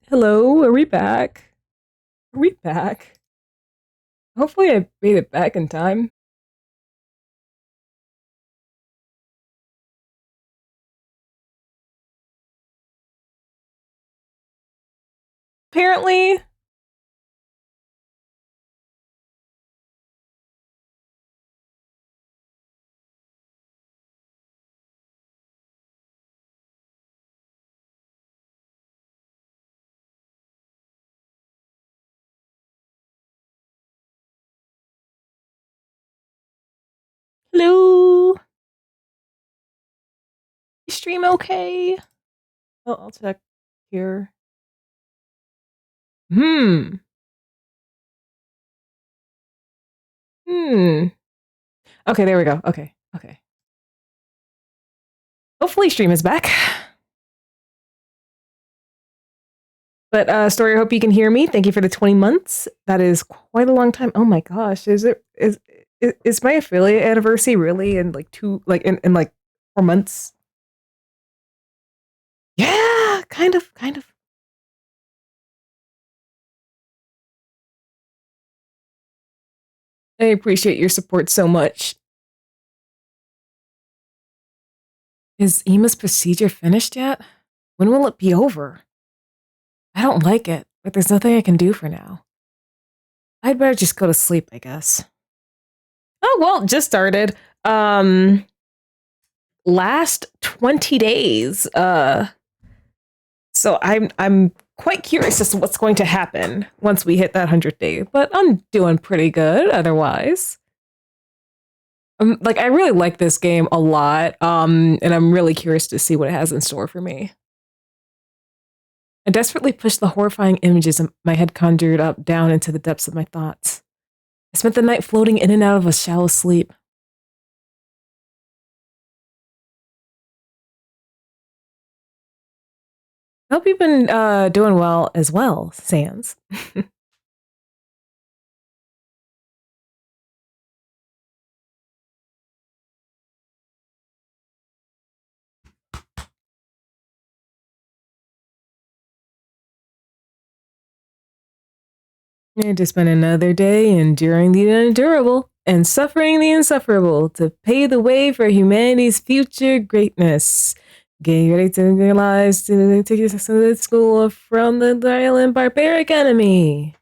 Hello, are we back? Are we back? Hopefully I made it back in time. Apparently, hello. Is stream okay? Oh, I'll check here. Hmm. Hmm. Okay, there we go. Okay. Okay. Hopefully stream is back. But Story, I hope you can hear me. Thank you for the 20 months. That is quite a long time. Oh my gosh. Is my affiliate anniversary really in like in like 4 months? Yeah, kind of. I appreciate your support so much. Is Ema's procedure finished yet? When will it be over? I don't like it, but there's nothing I can do for now. I'd better just go to sleep, I guess. Oh, well, just started. Last 20 days. So I'm quite curious as to what's going to happen once we hit that 100th day, but I'm doing pretty good otherwise. Like I really like this game a lot. And I'm really curious to see what it has in store for me. I desperately pushed the horrifying images my head conjured up down into the depths of my thoughts. I spent the night floating in and out of a shallow sleep. I hope you've been doing well as well, Sans. It has been another day enduring the unendurable and suffering the insufferable to pave the way for humanity's future greatness. Getting ready to realize to take us to the school from the violent barbaric enemy.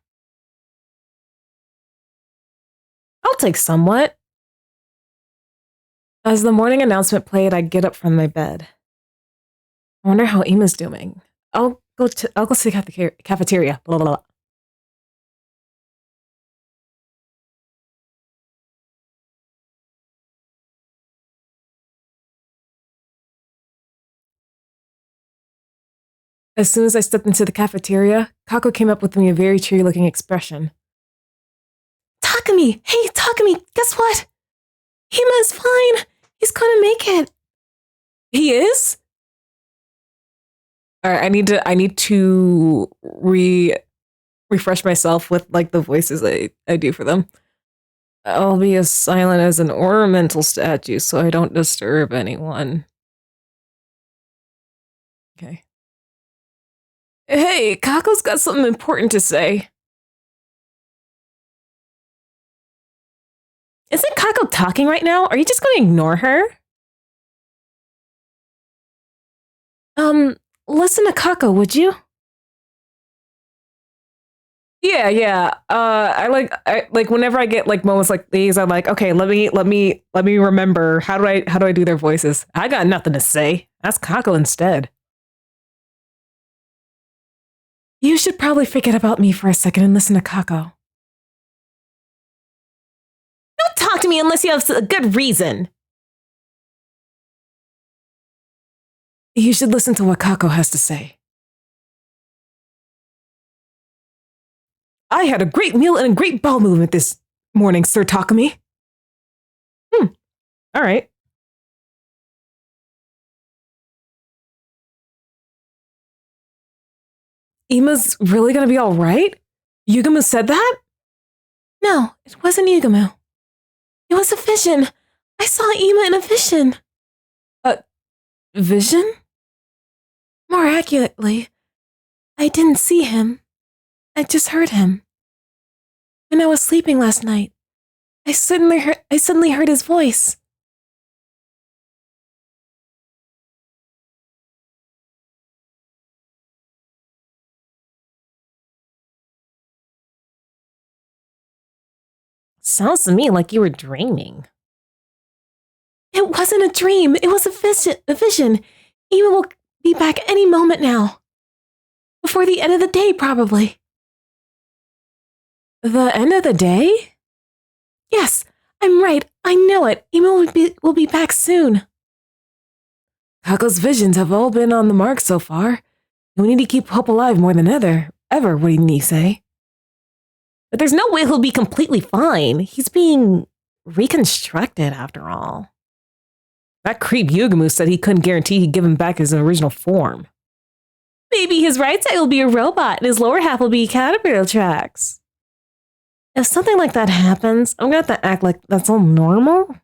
I'll take somewhat. As the morning announcement played, I get up from my bed. I wonder how Ema's doing. I'll go to the cafeteria. Blah, blah, blah. As soon as I stepped into the cafeteria, Kako came up with me a very cheery looking expression. Takumi! Hey, Takumi! Guess what? Ema is fine! He's gonna make it! He is? Alright, I need to refresh myself with like the voices I do for them. I'll be as silent as an ornamental statue so I don't disturb anyone. Okay. Hey, Kako's got something important to say. Isn't Kako talking right now? Are you just gonna ignore her? Listen to Kako, would you? Yeah. I like whenever I get like moments like these, I'm like, okay, let me remember. How do I do their voices? I got nothing to say. Ask Kako instead. You should probably forget about me for a second and listen to Kako. Don't talk to me unless you have a good reason. You should listen to what Kako has to say. I had a great meal and a great bowel movement this morning, Sir Takumi. All right. Ema's really gonna be all right? Yugamu said that? No, it wasn't Yugamu. It was a vision. I saw Ema in a vision. A vision? More accurately, I didn't see him. I just heard him. When I was sleeping last night, I suddenly heard his voice. Sounds to me like you were dreaming. It wasn't a dream. It was a vision. Ema will be back any moment now. Before the end of the day, probably. The end of the day? Yes, I'm right. I know it. Ema will be back soon. Kako's visions have all been on the mark so far. We need to keep hope alive more than ever. What didn't he say? But there's no way he'll be completely fine. He's being reconstructed after all. That creep Yugumu said he couldn't guarantee he'd give him back his original form. Maybe his right side will be a robot and his lower half will be caterpillar tracks. If something like that happens, I'm gonna have to act like that's all normal.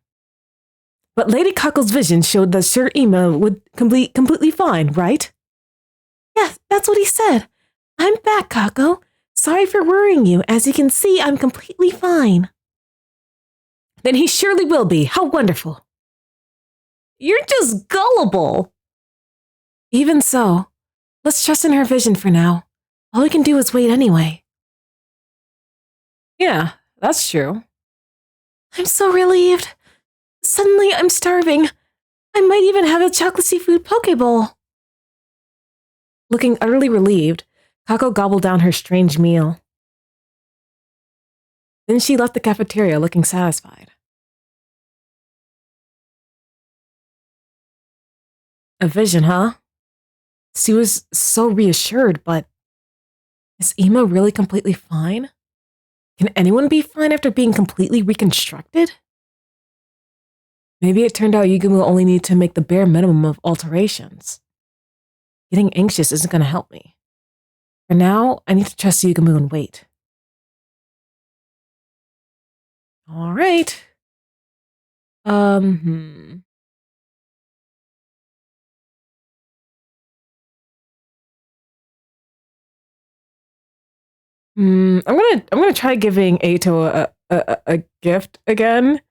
But Lady Kako's vision showed that Sir Ema would completely fine, right? Yeah, that's what he said. I'm back, Kako. Sorry for worrying you. As you can see, I'm completely fine. Then he surely will be. How wonderful. You're just gullible. Even so, let's trust in her vision for now. All we can do is wait anyway. Yeah, that's true. I'm so relieved. Suddenly, I'm starving. I might even have a chocolate seafood poke bowl. Looking utterly relieved, Kako gobbled down her strange meal. Then she left the cafeteria looking satisfied. A vision, huh? She was so reassured, but is Ema really completely fine? Can anyone be fine after being completely reconstructed? Maybe it turned out Yugumu only needed to make the bare minimum of alterations. Getting anxious isn't going to help me. For now, I need to trust Yugumu and wait. All right. I'm gonna try giving Eito a gift again.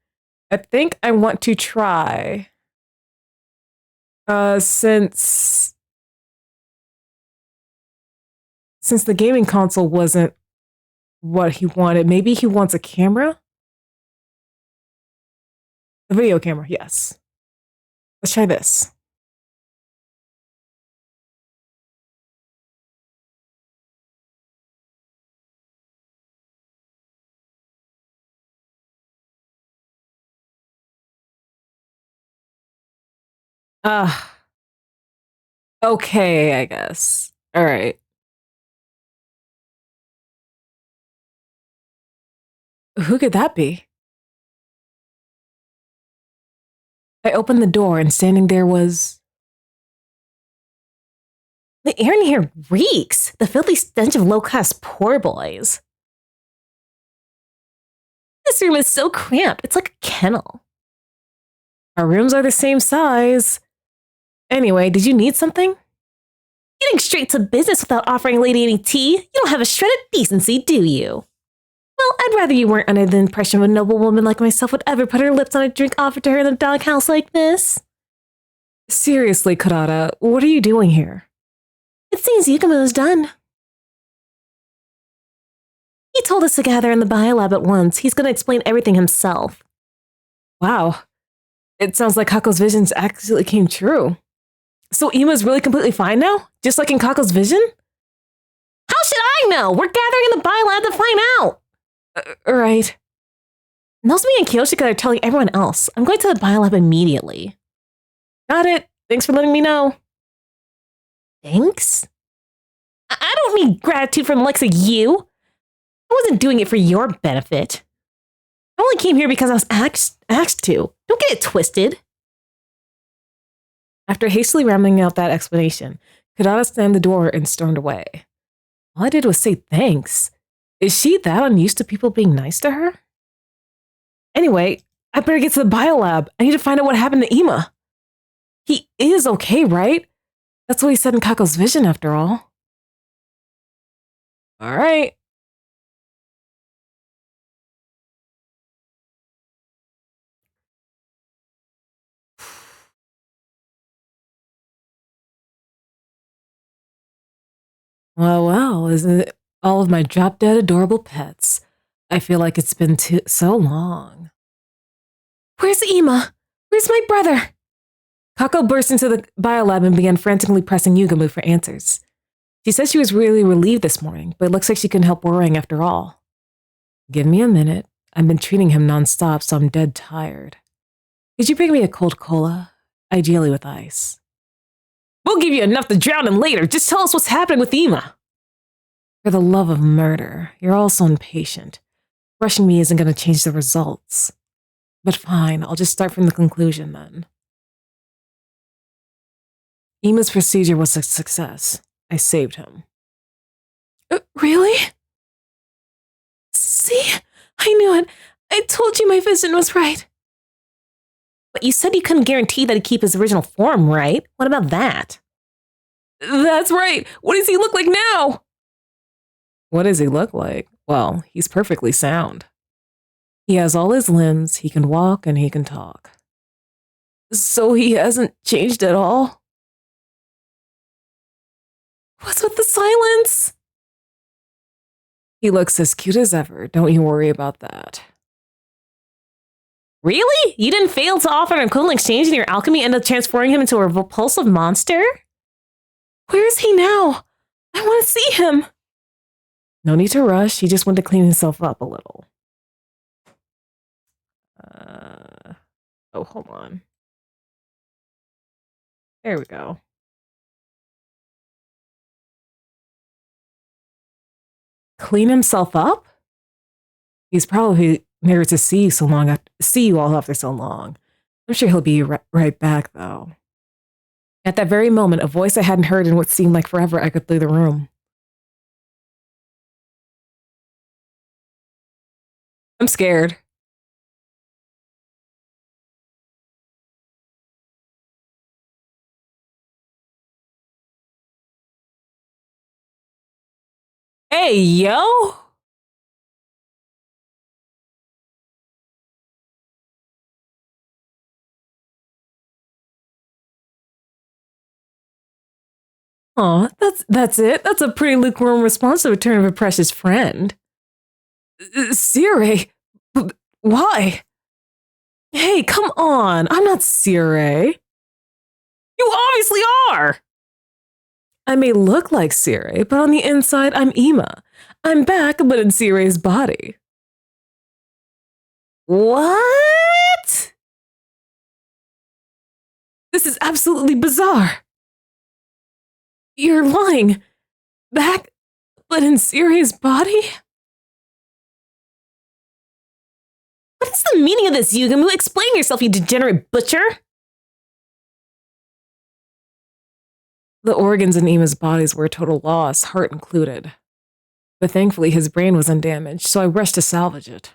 I think I want to try. Since the gaming console wasn't what he wanted, maybe he wants a camera? A video camera, yes. Let's try this. Okay, I guess. All right. Who could that be? I opened the door and standing there was... The air in here reeks. The filthy stench of low-class poor boys. This room is so cramped. It's like a kennel. Our rooms are the same size. Anyway, did you need something? Getting straight to business without offering Lady any tea? You don't have a shred of decency, do you? Well, I'd rather you weren't under the impression a noble woman like myself would ever put her lips on a drink offered to her in a doghouse like this. Seriously, Kurata, what are you doing here? It seems Yugumu is done. He told us to gather in the biolab at once. He's going to explain everything himself. Wow. It sounds like Kako's visions actually came true. So Ema's really completely fine now? Just like in Kako's vision? How should I know? We're gathering in the biolab to find out. Right. Nozomi and Kiyoshika are telling everyone else. I'm going to the biolab immediately. Got it. Thanks for letting me know. Thanks? I don't need gratitude from the likes of you. I wasn't doing it for your benefit. I only came here because I was asked to. Don't get it twisted. After hastily rambling out that explanation, Kurata slammed the door and stormed away. All I did was say thanks. Is she that unused to people being nice to her? Anyway, I better get to the biolab. I need to find out what happened to Ema. He is okay, right? That's what he said in Kako's vision, after all. All right. Well, isn't it all of my drop dead adorable pets? I feel like it's been so long. Where's Ema? Where's my brother? Kako burst into the biolab and began frantically pressing Yugamu for answers. She said she was really relieved this morning, but it looks like she couldn't help worrying after all. Give me a minute. I've been treating him nonstop, so I'm dead tired. Could you bring me a cold cola? Ideally with ice. We'll give you enough to drown in later. Just tell us what's happening with Ema. For the love of murder, you're all so impatient. Rushing me isn't going to change the results. But fine, I'll just start from the conclusion then. Ema's procedure was a success. I saved him. Really? See? I knew it. I told you my vision was right. But you said you couldn't guarantee that he'd keep his original form, right? What about that? That's right. What does he look like now? What does he look like? Well, he's perfectly sound. He has all his limbs, he can walk, and he can talk. So he hasn't changed at all? What's with the silence? He looks as cute as ever. Don't you worry about that. Really? You didn't fail to offer an equivalent exchange and your alchemy ended up transforming him into a repulsive monster? Where is he now? I want to see him. No need to rush. He just went to clean himself up a little. Oh, hold on. There we go. Clean himself up? He's probably never to see you all after so long. I'm sure he'll be right back, though. At that very moment, a voice I hadn't heard in what seemed like forever echoed through the room. I'm scared. Hey, yo! Aw, that's it. That's a pretty lukewarm response to the return of a precious friend. Sire, why? Hey, come on. I'm not Sire. You obviously are. I may look like Sire, but on the inside, I'm Ema. I'm back, but in Sire's body. What? This is absolutely bizarre. You're lying. Back, but in Sire's body? What is the meaning of this, Yugamu? Explain yourself, you degenerate butcher! The organs in Ema's bodies were a total loss, heart included. But thankfully, his brain was undamaged, so I rushed to salvage it.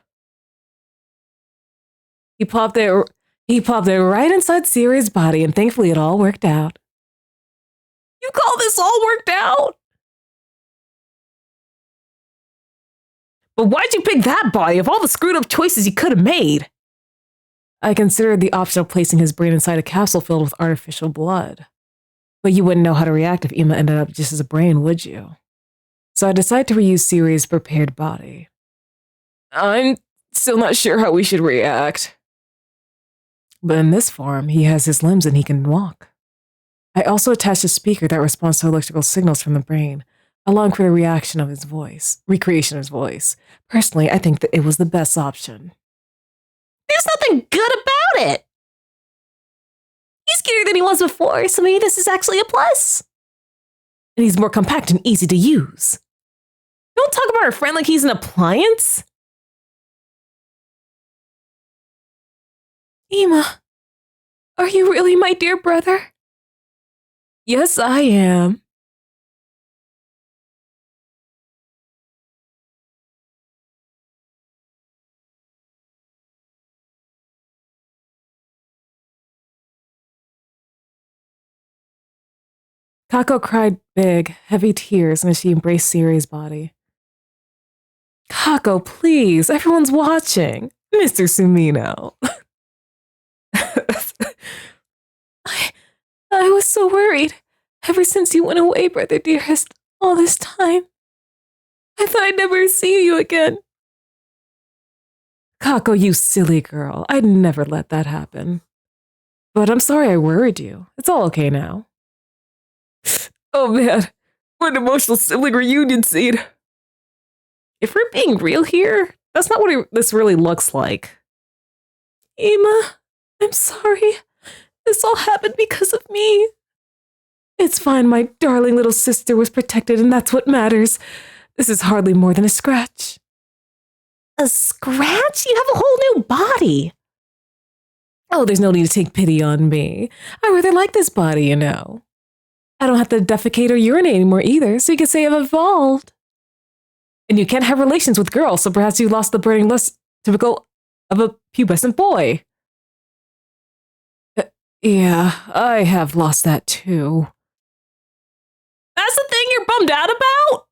He popped it right inside Siri's body, and thankfully it all worked out. You call this all worked out? But why'd you pick that body of all the screwed up choices you could have made? I considered the option of placing his brain inside a capsule filled with artificial blood. But you wouldn't know how to react if Ema ended up just as a brain, would you? So I decided to reuse Siri's prepared body. I'm still not sure how we should react. But in this form, he has his limbs and he can walk. I also attached a speaker that responds to electrical signals from the brain, allowing for the recreation of his voice. Personally, I think that it was the best option. There's nothing good about it! He's scarier than he was before, so maybe this is actually a plus. And he's more compact and easy to use. Don't talk about our friend like he's an appliance. Ema, are you really my dear brother? Yes, I am. Kako cried big, heavy tears as she embraced Siri's body. Kako, please, everyone's watching. Mr. Sumino. I, I was so worried. Ever since you went away, brother dearest, all this time. I thought I'd never see you again. Kako, you silly girl. I'd never let that happen. But I'm sorry I worried you. It's all okay now. Oh man, what an emotional sibling reunion scene. If we're being real here, that's not what this really looks like. Ima, I'm sorry. This all happened because of me. It's fine, my darling little sister was protected, and that's what matters. This is hardly more than a scratch. A scratch? You have a whole new body. Oh, there's no need to take pity on me. I rather like this body, you know. I don't have to defecate or urinate anymore either, so you can say I've evolved. And you can't have relations with girls, so perhaps you lost the burning lust typical of a pubescent boy. Yeah, I have lost that too. That's the thing you're bummed out about?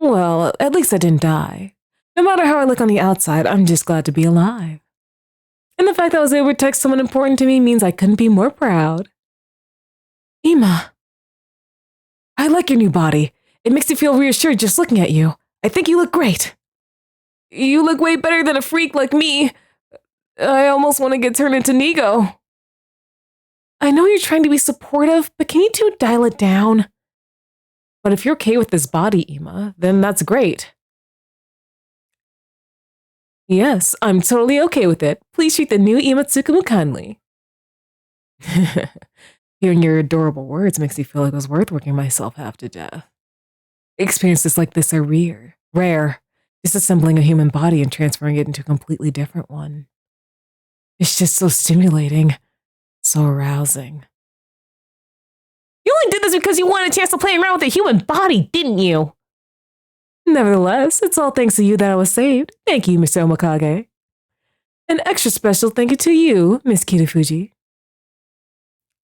Well, at least I didn't die. No matter how I look on the outside, I'm just glad to be alive. And the fact that I was able to protect someone important to me means I couldn't be more proud. Ima, I like your new body. It makes me feel reassured just looking at you. I think you look great. You look way better than a freak like me. I almost want to get turned into Nigo. I know you're trying to be supportive, but can you two dial it down? But if you're okay with this body, Ima, then that's great. Yes, I'm totally okay with it. Please treat the new Ima Tsukumu kindly. Hearing your adorable words makes me feel like it was worth working myself half to death. Experiences like this are rare. Disassembling a human body and transferring it into a completely different one. It's just so stimulating, so arousing. You only did this because you wanted a chance to play around with a human body, didn't you? Nevertheless, it's all thanks to you that I was saved. Thank you, Mr. Omikage. An extra special thank you to you, Miss Kitafuji.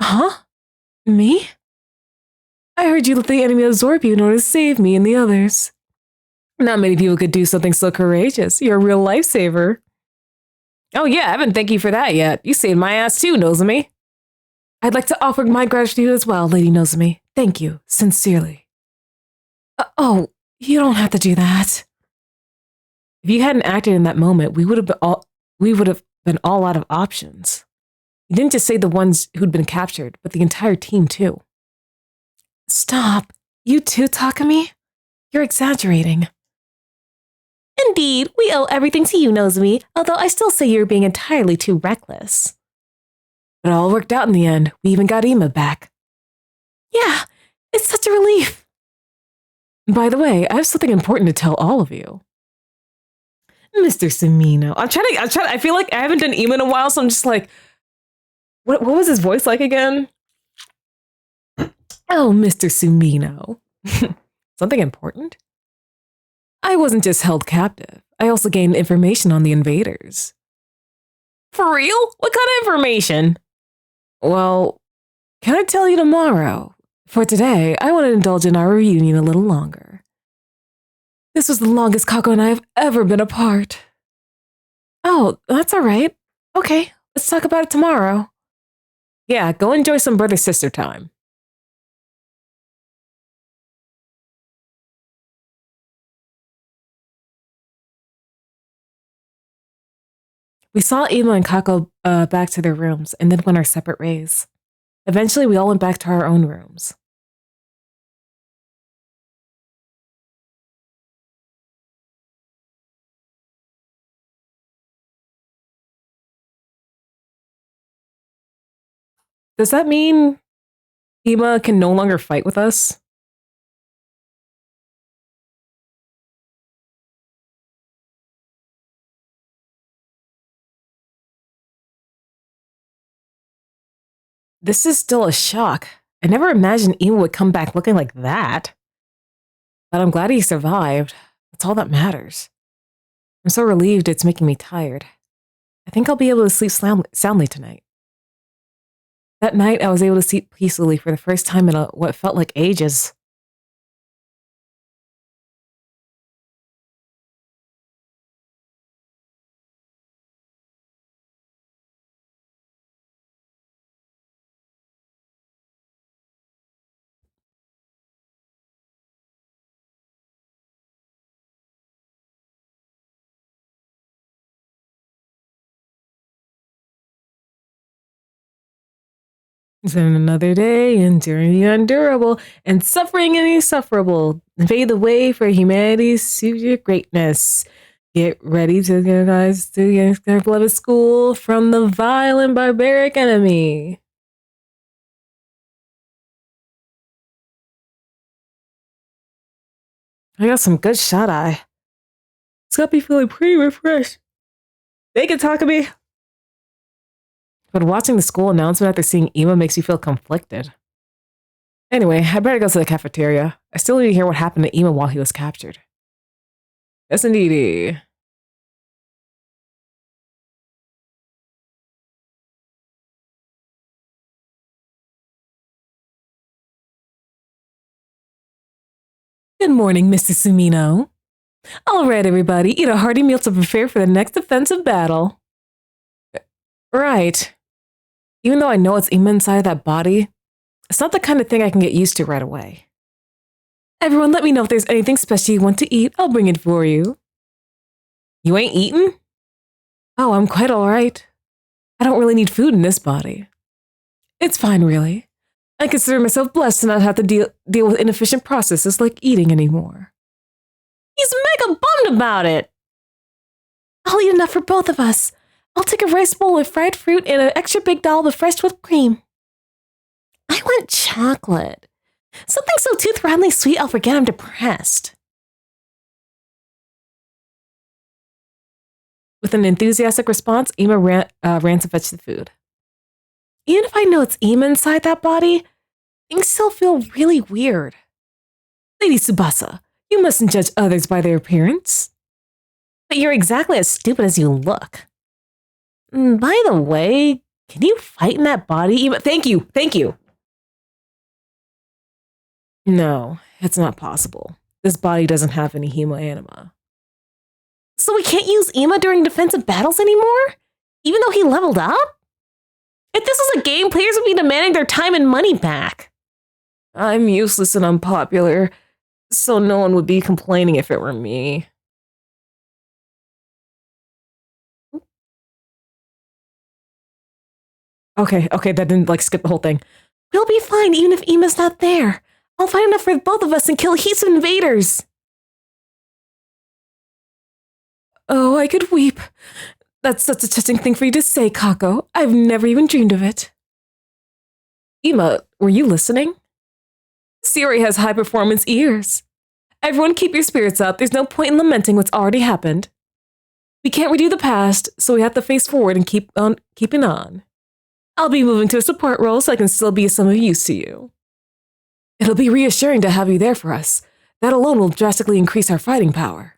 Huh? Me? I heard you let the enemy absorb you in order to save me and the others. Not many people could do something so courageous. You're a real lifesaver. Oh yeah, I haven't thanked you for that yet. You saved my ass too, Nozomi. I'd like to offer my gratitude as well, Lady Nozomi. Thank you, sincerely. Oh, you don't have to do that. If you hadn't acted in that moment, we would have been all out of options. You didn't just say the ones who'd been captured, but the entire team too. Stop. You too, Takumi? You're exaggerating. Indeed, we owe everything to you, Nozomi, although I still say you're being entirely too reckless. But it all worked out in the end. We even got Ima back. Yeah, it's such a relief. By the way, I have something important to tell all of you. Mr. Sumino. I feel like I haven't done Ima in a while, so I'm just like, what was his voice like again? Oh, Mr. Sumino. Something important? I wasn't just held captive. I also gained information on the invaders. For real? What kind of information? Well, can I tell you tomorrow? For today, I want to indulge in our reunion a little longer. This was the longest Kako and I have ever been apart. Oh, that's all right. Okay, let's talk about it tomorrow. Yeah, go enjoy some brother-sister time. We saw Ima and Kako back to their rooms and then went our separate ways. Eventually, we all went back to our own rooms. Does that mean Ima can no longer fight with us? This is still a shock. I never imagined Ima would come back looking like that. But I'm glad he survived. That's all that matters. I'm so relieved it's making me tired. I think I'll be able to sleep soundly tonight. That night, I was able to sleep peacefully for the first time in what felt like ages. Then another day, enduring the unendurable, and suffering the insufferable, pave the way for humanity's future greatness. Get ready to go, guys, to get our beloved school from the vile and barbaric enemy. I got some good shut eye. It's got me feeling pretty refreshed. They can talk to me. But watching the school announcement after seeing Ema makes me feel conflicted. Anyway, I better go to the cafeteria. I still need to hear what happened to Ema while he was captured. Yes, indeedy. Good morning, Mr. Sumino. All right, everybody, eat a hearty meal to prepare for the next offensive battle. Right. Even though I know it's Ema inside of that body, it's not the kind of thing I can get used to right away. Everyone, let me know if there's anything special you want to eat. I'll bring it for you. You ain't eaten? Oh, I'm quite all right. I don't really need food in this body. It's fine, really. I consider myself blessed to not have to deal with inefficient processes like eating anymore. He's mega bummed about it. I'll eat enough for both of us. I'll take a rice bowl with fried fruit and an extra big dollop of fresh whipped cream. I want chocolate. Something so tooth-rattling sweet I'll forget I'm depressed. With an enthusiastic response, Ema ran to fetch the food. Even if I know it's Ema inside that body, things still feel really weird. Lady Tsubasa, you mustn't judge others by their appearance. But you're exactly as stupid as you look. By the way, can you fight in that body? Ema? Thank you. No, it's not possible. This body doesn't have any hemoanima. So we can't use Ema during defensive battles anymore? Even though he leveled up? If this was a game, players would be demanding their time and money back. I'm useless and unpopular, so no one would be complaining if it were me. Okay, that didn't skip the whole thing. We'll be fine even if Ema's not there. I'll find enough for both of us and kill heaps of invaders. Oh, I could weep. That's such a touching thing for you to say, Kako. I've never even dreamed of it. Ema, were you listening? Sayori has high-performance ears. Everyone keep your spirits up. There's no point in lamenting what's already happened. We can't redo the past, so we have to face forward and keep on keeping on. I'll be moving to a support role so I can still be of some use to you. It'll be reassuring to have you there for us. That alone will drastically increase our fighting power.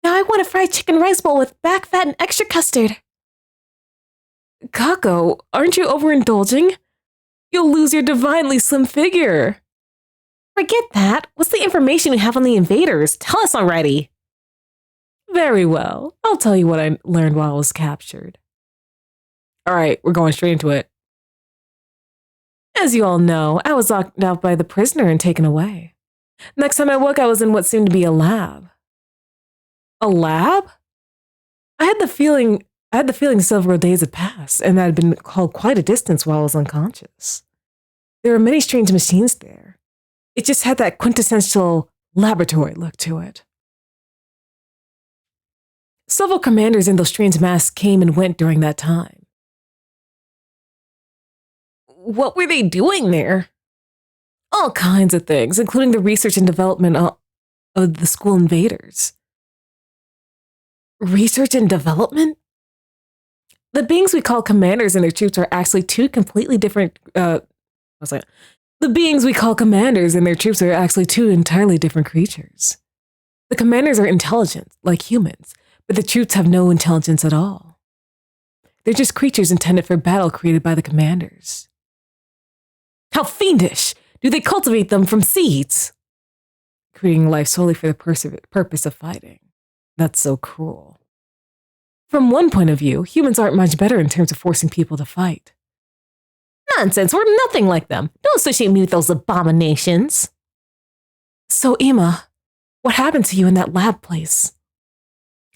Now I want a fried chicken rice bowl with back fat and extra custard. Kako, aren't you overindulging? You'll lose your divinely slim figure. Forget that. What's the information we have on the invaders? Tell us already. Very well. I'll tell you what I learned while I was captured. All right, we're going straight into it. As you all know, I was locked out by the prisoner and taken away. Next time I woke, I was in what seemed to be a lab. A lab? I had the feeling several days had passed, and I had been called quite a distance while I was unconscious. There were many strange machines there. It just had that quintessential laboratory look to it. Several commanders in those strange masks came and went during that time. What were they doing there? All kinds of things, including the research and development of the school invaders. Research and development? The beings we call commanders and their troops are actually two completely different. The beings we call commanders and their troops are actually two entirely different creatures. The commanders are intelligent, like humans, but the troops have no intelligence at all. They're just creatures intended for battle created by the commanders. How fiendish! Do they cultivate them from seeds? Creating life solely for the purpose of fighting. That's so cruel. From one point of view, humans aren't much better in terms of forcing people to fight. Nonsense, we're nothing like them. Don't associate me with those abominations. So, Ema, what happened to you in that lab place?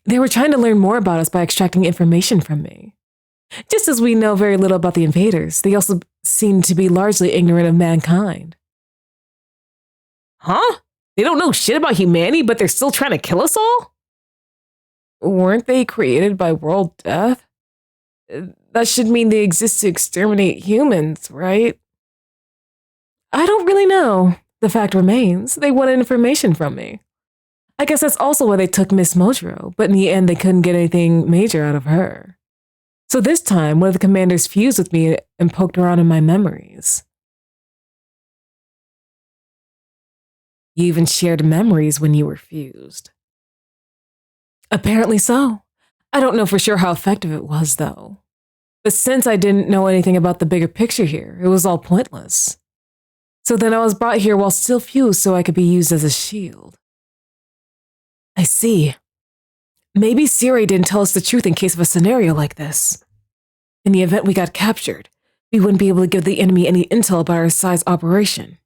They were trying to learn more about us by extracting information from me. Just as we know very little about the invaders, they also seem to be largely ignorant of mankind. Huh? They don't know shit about humanity, but they're still trying to kill us all? Weren't they created by world death? That should mean they exist to exterminate humans, right? I don't really know. The fact remains, they wanted information from me. I guess that's also why they took Miss Mojiro, but in the end, they couldn't get anything major out of her. So this time, one of the commanders fused with me and poked around in my memories. You even shared memories when you were fused. Apparently so. I don't know for sure how effective it was, though. But since I didn't know anything about the bigger picture here, it was all pointless. So then I was brought here while still fused so I could be used as a shield. I see. Maybe Siri didn't tell us the truth in case of a scenario like this. In the event we got captured, we wouldn't be able to give the enemy any intel about our side's operation.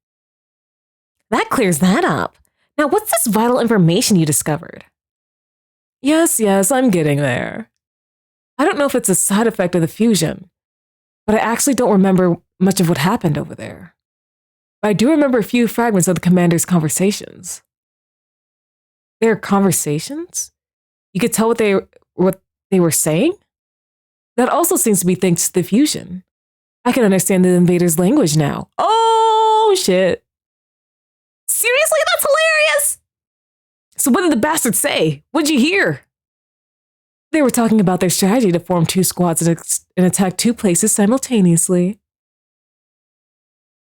That clears that up. Now what's this vital information you discovered? Yes, I'm getting there. I don't know if it's a side effect of the fusion, but I actually don't remember much of what happened over there. But I do remember a few fragments of the commander's conversations. Their conversations? You could tell what they were saying? That also seems to be thanks to the fusion. I can understand the invaders' language now. Oh, shit. Seriously? That's hilarious! So what did the bastards say? What'd you hear? They were talking about their strategy to form 2 squads and attack 2 places simultaneously.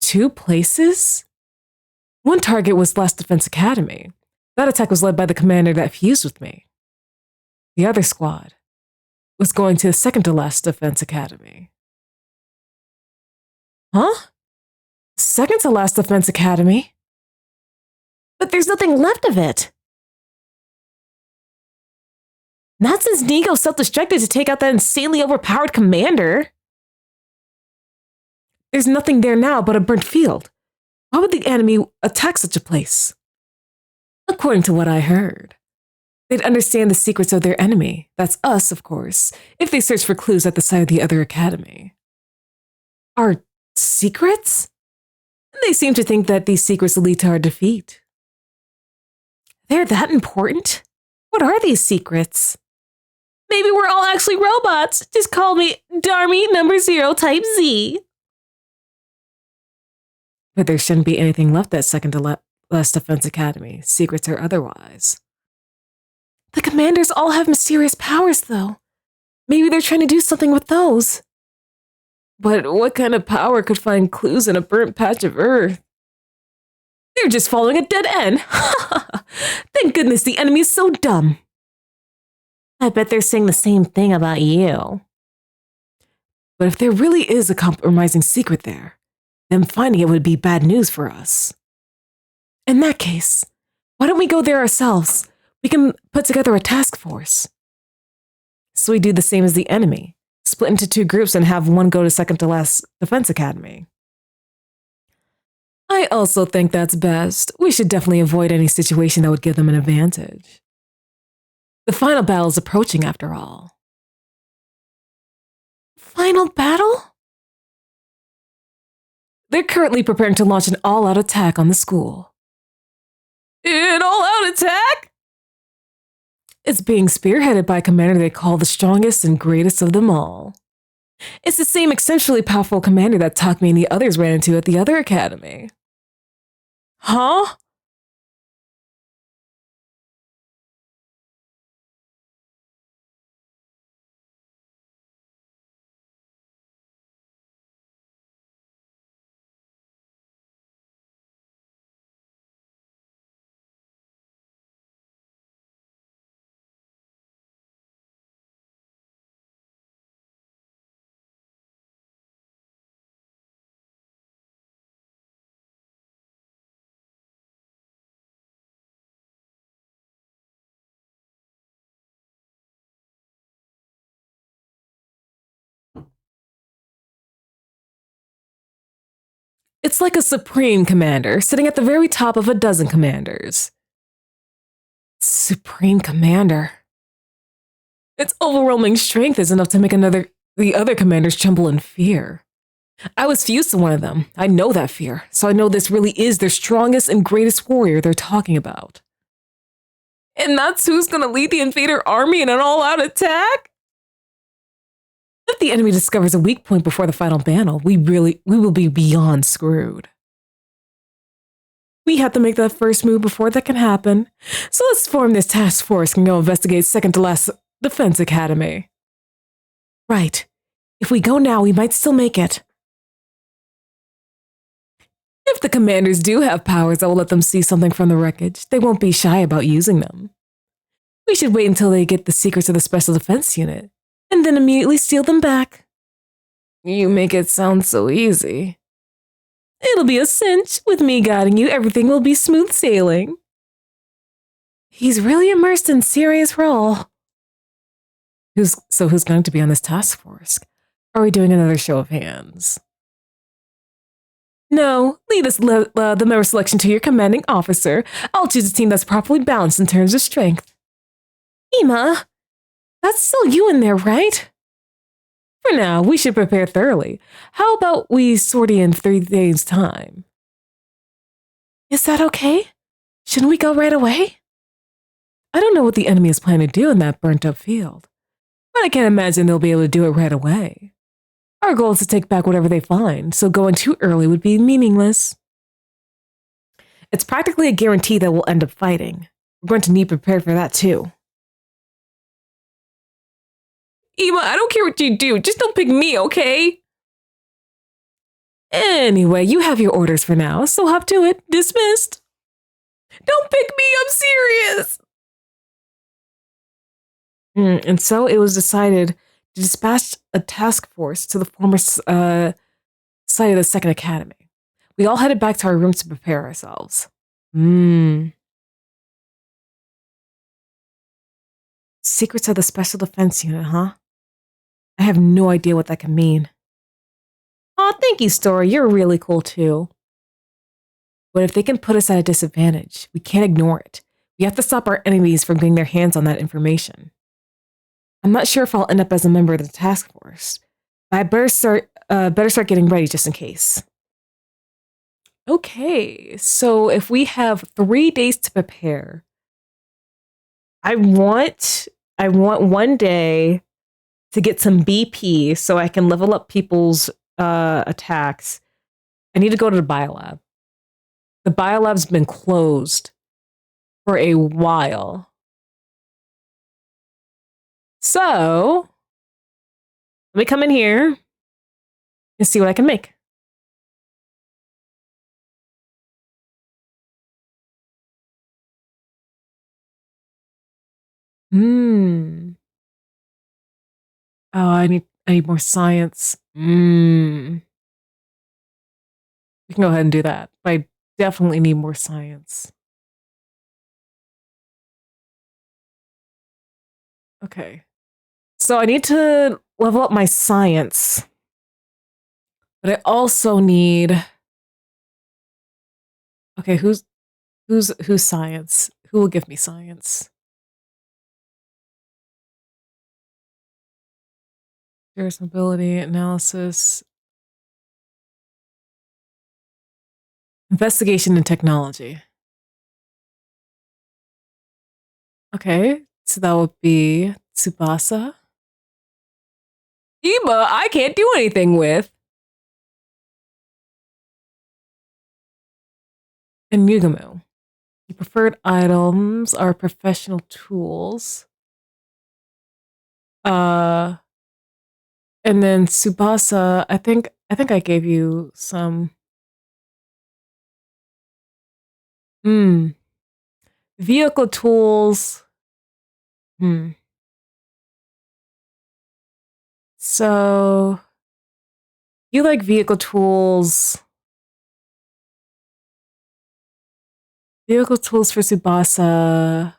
2 places? One target was Last Defense Academy. That attack was led by the commander that fused with me. The other squad was going to the second to last Defense Academy. Huh? Second to last Defense Academy? But there's nothing left of it. Not since Nigo self-destructed to take out that insanely overpowered commander. There's nothing there now but a burnt field. Why would the enemy attack such a place? According to what I heard, they'd understand the secrets of their enemy, that's us, of course, if they search for clues at the site of the other academy. Our secrets? They seem to think that these secrets will lead to our defeat. They're that important? What are these secrets? Maybe we're all actually robots. Just call me Darmy number 0 type Z. But there shouldn't be anything left at second to last Defense Academy, secrets or otherwise. The commanders all have mysterious powers, though. Maybe they're trying to do something with those. But what kind of power could find clues in a burnt patch of earth? They're just following a dead end. Thank goodness the enemy is so dumb. I bet they're saying the same thing about you. But if there really is a compromising secret there, then finding it would be bad news for us. In that case, why don't we go there ourselves? We can put together a task force. So we do the same as the enemy, split into 2 groups and have one go to second to last Defense Academy. I also think that's best. We should definitely avoid any situation that would give them an advantage. The final battle is approaching, after all. Final battle? They're currently preparing to launch an all-out attack on the school. An all-out attack? It's being spearheaded by a commander they call the strongest and greatest of them all. It's the same exceptionally powerful commander that Takumi and the others ran into at the other academy. Huh? It's like a supreme commander sitting at the very top of a dozen commanders. Supreme commander. Its overwhelming strength is enough to make The other commanders tremble in fear. I was fused to one of them. I know that fear, so I know this really is their strongest and greatest warrior they're talking about. And that's who's gonna lead the invader army in an all-out attack? If the enemy discovers a weak point before the final battle, we will be beyond screwed. We have to make that first move before that can happen. So let's form this task force and go investigate second to last defense academy. Right. If we go now, we might still make it. If the commanders do have powers, I will let them see something from the wreckage. They won't be shy about using them. We should wait until they get the secrets of the Special Defense Unit, and then immediately steal them back. You make it sound so easy. It'll be a cinch. With me guiding you, everything will be smooth sailing. He's really immersed in serious role. Who's going to be on this task force? Are we doing another show of hands? No, lead the member selection to your commanding officer. I'll choose a team that's properly balanced in terms of strength. Ema, that's still you in there, right? For now, we should prepare thoroughly. How about we sortie in 3 days' time? Is that okay? Shouldn't we go right away? I don't know what the enemy is planning to do in that burnt-up field, but I can't imagine they'll be able to do it right away. Our goal is to take back whatever they find, so going too early would be meaningless. It's practically a guarantee that we'll end up fighting. We're going to need to prepare for that too. Ema, I don't care what you do, just don't pick me, okay? Anyway, you have your orders for now, so hop to it. Dismissed. Don't pick me, I'm serious! And so it was decided to dispatch a task force to the former site of the Second Academy. We all headed back to our rooms to prepare ourselves. Secrets of the Special Defense Unit, huh? I have no idea what that can mean. Aw, thank you, Story. You're really cool, too. But if they can put us at a disadvantage, we can't ignore it. We have to stop our enemies from getting their hands on that information. I'm not sure if I'll end up as a member of the task force, but I better start getting ready just in case. Okay, so if we have 3 days to prepare, I want 1 day to get some BP so I can level up people's attacks. I need to go to the biolab. The biolab's been closed for a while. So, let me come in here and see what I can make. Oh, I need more science. We can go ahead and do that. But I definitely need more science. Okay. So I need to level up my science. But I also need. Okay, who's science? Who will give me science? There's mobility, analysis, investigation and technology. Okay, so that would be Tsubasa. Ema, I can't do anything with. And Yugamu. Your preferred items are professional tools. And then Tsubasa, I think I gave you some. Vehicle tools. So you like vehicle tools. Vehicle tools for Tsubasa.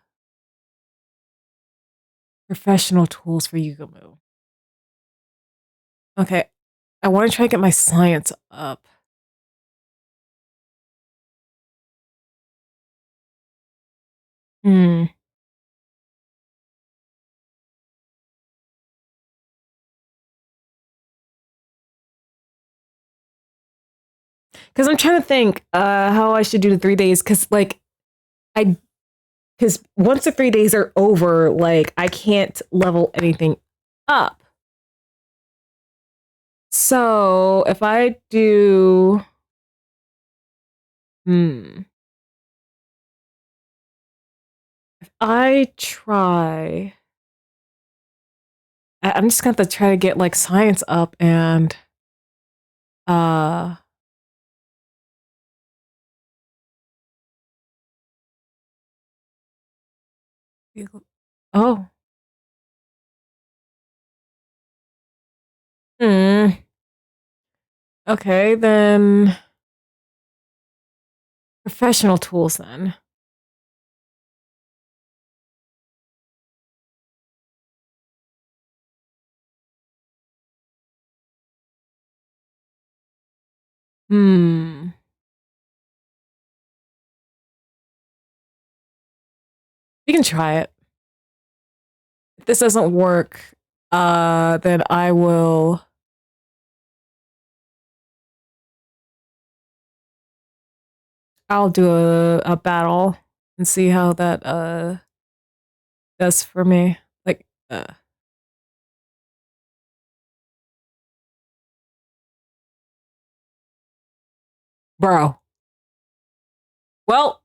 Professional tools for Yugamu. Okay. I want to try to get my science up. Because I'm trying to think how I should do the 3 days. Because because once the 3 days are over, like I can't level anything up. So if I do, if I try, I'm just gonna have to try to get like science up and uh oh. Hmm. Okay, then professional tools then. Hmm. We can try it. If this doesn't work, then I'll do a battle and see how that does for me. Like bro. Well,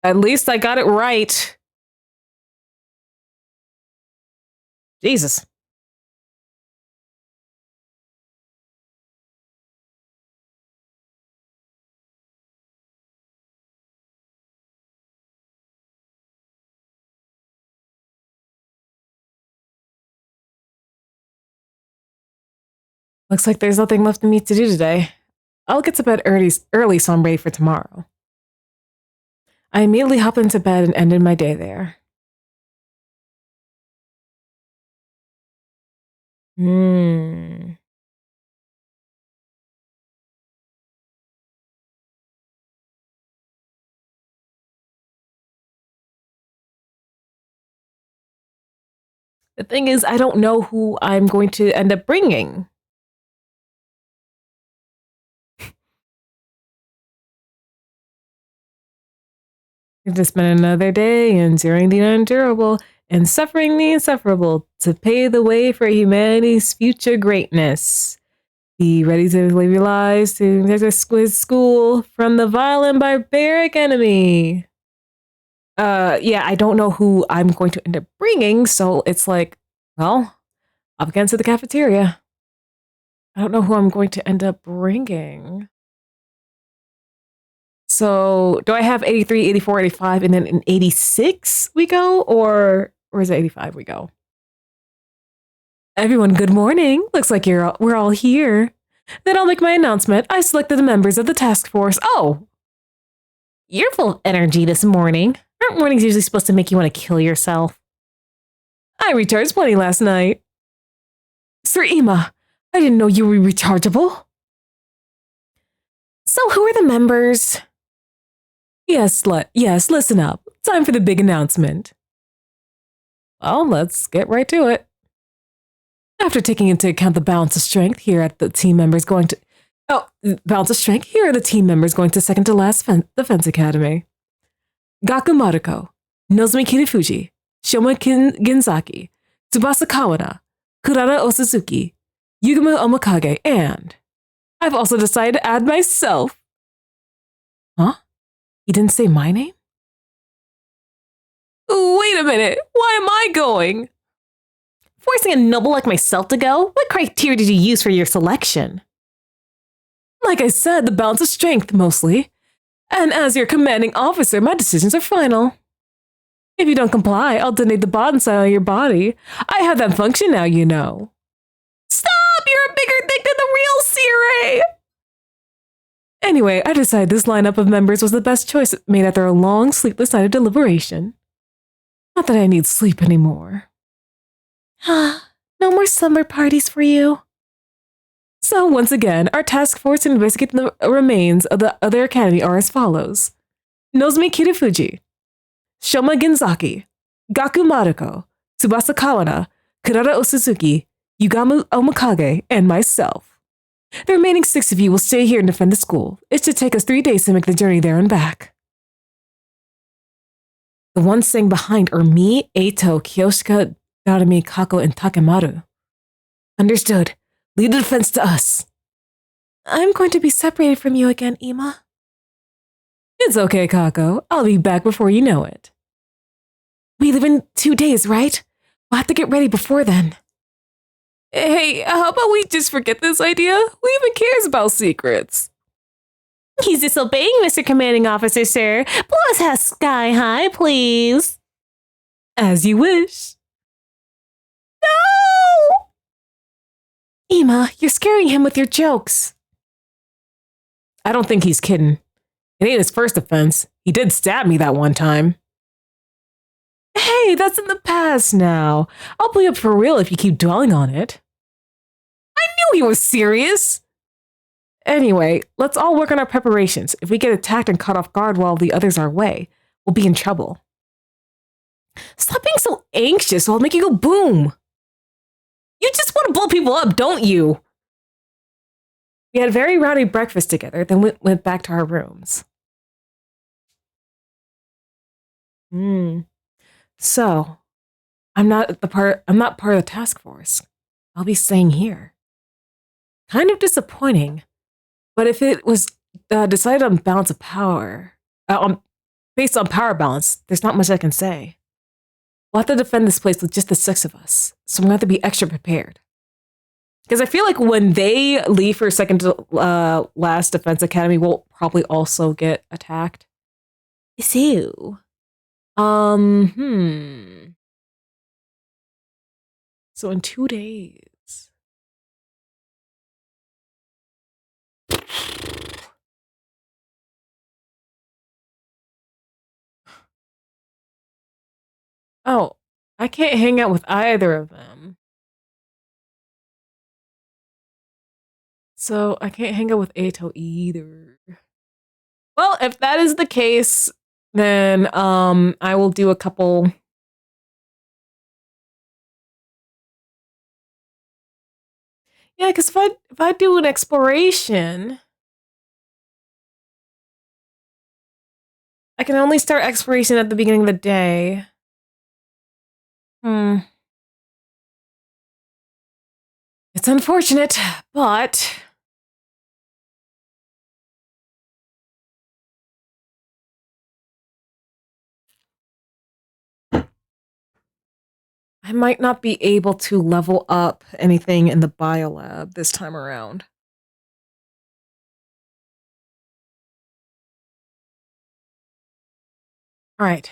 at least I got it right. Jesus. Looks like there's nothing left for me to do today. I'll get to bed early so I'm ready for tomorrow. I immediately hop into bed and ended my day there. Hmm. The thing is, I don't know who I'm going to end up bringing. To spend another day enduring the unendurable and suffering the insufferable to pave the way for humanity's future greatness. Be ready to live your lives to protect our school from the violent barbaric enemy. Yeah, I don't know who I'm going to end up bringing, so it's like, well, up against the cafeteria. I don't know who I'm going to end up bringing. So do I have 83, 84, 85, and then in 86 we go? Or is it 85 we go? Everyone, good morning. Looks like we're all here. Then I'll make my announcement. I selected the members of the task force. Oh, you're full of energy this morning. Aren't mornings usually supposed to make you want to kill yourself? I recharged plenty last night. Sir Ima, I didn't know you were rechargeable. So who are the members? Yes, listen up. Time for the big announcement. Well, let's get right to it. After taking into account the balance of strength, here are the team members going to second to last defense academy. Gaku Maruko, Nozomi Kirifuji, Shoma Genzaki, Tsubasa Kawana, Kurara Osuzuki, Yugamo Omokage, and I've also decided to add myself. Huh? He didn't say my name? Wait a minute, why am I going? Forcing a noble like myself to go? What criteria did you use for your selection? Like I said, the balance of strength, mostly. And as your commanding officer, my decisions are final. If you don't comply, I'll donate the bond cell on your body. I have that function now, you know. Stop! You're a bigger dick than the real Sirei! Anyway, I decided this lineup of members was the best choice made after a long, sleepless night of deliberation. Not that I need sleep anymore. No more slumber parties for you. So once again, our task force to investigate the remains of the other academy are as follows. Nozomi Kirifuji, Shoma Genzaki, Gaku Maruko, Tsubasa Kawana, Kurara Osuzuki, Yugamu Omokage, and myself. The remaining 6 of you will stay here and defend the school. It should take us 3 days to make the journey there and back. The ones staying behind are me, Eito, Kyoshika, Narumi, Kako, and Takemaru. Understood. Lead the defense to us. I'm going to be separated from you again, Ima. It's okay, Kako. I'll be back before you know it. We leave in 2 days, right? We'll have to get ready before then. Hey, how about we just forget this idea? Who even cares about secrets? He's disobeying, Mr. Commanding Officer, sir. Blow his hat sky high, please. As you wish. No! Ima, you're scaring him with your jokes. I don't think he's kidding. It ain't his first offense. He did stab me that one time. Hey, that's in the past now. I'll play up for real if you keep dwelling on it. I knew he was serious. Anyway, let's all work on our preparations. If we get attacked and caught off guard while the others are away, we'll be in trouble. Stop being so anxious, or I'll make you go boom. You just want to blow people up, don't you? We had a very rowdy breakfast together, then went back to our rooms. So, I'm not part of the task force. I'll be staying here. Kind of disappointing, but if it was decided on balance of power, based on power balance, there's not much I can say. We'll have to defend this place with just the 6 of us, so I'm going to have to be extra prepared. Because I feel like when they leave for second to last Defense Academy, we'll probably also get attacked. So, So in 2 days. Oh, I can't hang out with either of them. So I can't hang out with Eito either. Well, if that is the case, then I will do a couple. Yeah, because if I do an exploration, I can only start exploration at the beginning of the day. It's unfortunate, but I might not be able to level up anything in the biolab this time around. All right.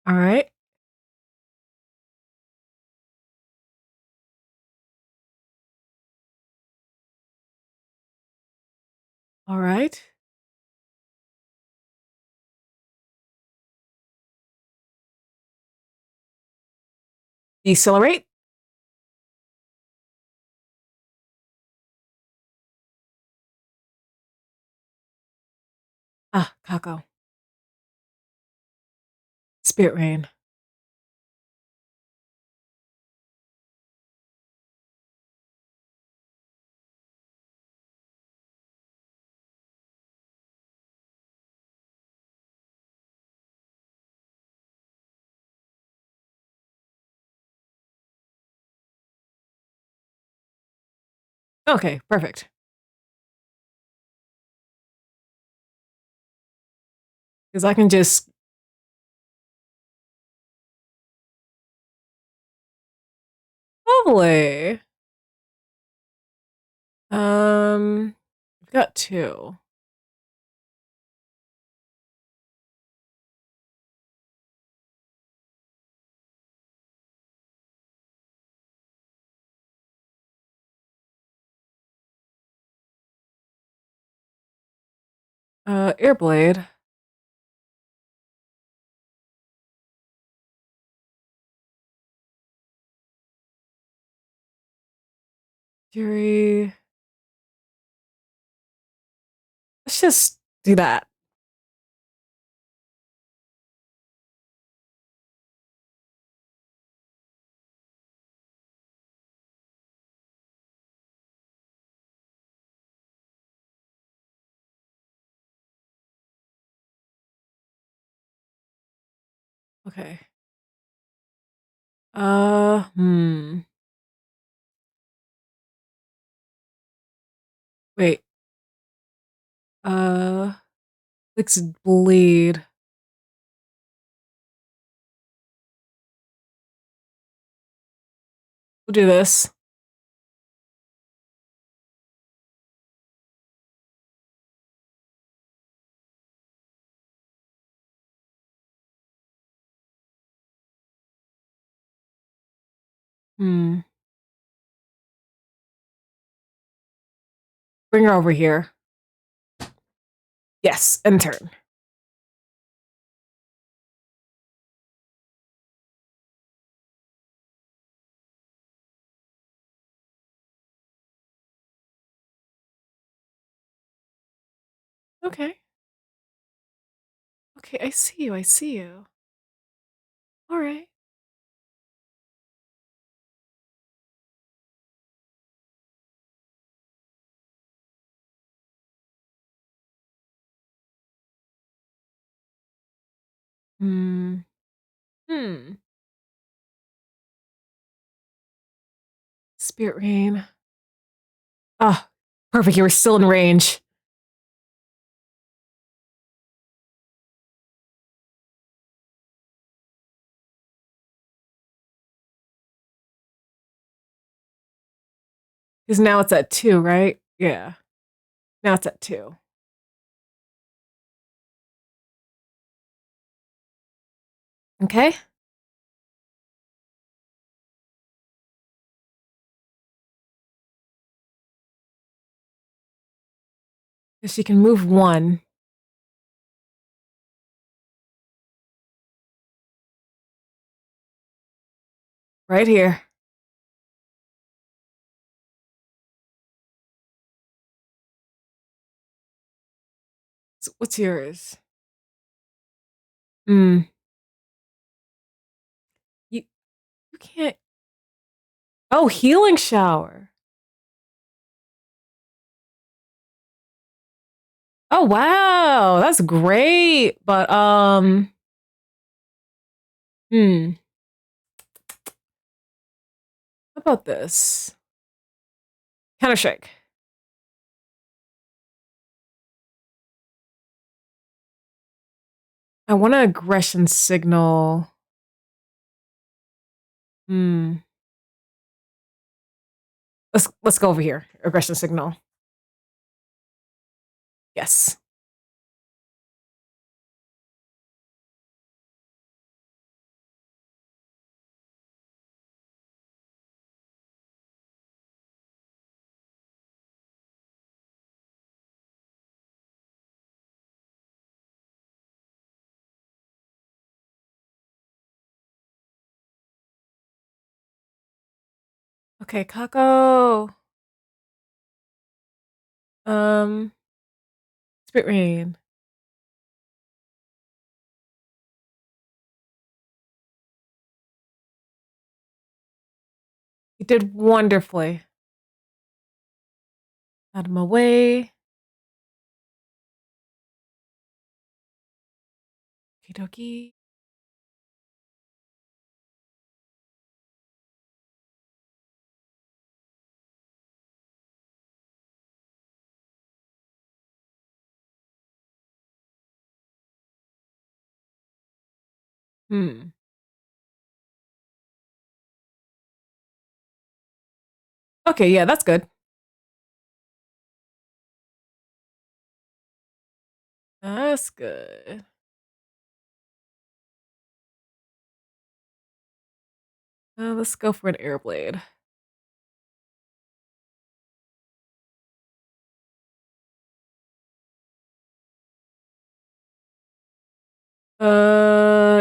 All right. All right. Decelerate. Ah, Kako. Spirit Rain. Okay, perfect. Because I can just. Lovely. I've got 2. Airblade. Fury. Let's just do that. Okay. Hmm. Wait. Uh, let's bleed. We'll do this. Hmm. Bring her over here. Yes, end turn. Okay. Okay, I see you. I see you. All right. Hmm. Hmm. Spirit Rain. Ah, perfect. You were still in range. Because now it's at two, right? Yeah. Now it's at two. Okay. Because she can move one right here. So what's yours? Hmm. You you can't. Oh, healing shower. Oh wow, that's great. But hmm. How about this? Counter strike. I want an aggression signal. Hmm. Let's go over here. Aggression signal. Yes. Okay, Kako. Um, Spit Rain. You did wonderfully. Out of my way. Okie dokie. Hmm. Okay, yeah, that's good. That's good. Let's go for an air blade.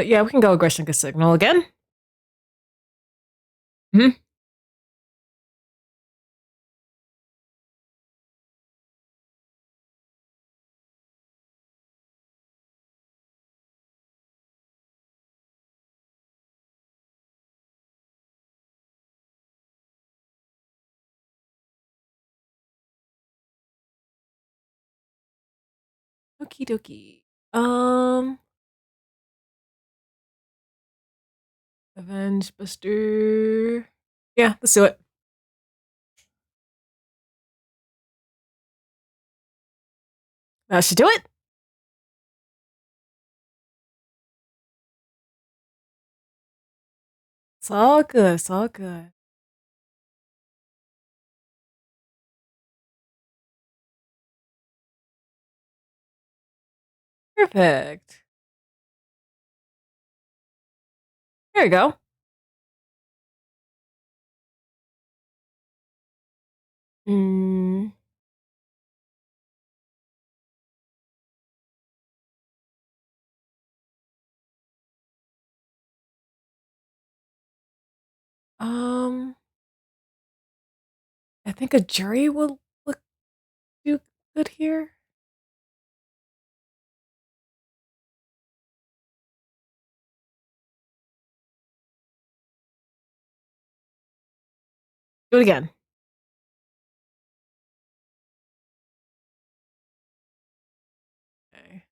Yeah, we can go aggression signal again. Hmm. Okie dokie. Um, Avenge Buster. Yeah, let's do it. That should do it. It's all good. It's all good. Perfect. There you go. Mm, um, I think a jury will look do good here. Do it again. Okay.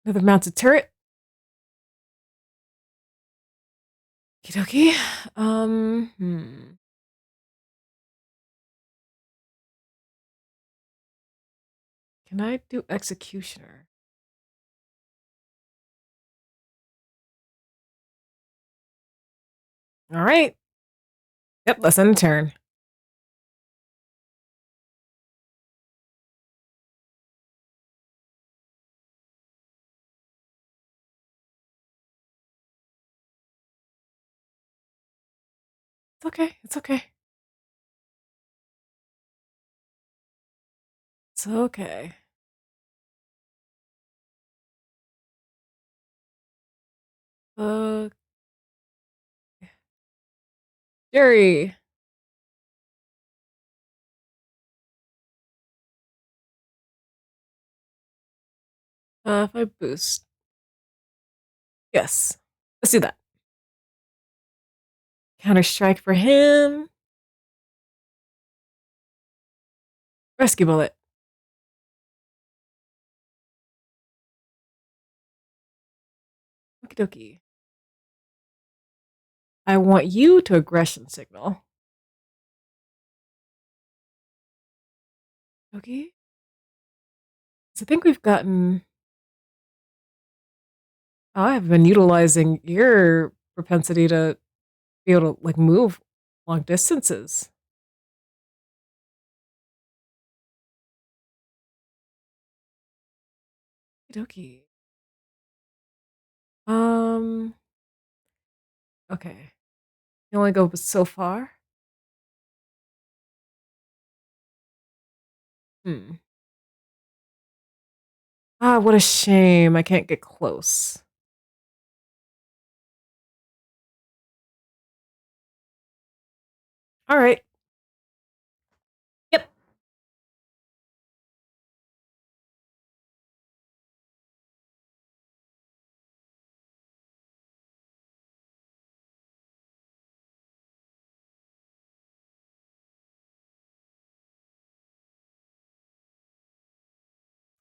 Another mounted turret. Okie dokie. Can I do executioner? All right. Yep, let's end the turn. It's okay. It's okay. It's okay. Uh, Jerry. If I boost. Yes. Let's do that. Counter strike for him. Rescue bullet. Okie dokie. I want you to aggression signal. Okay. So I think we've gotten. Oh, I've been utilizing your propensity to be able to like move long distances. Okie dokie. Um. Okay. You only go so far. Hmm. Ah, what a shame. I can't get close. All right. Yep.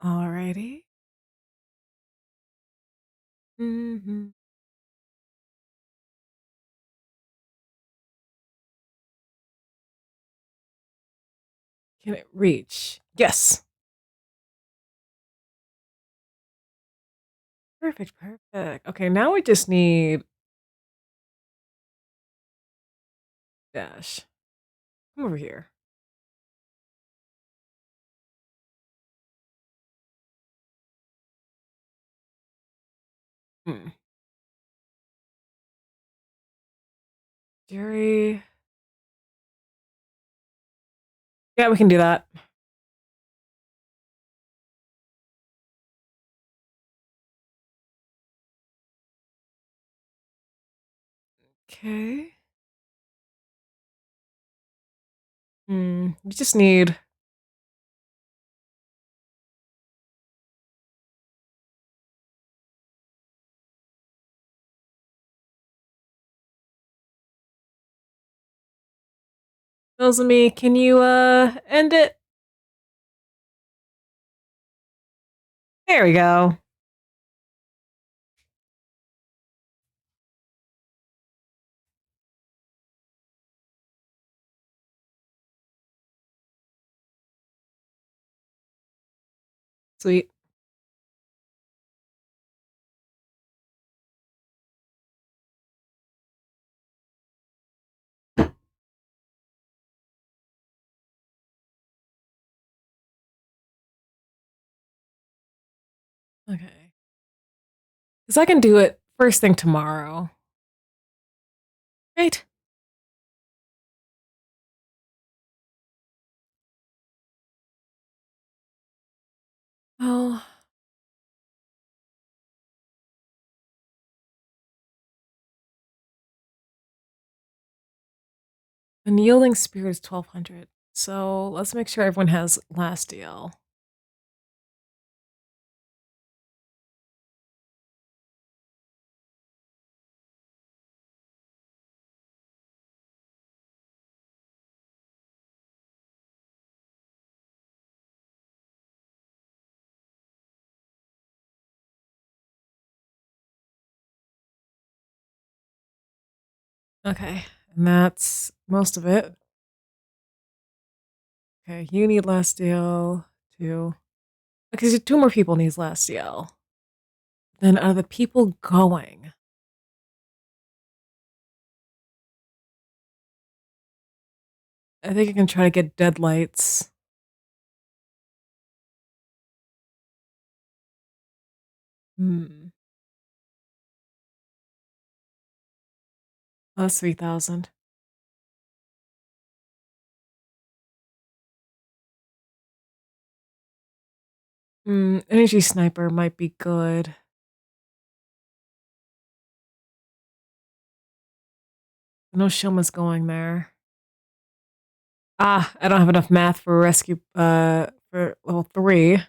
Alrighty. Mm-hmm. Can it reach? Yes. Perfect. Perfect. Okay, now we just need dash. Come over here. Hmm. Jerry. Yeah, we can do that. Okay. We just need. Nozomi, can you end it? There we go. Sweet. Okay. Because I can do it first thing tomorrow. Right? Oh, unyielding spirit is 1200. So let's make sure everyone has last deal. Okay. And that's most of it. Okay, you need last deal too. Because two more people needs last deal. Then are the people going? I think I can try to get deadlights. Hmm. That's 3,000. Energy sniper might be good. No Shilma's going there. Ah, I don't have enough math for rescue for level 3.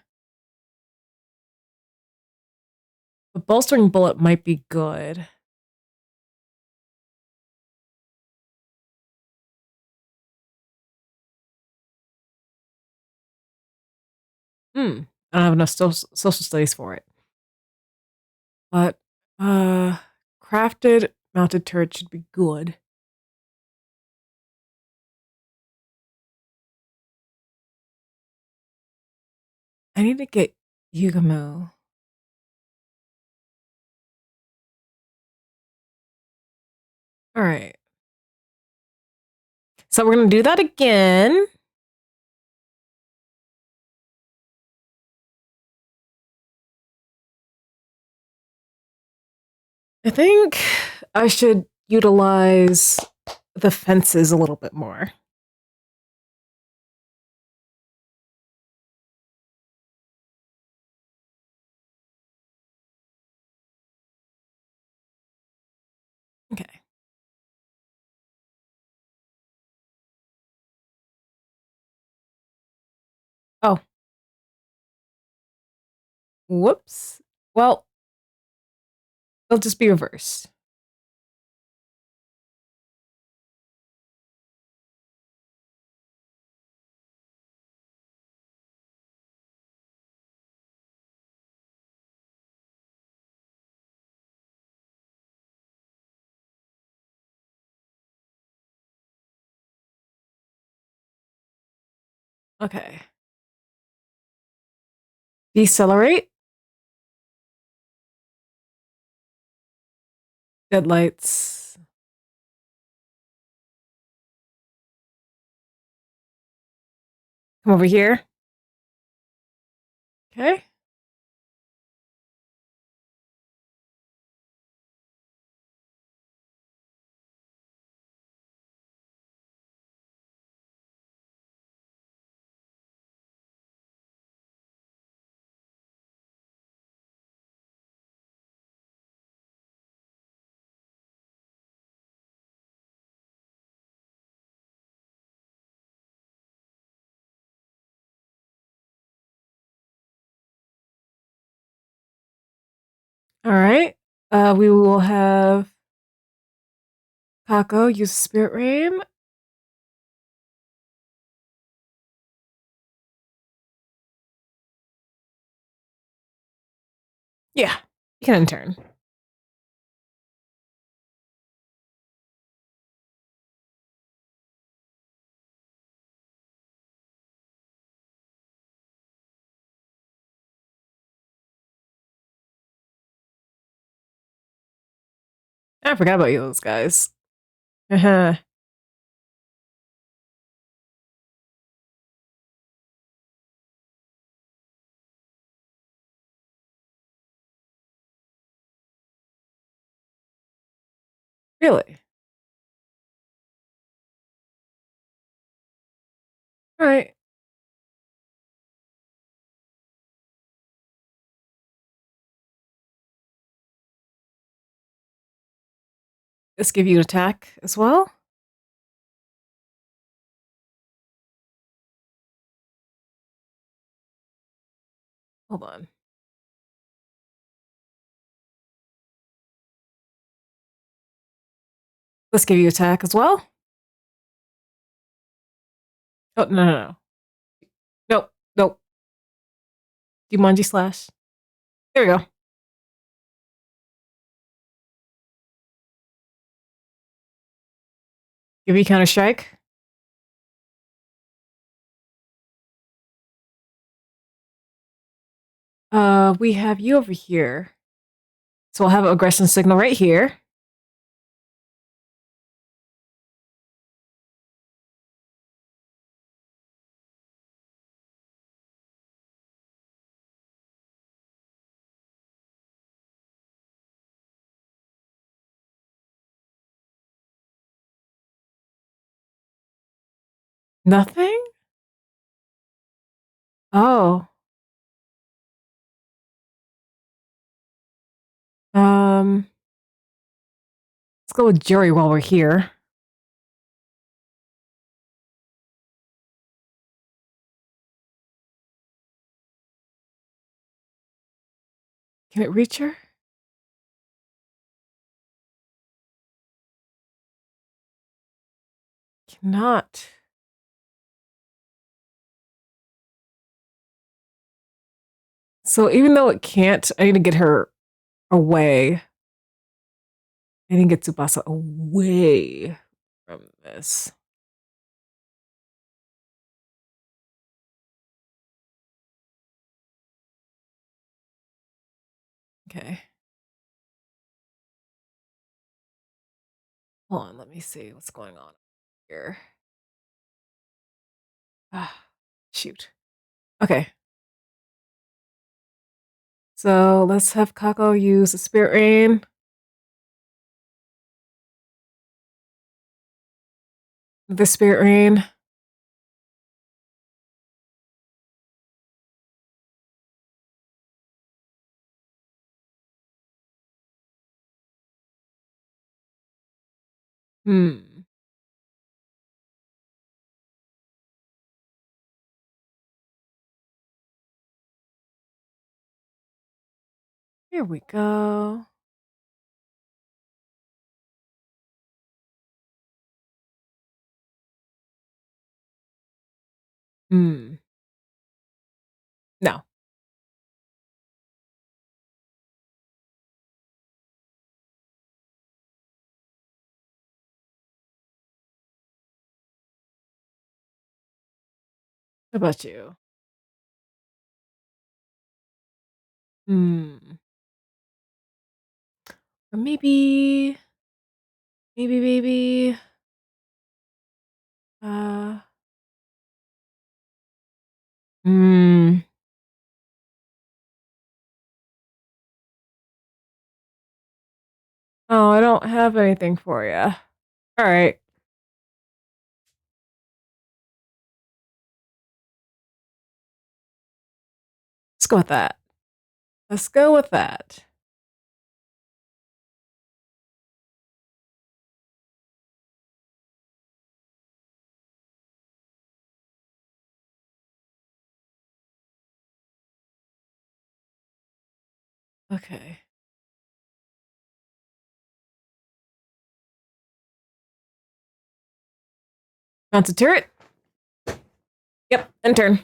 The bolstering bullet might be good. Hmm. I don't have enough social studies for it. But crafted mounted turret should be good. I need to get Yugamu. All right. So we're gonna do that again. I think I should utilize the fences a little bit more. Okay. Oh, whoops. Well, it'll just be reversed. Okay. Decelerate. Deadlights. Come over here. Okay. All right. We will have Kako use Spirit Ram. Yeah, you can intern. I forgot about you, those guys. Uh-huh. Really? All right. Let's give you an attack as well. Hold on. Let's give you attack as well. Oh, no, no, no. Nope, nope. Jumanji slash. There we go. Give you counter strike. We have you over here. So we'll have an aggression signal right here. Nothing? Oh. Um, let's go with Jury while we're here. Can it reach her? Cannot. So even though it can't, I need to get her away. I need to get Tsubasa away from this. Okay. Hold on, let me see what's going on here. Ah, shoot. Okay. So let's have Kako use the Spirit Rain. The Spirit Rain. Hmm. Here we go. Hmm. No. How about you? Hmm. Or maybe. Uh. Hmm. Oh, I don't have anything for you. All right. Let's go with that. Let's go with that. Okay. Mounted turret. Yep. End turn.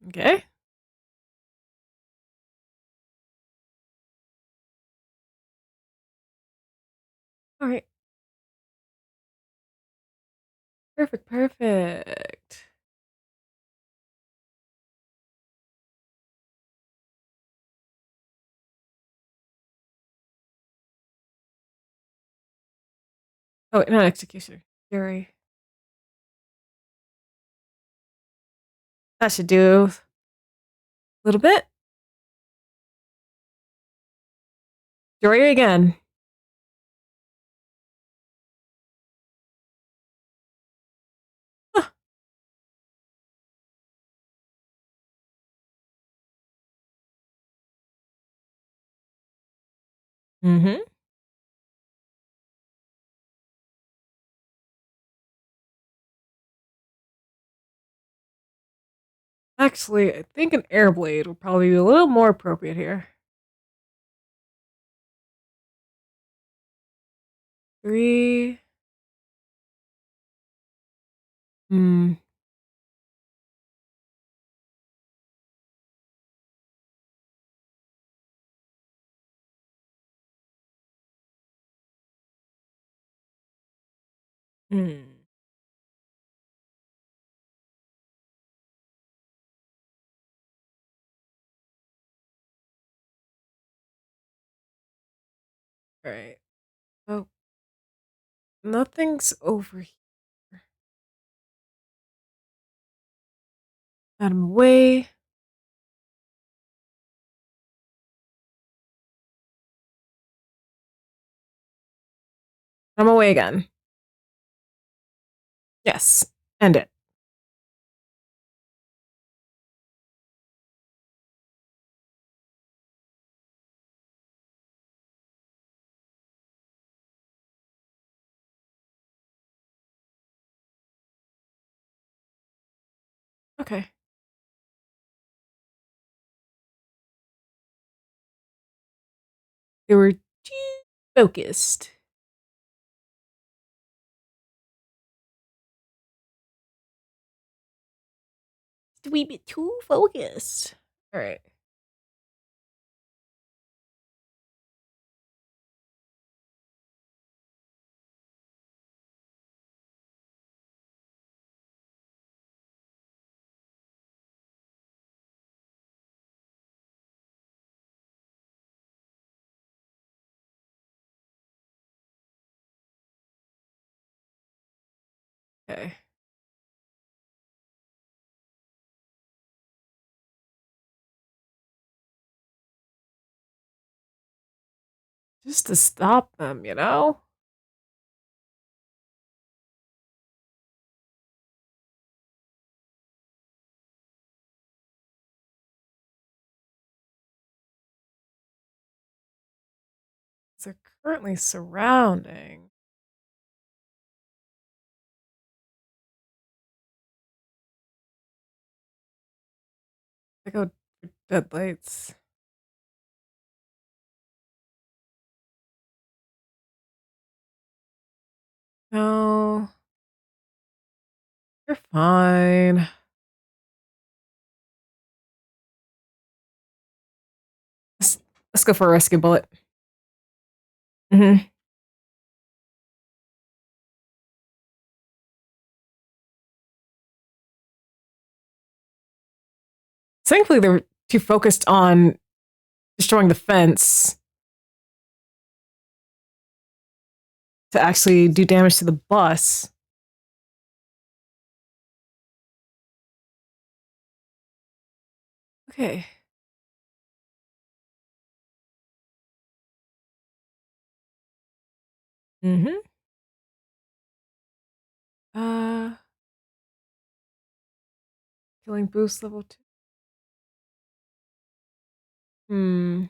Okay. All right. Perfect. Perfect. Oh, wait, not executioner. Fury. That should do a little bit. Fury again. Huh. Mm-hmm. Actually, I think an air blade would probably be a little more appropriate here. 3. Hmm. Hmm. All right. Oh, nothing's over here. Out of my way. I'm away again. Yes. End it. Okay. They were too focused. Just a wee bit too focused. All right. Okay. Just to stop them, you know? They're currently surrounding. I go dead lights. No. You're fine. Let's, let's go for a rescue bullet. Mm-hmm. Thankfully, they were too focused on destroying the fence to actually do damage to the bus. Okay. Mm-hmm. Uh, Killing boost level 2. Hmm.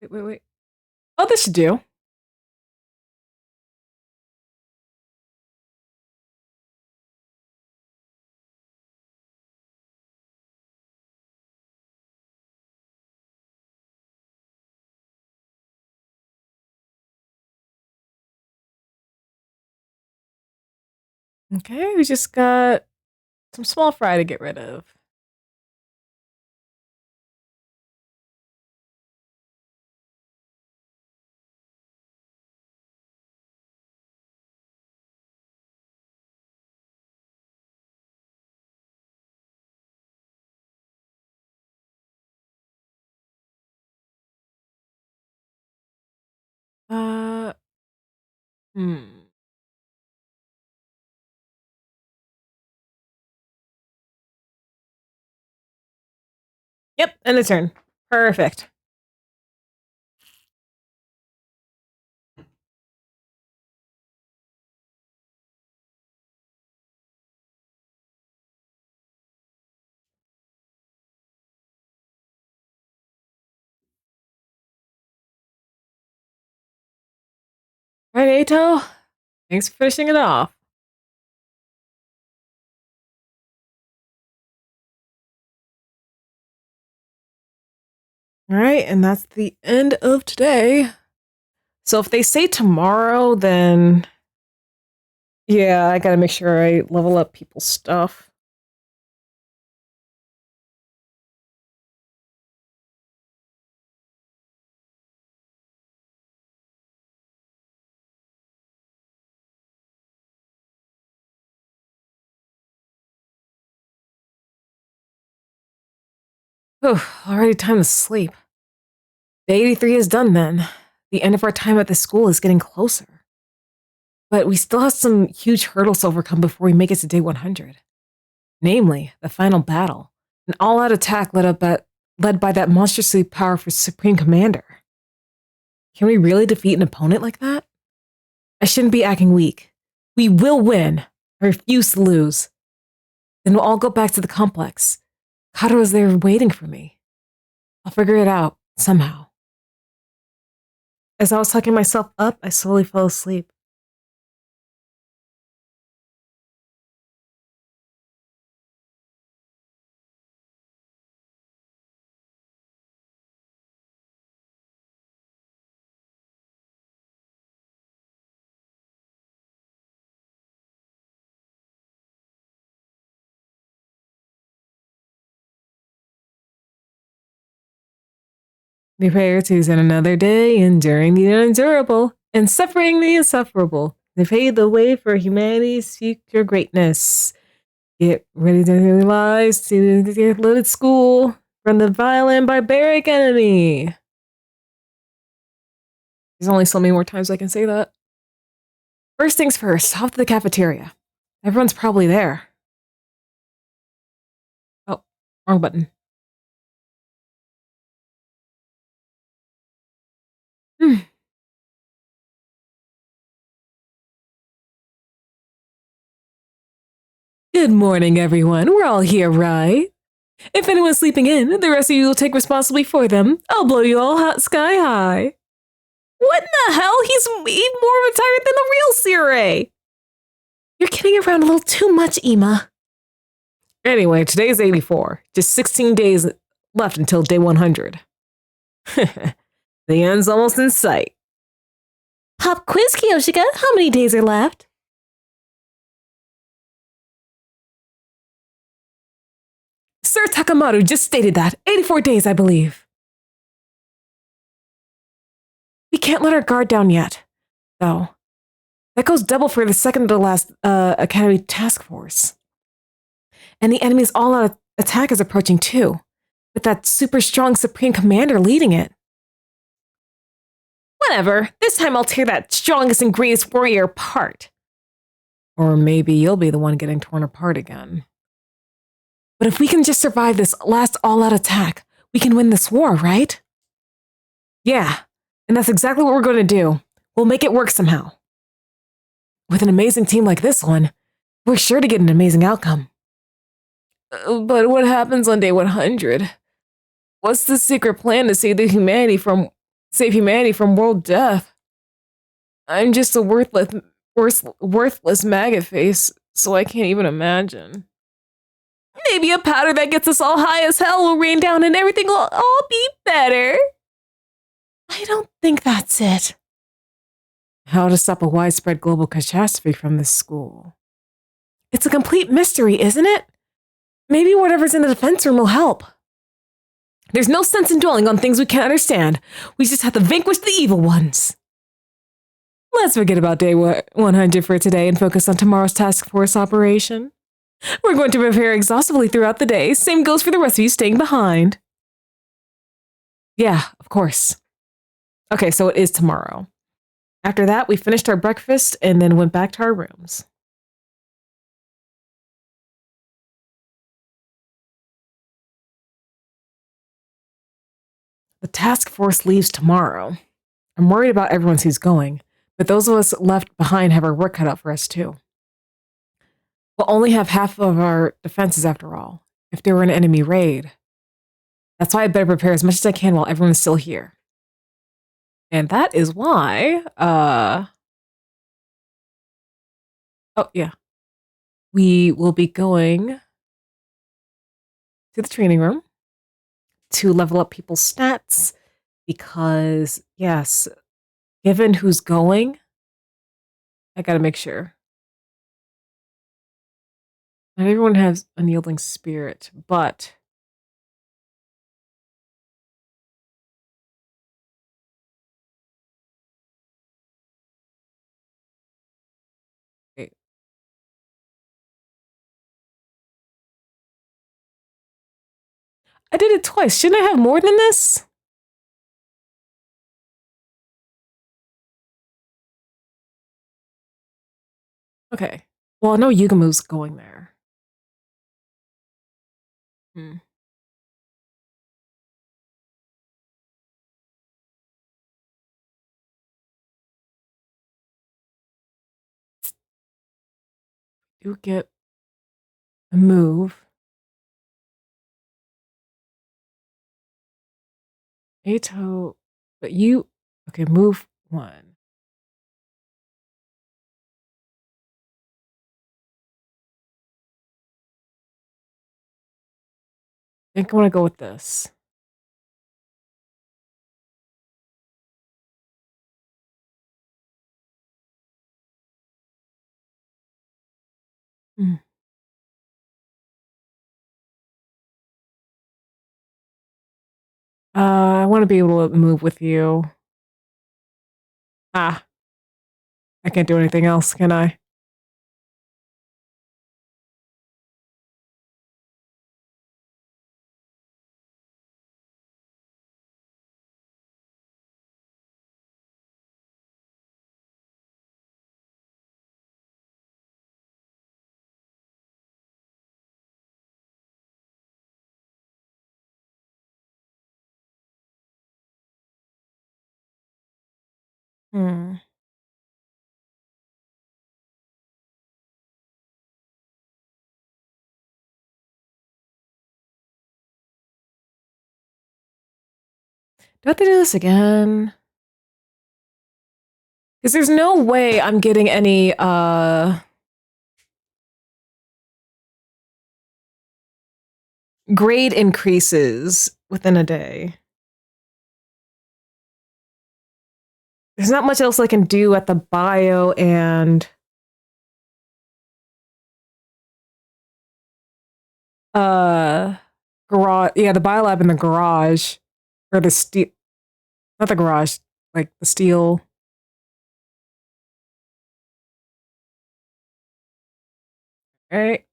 Wait, wait, wait. Oh, this should do. Okay, we just got some small fry to get rid of. Uh, hmm. Yep, end of turn. Perfect. Right, Ato? Thanks for finishing it off. All right, and that's the end of today. So if they say tomorrow, then yeah, I gotta make sure I level up people's stuff. Whew, already time to sleep. Day 83 is done then. The end of our time at the school is getting closer. But we still have some huge hurdles to overcome before we make it to day 100. Namely, the final battle. An all-out attack led by that monstrously powerful Supreme Commander. Can we really defeat an opponent like that? I shouldn't be acting weak. We will win. I refuse to lose. Then we'll all go back to the complex. Kato is there waiting for me. I'll figure it out, somehow. As I was tucking myself up, I slowly fell asleep. Prepare to spend another day enduring the unendurable and suffering the insufferable. They paved the way for humanity's future greatness. Get ready to realize to get loaded school from the violent barbaric enemy. There's only so many more times I can say that. First things first, off to the cafeteria. Everyone's probably there. Oh, wrong button. Hmm. Good morning, everyone. We're all here, right? If anyone's sleeping in, the rest of you will take responsibility for them. I'll blow you all hot sky high. What in the hell? He's more retired than the real Sirei. You're kidding around a little too much, Ema. Anyway, today's 84. Just 16 days left until day 100. The end's almost in sight. Pop quiz, Kiyoshika. How many days are left? Sir Takamaru just stated that. 84 days, I believe. We can't let our guard down yet, though. That goes double for the second to last Academy task force. And the enemy's all-out attack is approaching too, with that super strong Supreme Commander leading it. Whatever, this time I'll tear that strongest and greatest warrior apart. Or maybe you'll be the one getting torn apart again. But if we can just survive this last all-out attack, we can win this war, right? Yeah, and that's exactly what we're going to do. We'll make it work somehow. With an amazing team like this one, we're sure to get an amazing outcome. But what happens on day 100? What's the secret plan to save humanity from world death? I'm just a worthless maggot face, so I can't even imagine. Maybe a powder that gets us all high as hell will rain down and everything will all be better. I don't think that's it. How to stop a widespread global catastrophe from this school. It's a complete mystery, isn't it? Maybe whatever's in the defense room will help. There's no sense in dwelling on things we can't understand. We just have to vanquish the evil ones. Let's forget about day 100 for today and focus on tomorrow's task force operation. We're going to prepare exhaustively throughout the day. Same goes for the rest of you staying behind. Yeah, of course. Okay, so it is tomorrow. After that, we finished our breakfast and then went back to our rooms. The task force leaves tomorrow. I'm worried about everyone who's going, but those of us left behind have our work cut out for us too. We'll only have half of our defenses after all, if there were an enemy raid. That's why I better prepare as much as I can while everyone's still here. And that is why, oh yeah, we will be going to the training room to level up people's stats because, yes, given who's going, I gotta make sure. Not everyone has unyielding spirit, but wait. I did it twice. Shouldn't I have more than this? Okay. Well, I know Yugamu's going there. Hmm. You get a move. Ato, but you, okay, move one. I think I want to go with this. Hmm. I want to be able to move with you. Ah, I can't do anything else, can I? Hmm. Do I have to do this again? Because there's no way I'm getting any grade increases within a day. There's not much else I can do at the bio and uh garage. Yeah, the bio lab in the garage or the steel, not the garage, like the steel. Right,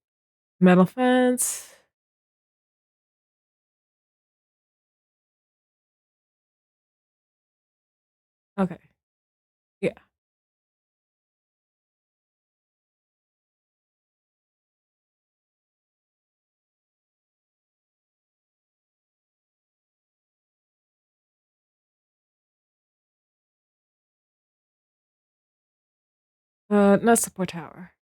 metal fence. Okay, yeah. Not support tower.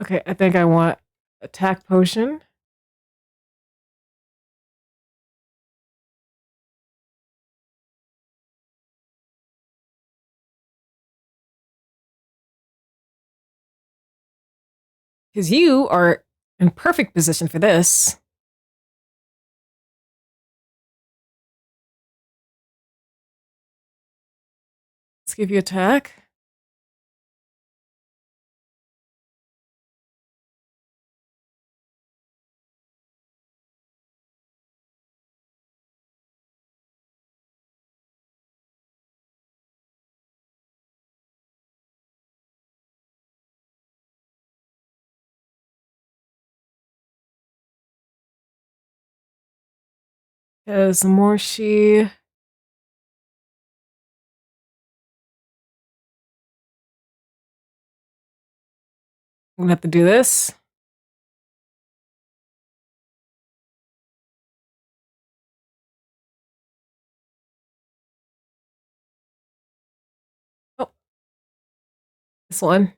Okay, I think I want attack potion. Because you are in perfect position for this. Let's give you attack. Because the more she... I'm gonna have to do this. Oh, this one.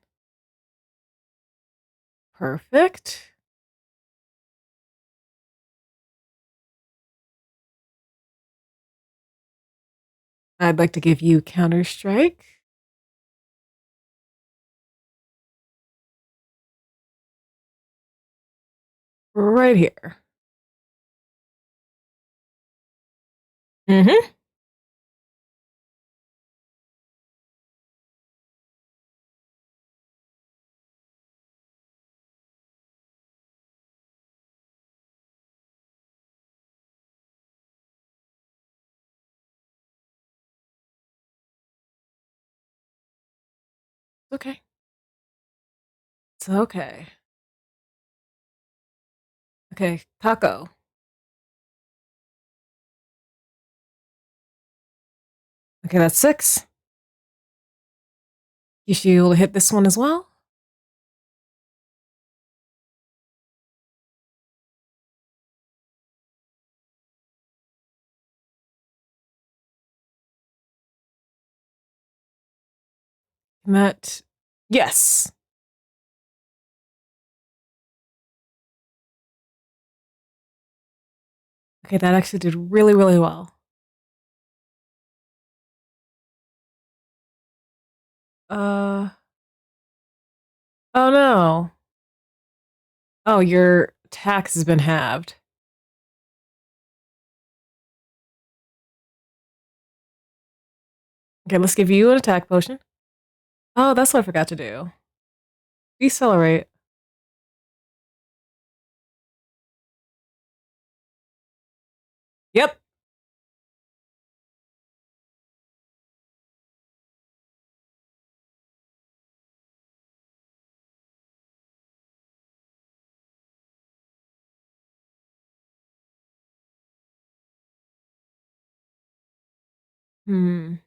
Perfect. I'd like to give you Counter Strike. Right here. Mm-hmm. Okay. It's okay. Okay, Taco. Okay, that's 6. You should be able to hit this one as well. That, yes. Okay, that actually did really, really well. Uh, oh no. Oh, your tax has been halved. Okay, let's give you an attack potion. Oh, that's what I forgot to do. Decelerate. Yep. Hmm.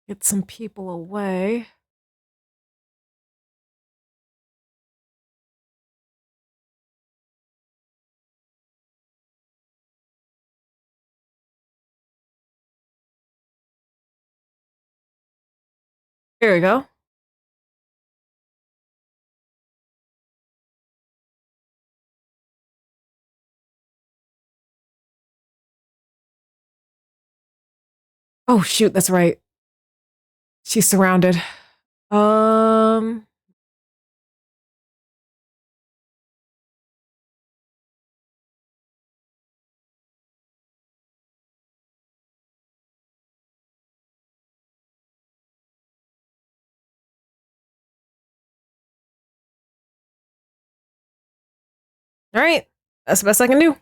Get some people away. Here we go. Oh shoot, that's right. She's surrounded. Um. All right. That's the best I can do.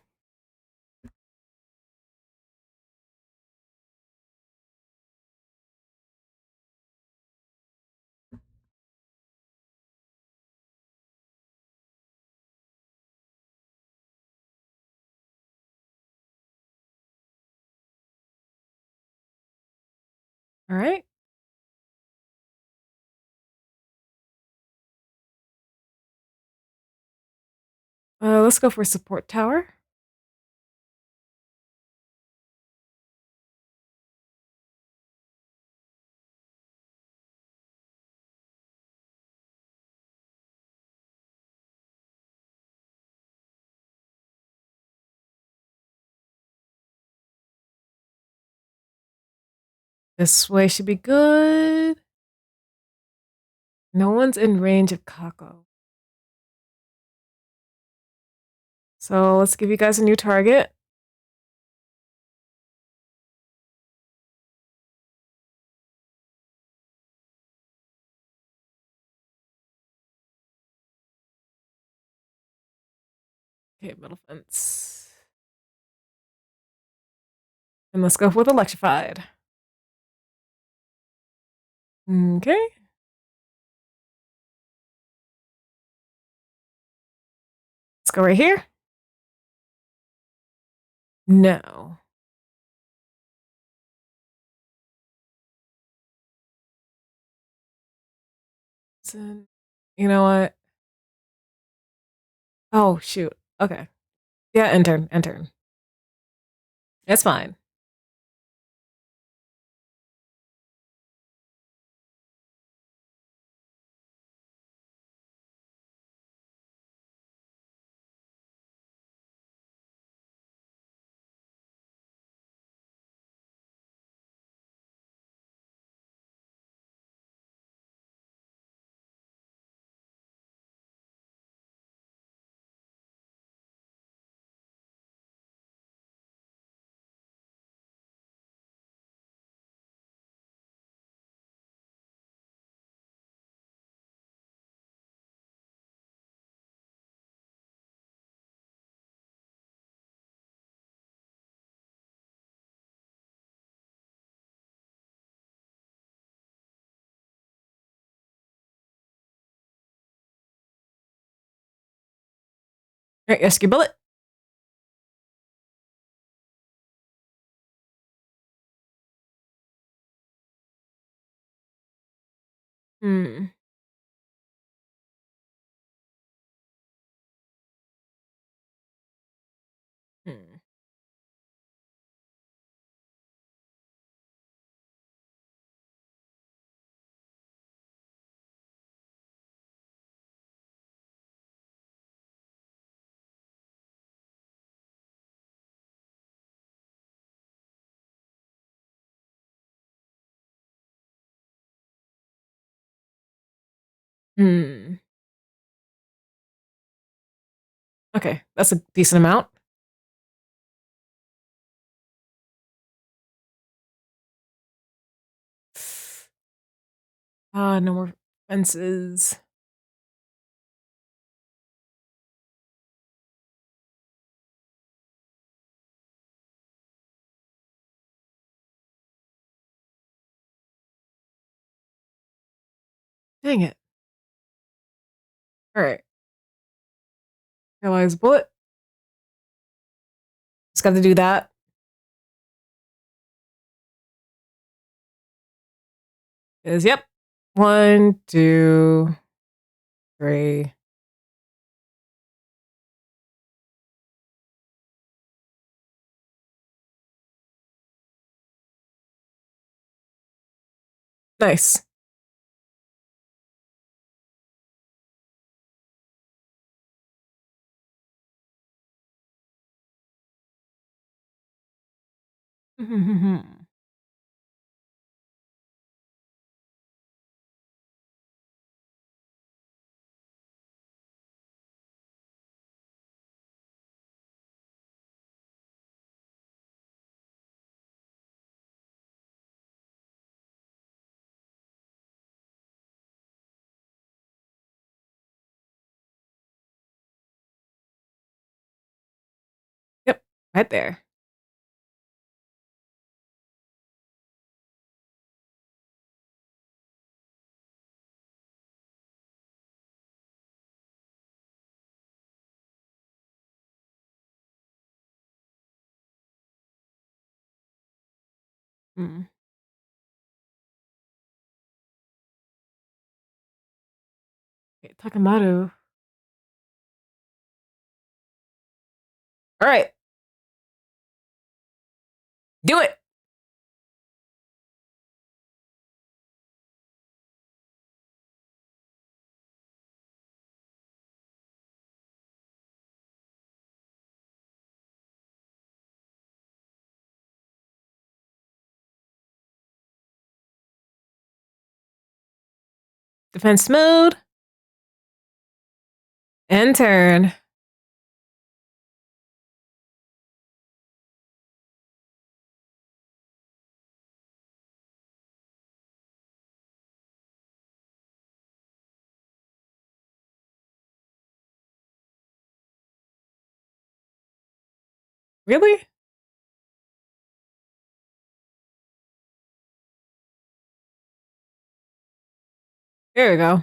All right. Let's go for support tower. This way should be good. No one's in range of Kako. So let's give you guys a new target. Okay, middle fence. And let's go with electrified. Okay. Let's go right here. No. You know what? Oh, shoot. Okay. Yeah, intern, intern. It's fine. All right, rescue bullet. Hmm. Hmm. Hmm. Okay, that's a decent amount. No more fences. Dang it. All right. Realize bullet. Just got to do that. Is yep. One, two, three. Nice. Yep, right there. Mm. Okay, Takamaru. All right, do it. Defense mode. And turn. Really? There we go.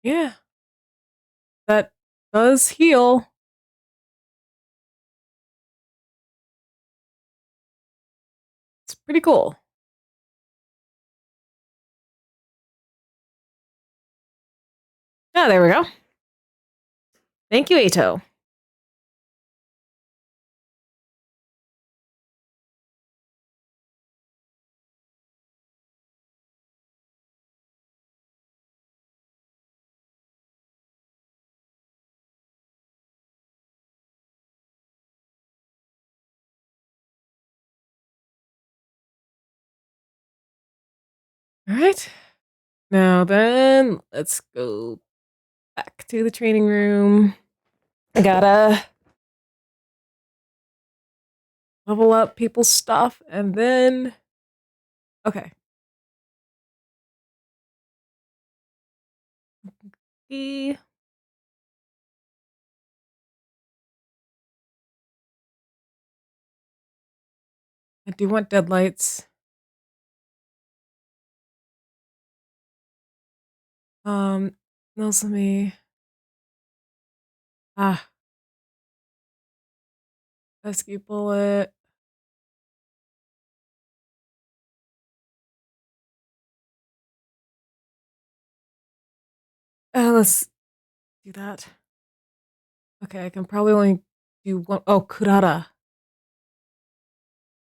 Yeah. That does heal. It's pretty cool. Ah, there we go. Thank you, Ato. All right. Now then, let's go back to the training room. I gotta level up people's stuff and then. Okay. I do want deadlights. Nozomi. Ah, pesky bullet. Let's do that. Okay, I can probably only do one. Oh, Kurara.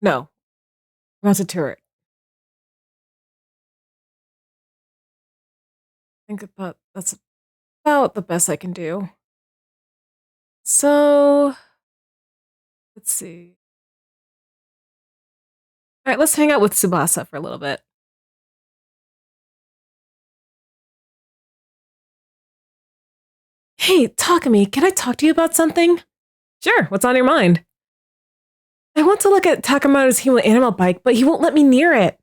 No, that's a turret. Think about that's about the best I can do. So let's see. All right, let's hang out with Tsubasa for a little bit. Hey, Takumi, can I talk to you about something? Sure, what's on your mind? I want to look at Takamoto's Hilo animal bike, but he won't let me near it.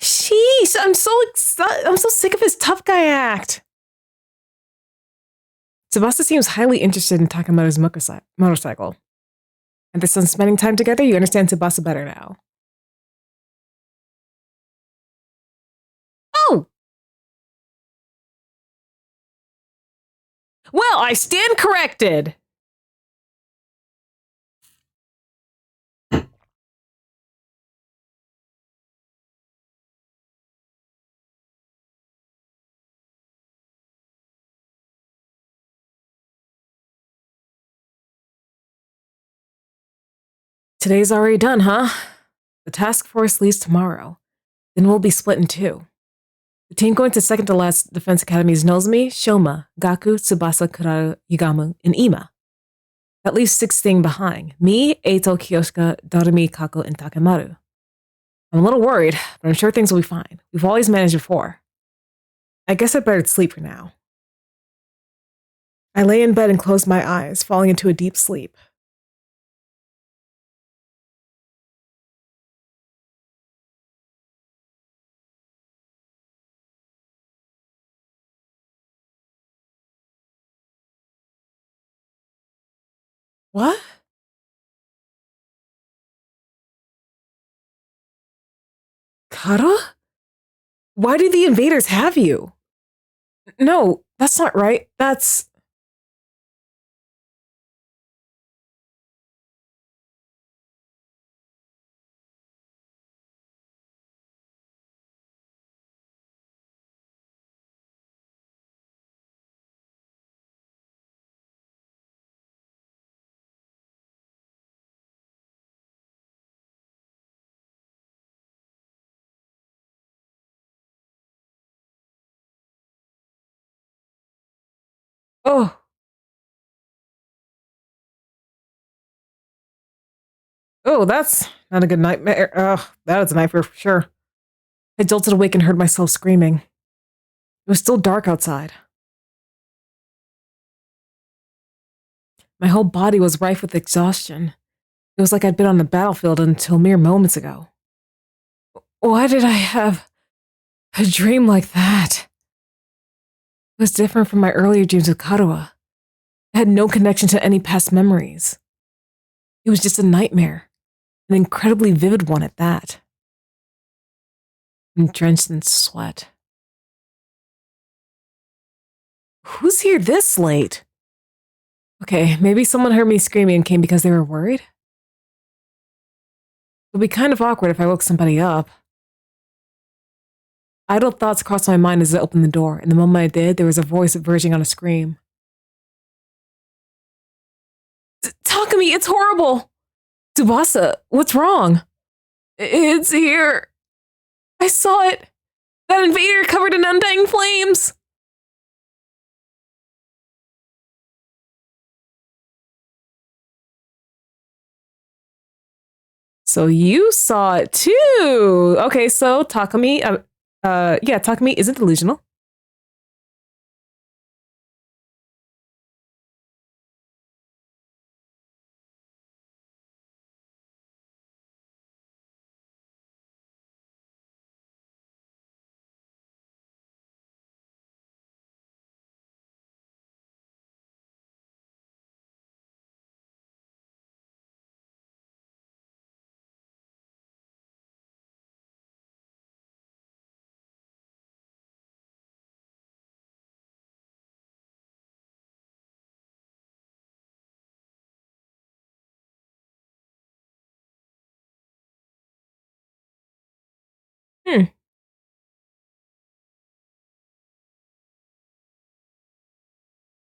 Sheesh, I'm so sick of his tough guy act. Tsubasa seems highly interested in Takamoto's motorcycle. And since spending time together, you understand Tsubasa better now. Oh! Well, I stand corrected! Today's already done, huh? The task force leaves tomorrow. Then we'll be split in two. The team going to second to last Defense Academy is Nozomi, Shoma, Gaku, Tsubasa, Kurara, Yugamu, and Ima. That leaves six staying behind. Me, Eito, Kyoshika, Doremi, Kako, and Takemaru. I'm a little worried, but I'm sure things will be fine. We've always managed before. I guess I better sleep for now. I lay in bed and closed my eyes, falling into a deep sleep. What? Kara? Why do the invaders have you? No, that's not right. That's. Oh, Oh, that's not a good nightmare. That is a nightmare for sure. I jolted awake and heard myself screaming. It was still dark outside. My whole body was rife with exhaustion. It was like I'd been on the battlefield until mere moments ago. Why did I have a dream like that? It was different from my earlier dreams with Karuha. It had no connection to any past memories. It was just a nightmare, an incredibly vivid one at that. I'm drenched in sweat. Who's here this late? Okay, maybe someone heard me screaming and came because they were worried? It would be kind of awkward if I woke somebody up. Idle thoughts crossed my mind as I opened the door, and the moment I did, there was a voice verging on a scream. Takumi, it's horrible! Tsubasa, what's wrong? It's here. I saw it. That invader covered in undying flames. So you saw it too. Okay, so Takumi, Takumi isn't delusional.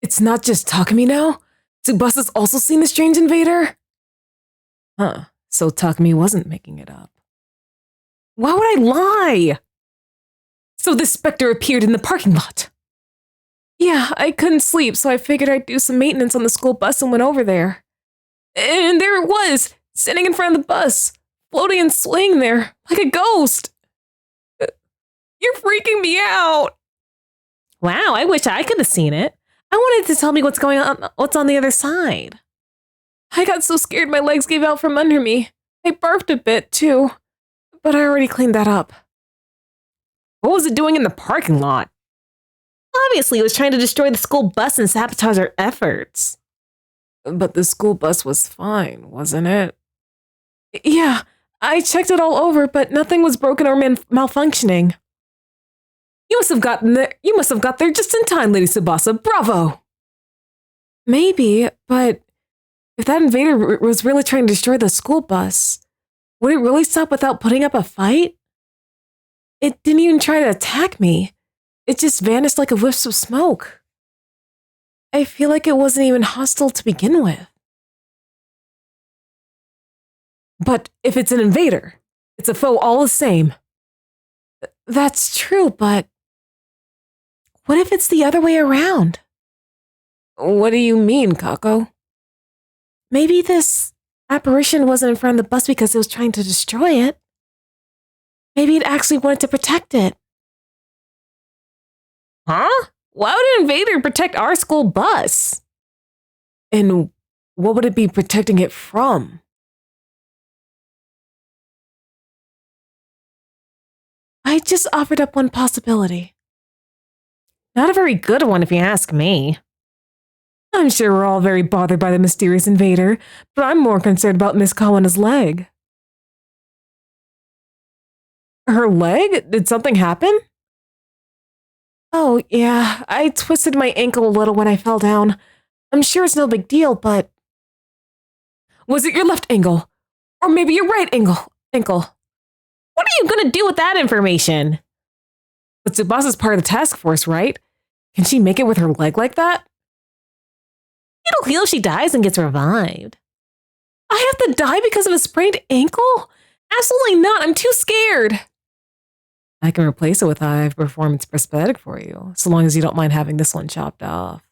It's not just Takumi now? Tsubasa's also seen the strange invader? Huh, so Takumi wasn't making it up. Why would I lie? So this specter appeared in the parking lot. Yeah, I couldn't sleep, so I figured I'd do some maintenance on the school bus and went over there. And there it was, sitting in front of the bus, floating and swaying there, like a ghost. You're freaking me out. Wow, I wish I could have seen it. I wanted to tell me what's going on, what's on the other side. I got so scared my legs gave out from under me. I barfed a bit, too. But I already cleaned that up. What was it doing in the parking lot? Obviously, it was trying to destroy the school bus and sabotage our efforts. But the school bus was fine, wasn't it? Yeah, I checked it all over, but nothing was broken or malfunctioning. You must have got there just in time, Lady Tsubasa. Bravo! Maybe, but if that invader was really trying to destroy the school bus, would it really stop without putting up a fight? It didn't even try to attack me. It just vanished like a wisp of smoke. I feel like it wasn't even hostile to begin with. But if it's an invader, it's a foe all the same. That's true, but what if it's the other way around? What do you mean, Kako? Maybe this apparition wasn't in front of the bus because it was trying to destroy it. Maybe it actually wanted to protect it. Huh? Why would an invader protect our school bus? And what would it be protecting it from? I just offered up one possibility. Not a very good one, if you ask me. I'm sure we're all very bothered by the mysterious invader, but I'm more concerned about Miss Kawana's leg. Her leg? Did something happen? Oh, yeah, I twisted my ankle a little when I fell down. I'm sure it's no big deal, but... Was it your left ankle? Or maybe your right ankle? What are you gonna do with that information? But Tsubasa's part of the task force, right? Can she make it with her leg like that? It'll heal if she dies and gets revived. I have to die because of a sprained ankle? Absolutely not, I'm too scared. I can replace it with a performance prosthetic for you, so long as you don't mind having this one chopped off.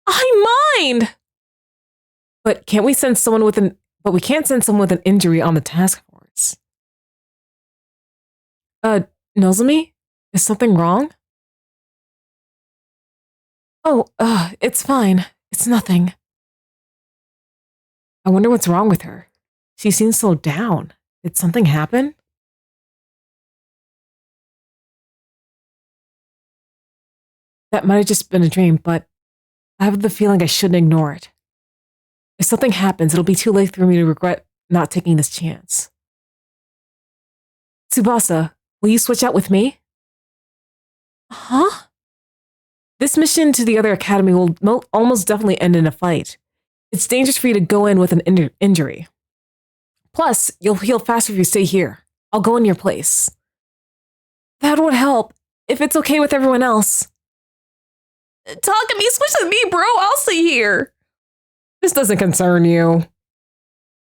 I mind! But can't we send someone with an but we can't send someone with an injury on the task force. Uh, Nozomi? Is something wrong? Oh, it's fine. It's nothing. I wonder what's wrong with her. She seems so down. Did something happen? That might have just been a dream, but I have the feeling I shouldn't ignore it. If something happens, it'll be too late for me to regret not taking this chance. Tsubasa, will you switch out with me? Huh? This mission to the other academy will almost definitely end in a fight. It's dangerous for you to go in with an injury. Plus, you'll heal faster if you stay here. I'll go in your place. That would help, if it's okay with everyone else. Takumi, switch with me, bro. I'll stay here. This doesn't concern you.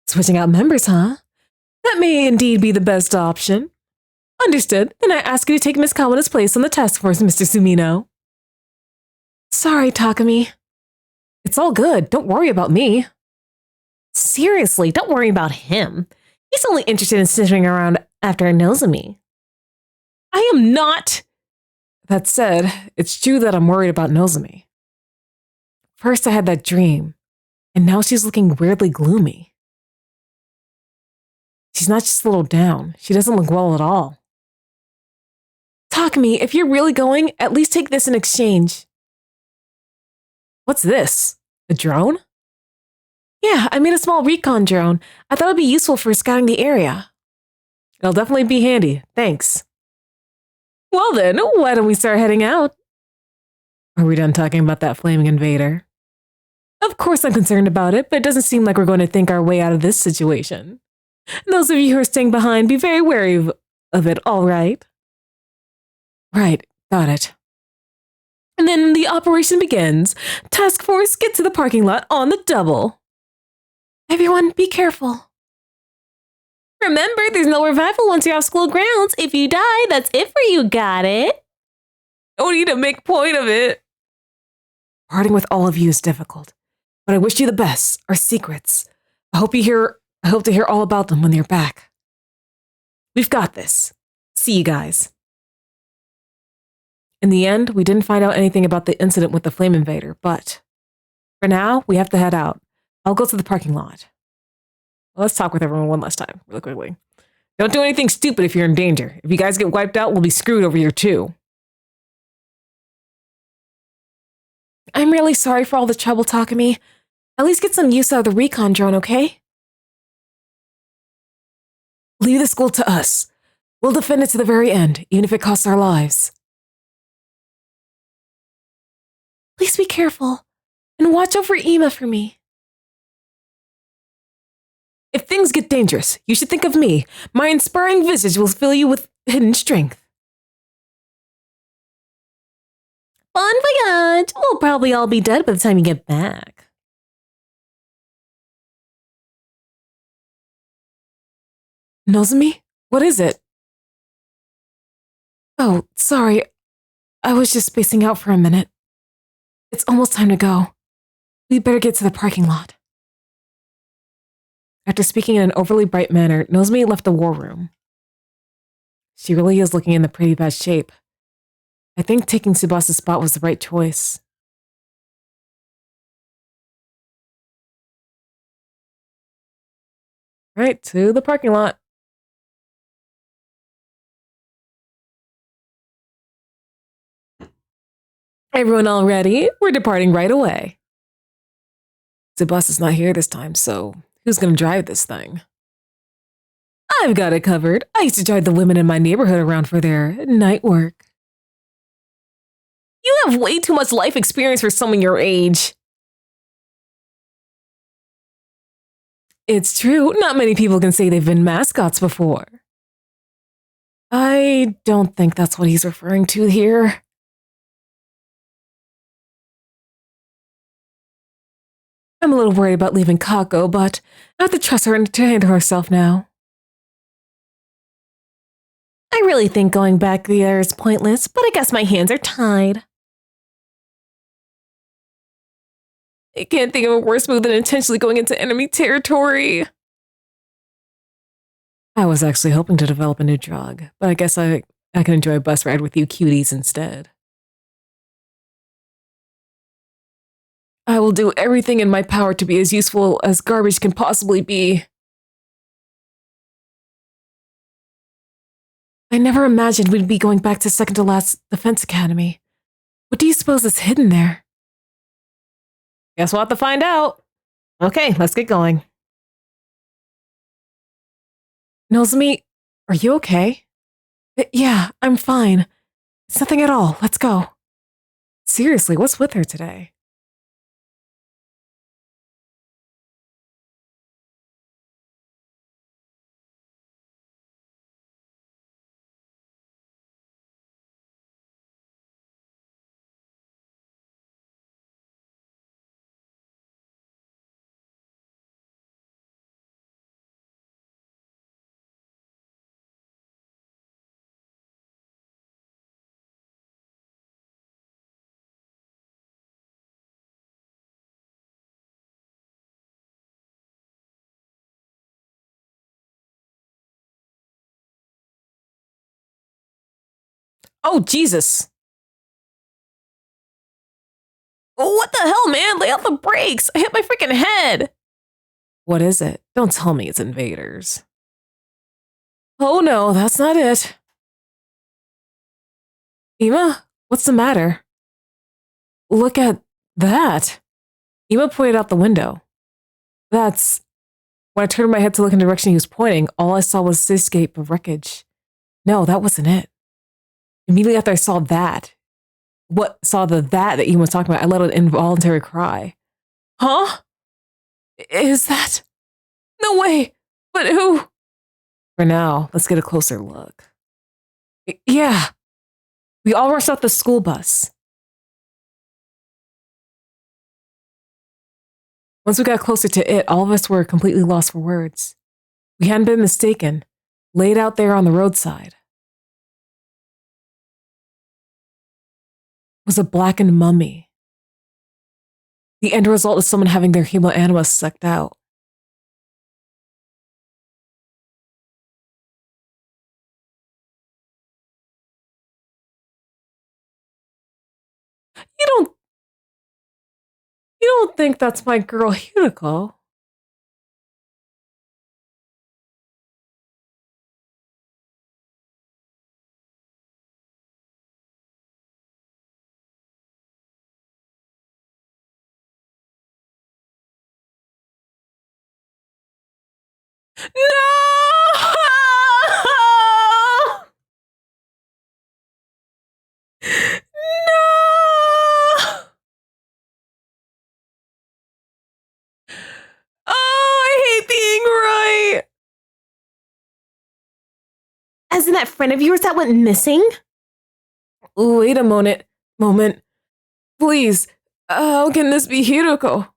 Switching out members, huh? That may indeed be the best option. Understood. Then I ask you to take Miss Kawana's place on the task force, Mr. Sumino. Sorry, Takumi. It's all good. Don't worry about me. Seriously, don't worry about him. He's only interested in sitting around after Nozomi. I am not. That said, it's true that I'm worried about Nozomi. First I had that dream, and now she's looking weirdly gloomy. She's not just a little down. She doesn't look well at all. Takumi, if you're really going, at least take this in exchange. What's this? A drone? Yeah, I made a small recon drone. I thought it'd be useful for scouting the area. It'll definitely be handy. Thanks. Well then, why don't we start heading out? Are we done talking about that flaming invader? Of course I'm concerned about it, but it doesn't seem like we're going to think our way out of this situation. Those of you who are staying behind, be very wary of it, all right? Right, got it. And then the operation begins. Task force, get to the parking lot on the double. Everyone, be careful. Remember, there's no revival once you're off school grounds. If you die, that's it for you, got it? Don't need to make point of it. Parting with all of you is difficult, but I wish you the best, our secrets. I hope to hear all about them when they're back. We've got this. See you guys. In the end, we didn't find out anything about the incident with the flame invader, but for now, we have to head out. I'll go to the parking lot. Let's talk with everyone one last time, really quickly. Don't do anything stupid if you're in danger. If you guys get wiped out, we'll be screwed over here too. I'm really sorry for all the trouble, Takumi. At least get some use out of the recon drone, okay? Leave the school to us. We'll defend it to the very end, even if it costs our lives. Please be careful, and watch over Ima for me. If things get dangerous, you should think of me. My inspiring visage will fill you with hidden strength. Bon voyage! We'll probably all be dead by the time you get back. Nozomi? What is it? Oh, sorry. I was just spacing out for a minute. It's almost time to go. We'd better get to the parking lot. After speaking in an overly bright manner, Nozomi left the war room. She really is looking in the pretty bad shape. I think taking Tsubasa's spot was the right choice. Right, to the parking lot. Everyone all ready? We're departing right away. Tsubasa's not here this time, so who's gonna drive this thing? I've got it covered. I used to drive the women in my neighborhood around for their night work. You have way too much life experience for someone your age. It's true, not many people can say they've been mascots before. I don't think that's what he's referring to here. I'm a little worried about leaving Kako, but I have to trust her to handle herself now. I really think going back there is pointless, but I guess my hands are tied. I can't think of a worse move than intentionally going into enemy territory. I was actually hoping to develop a new drug, but I guess I can enjoy a bus ride with you cuties instead. I will do everything in my power to be as useful as garbage can possibly be. I never imagined we'd be going back to second to last defense academy. What do you suppose is hidden there? Guess we'll have to find out. Okay, let's get going. Nozomi, are you okay? Yeah, I'm fine. It's nothing at all. Let's go. Seriously, what's with her today? Oh, Jesus. Oh, what the hell, man? Lay off the brakes. I hit my freaking head. What is it? Don't tell me it's invaders. Oh no, that's not it. Ima, what's the matter? Look at that. Ima pointed out the window. That's... When I turned my head to look in the direction he was pointing, all I saw was this cityscape of wreckage. No, that wasn't it. Immediately after I saw that, that Ima was talking about, I let out an involuntary cry. Huh? Is that... No way! But who? For now, let's get a closer look. Yeah. We all rushed off the school bus. Once we got closer to it, all of us were completely lost for words. We hadn't been mistaken. Laid out there on the roadside was a blackened mummy. The end result is someone having their hemoanima sucked out. You don't think that's my girl Hideko? No! No! Oh, I hate being right. As in that friend of yours that went missing? Wait a moment. Please, how can this be Hiroko?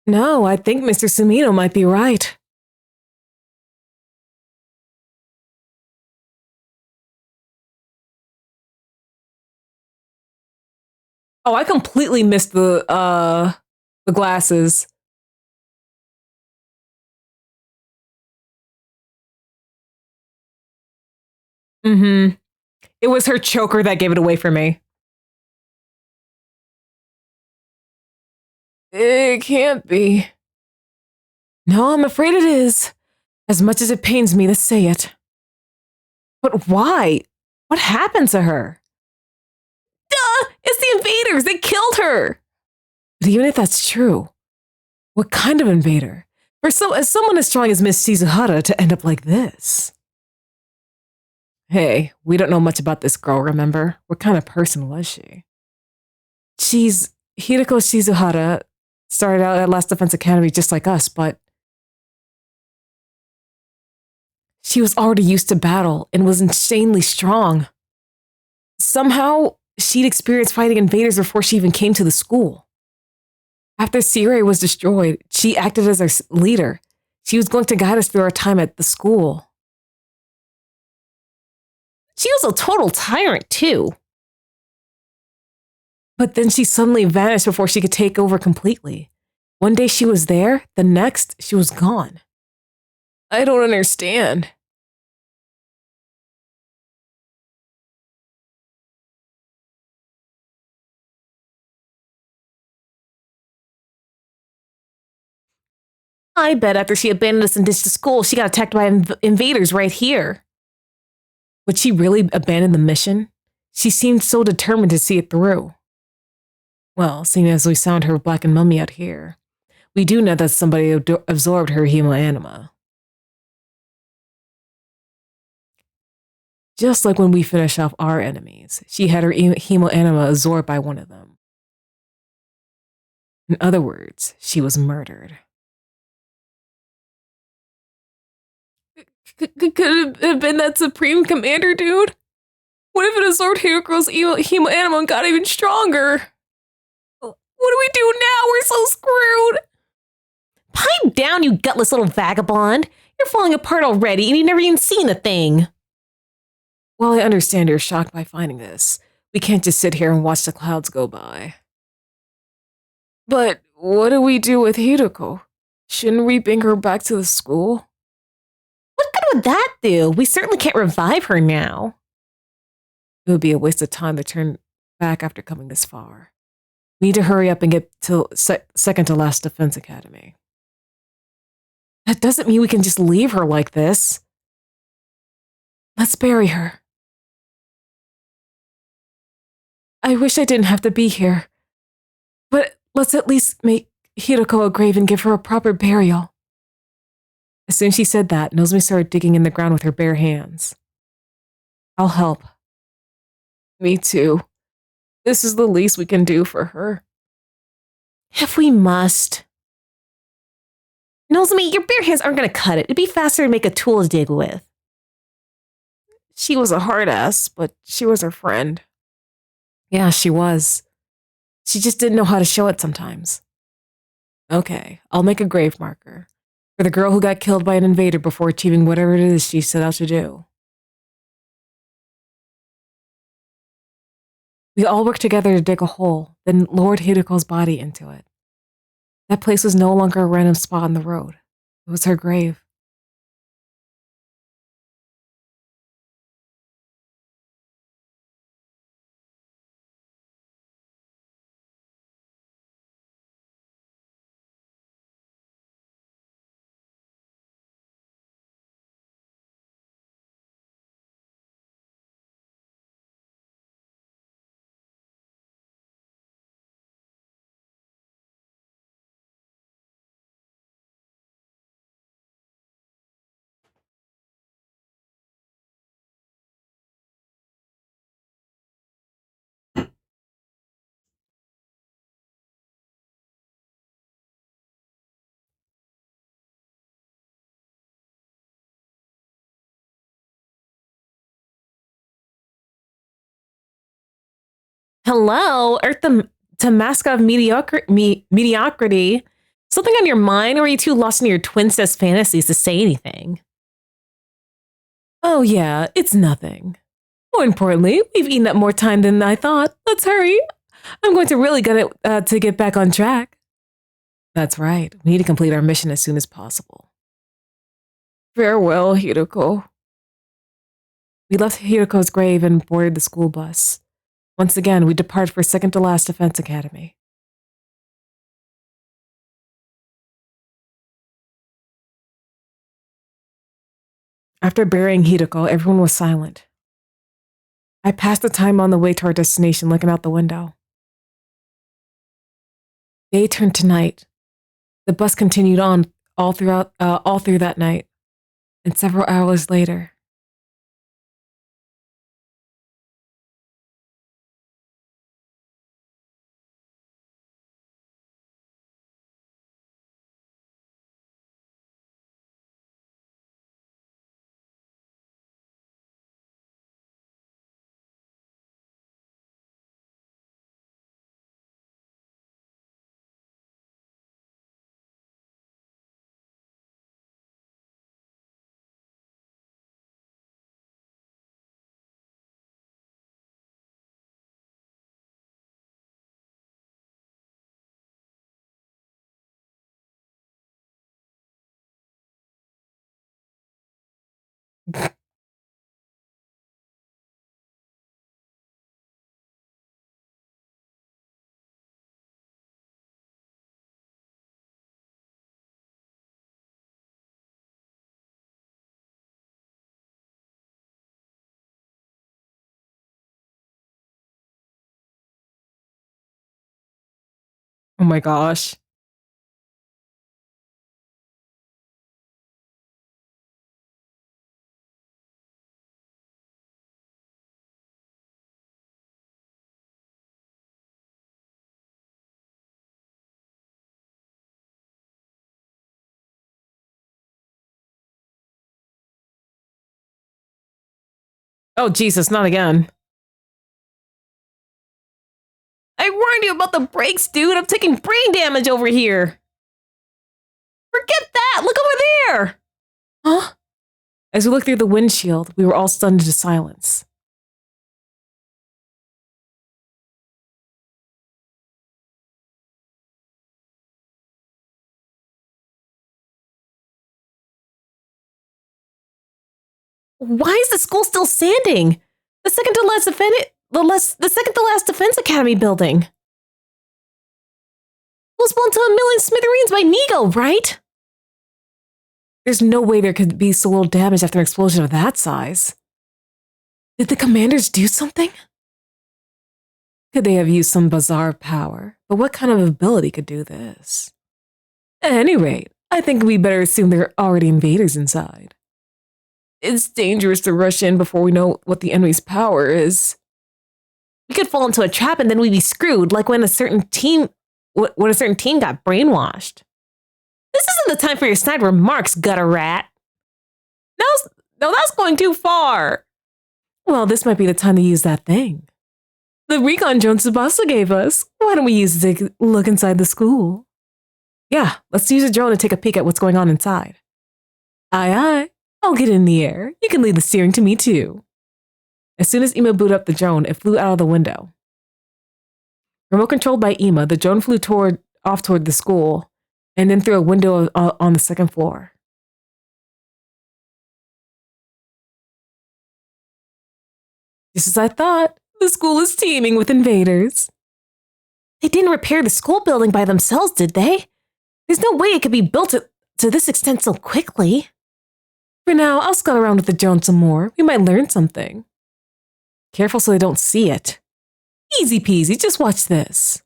No, I think Mr. Sumino might be right. Oh, I completely missed the glasses. Mm-hmm. It was her choker that gave it away for me. It can't be. No, I'm afraid it is. As much as it pains me to say it. But why? What happened to her? Duh! It's the invaders! They killed her! But even if that's true, what kind of invader? As someone as strong as Miss Shizuhara to end up like this? Hey, we don't know much about this girl, remember? What kind of person was she? She's Hideko Shizuhara, started out at Last Defense Academy just like us, but she was already used to battle and was insanely strong. Somehow, she'd experienced fighting invaders before she even came to the school. After Sirei was destroyed, she acted as our leader. She was going to guide us through our time at the school. She was a total tyrant, too. But then she suddenly vanished before she could take over completely. One day she was there, the next she was gone. I don't understand. I bet after she abandoned us and ditched the school, she got attacked by invaders right here. Would she really abandon the mission? She seemed so determined to see it through. Well, seeing as we found her blackened mummy out here, we do know that somebody absorbed her hemoanima. Just like when we finish off our enemies, she had her hemoanima absorbed by one of them. In other words, she was murdered. Could it have been that Supreme Commander dude? What if it absorbed Hiroko's hemoanima and got even stronger? What do we do now? We're so screwed. Pipe down, you gutless little vagabond. You're falling apart already and you've never even seen a thing. Well, I understand you're shocked by finding this. We can't just sit here and watch the clouds go by. But what do we do with Hiroko? Shouldn't we bring her back to the school? What good would that do? We certainly can't revive her now. It would be a waste of time to turn back after coming this far. We need to hurry up and get to second to last defense academy. That doesn't mean we can just leave her like this. Let's bury her. I wish I didn't have to be here. But let's at least make Hiroko a grave and give her a proper burial. As soon as she said that, Nozomi started digging in the ground with her bare hands. I'll help. Me too. This is the least we can do for her. If we must. Nozomi, your bare hands aren't going to cut it. It'd be faster to make a tool to dig with. She was a hard ass, but she was her friend. Yeah, she was. She just didn't know how to show it sometimes. Okay, I'll make a grave marker for the girl who got killed by an invader before achieving whatever it is she set out to do. We all worked together to dig a hole, then lowered Hiroko's body into it. That place was no longer a random spot on the road. It was her grave. Hello, Earth to mascot of mediocrity. Something on your mind, or are you too lost in your twin-cess fantasies to say anything? Oh yeah, it's nothing. More importantly, we've eaten up more time than I thought. Let's hurry. I'm going to really get it to get back on track. That's right. We need to complete our mission as soon as possible. Farewell, Hiroko. We left Hiroko's grave and boarded the school bus. Once again, we depart for second to last defense academy. After burying Hiroko, everyone was silent. I passed the time on the way to our destination looking out the window. Day turned to night. The bus continued on all through that night. And several hours later, Oh my gosh. Oh, Jesus, not again. I warned you about the brakes, dude. I'm taking brain damage over here. Forget that. Look over there. Huh? As we looked through the windshield, we were all stunned into silence. Why is the school still standing? The second to last the second to last defense academy building. It was blown to a million smithereens by Nigo, right? There's no way there could be so little damage after an explosion of that size. Did the commanders do something? Could they have used some bizarre power? But what kind of ability could do this? At any rate, I think we better assume there are already invaders inside. It's dangerous to rush in before we know what the enemy's power is. We could fall into a trap and then we'd be screwed, like when a certain team got brainwashed. This isn't the time for your snide remarks, gutter rat. No, that's going too far. Well, this might be the time to use that thing. The recon drone Tsubasa gave us. Why don't we use it to look inside the school? Yeah, let's use a drone to take a peek at what's going on inside. Aye, aye. I'll get in the air. You can leave the steering to me too. As soon as Ima booted up the drone, it flew out of the window. Remote controlled by Ima, the drone flew off toward the school, and then through a window on the second floor. Just as I thought, the school is teeming with invaders. They didn't repair the school building by themselves, did they? There's no way it could be built to this extent so quickly. For now, I'll scout around with the drone some more. We might learn something. Careful so they don't see it. Easy peasy, just watch this.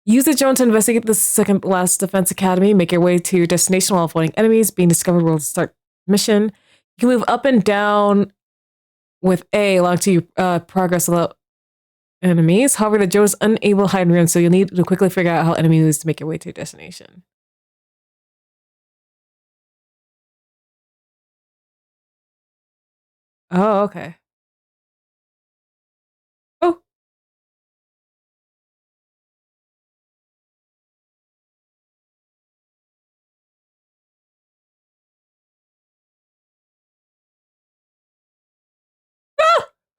Use the drone to investigate the second last defense academy. Make your way to your destination while avoiding enemies. Being discovered will start mission. You can move up and down with A, allowing to progress without enemies. However, the drone is unable to hide in rooms, so you'll need to quickly figure out how enemy moves to make your way to your destination. Oh, okay. Oh.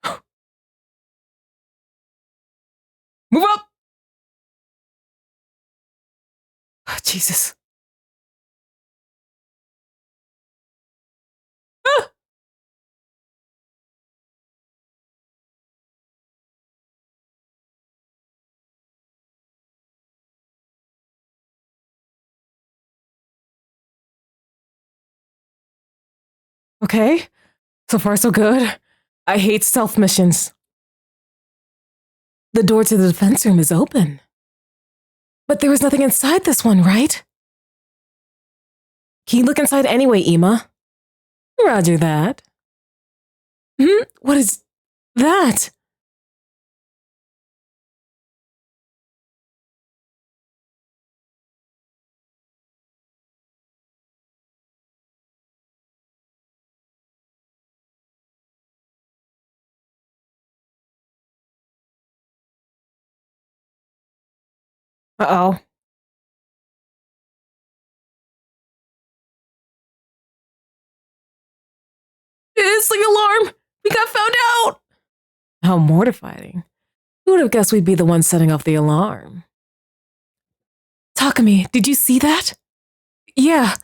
Ah! Move up! Oh, Jesus. Ah! Okay. So far, so good. I hate stealth missions. The door to the defense room is open. But there was nothing inside this one, right? Can you look inside anyway, Ima? Roger that. What is that? Uh-oh. It's the alarm! We got found out! How mortifying. Who would have guessed we'd be the ones setting off the alarm? Takumi, did you see that? Yeah.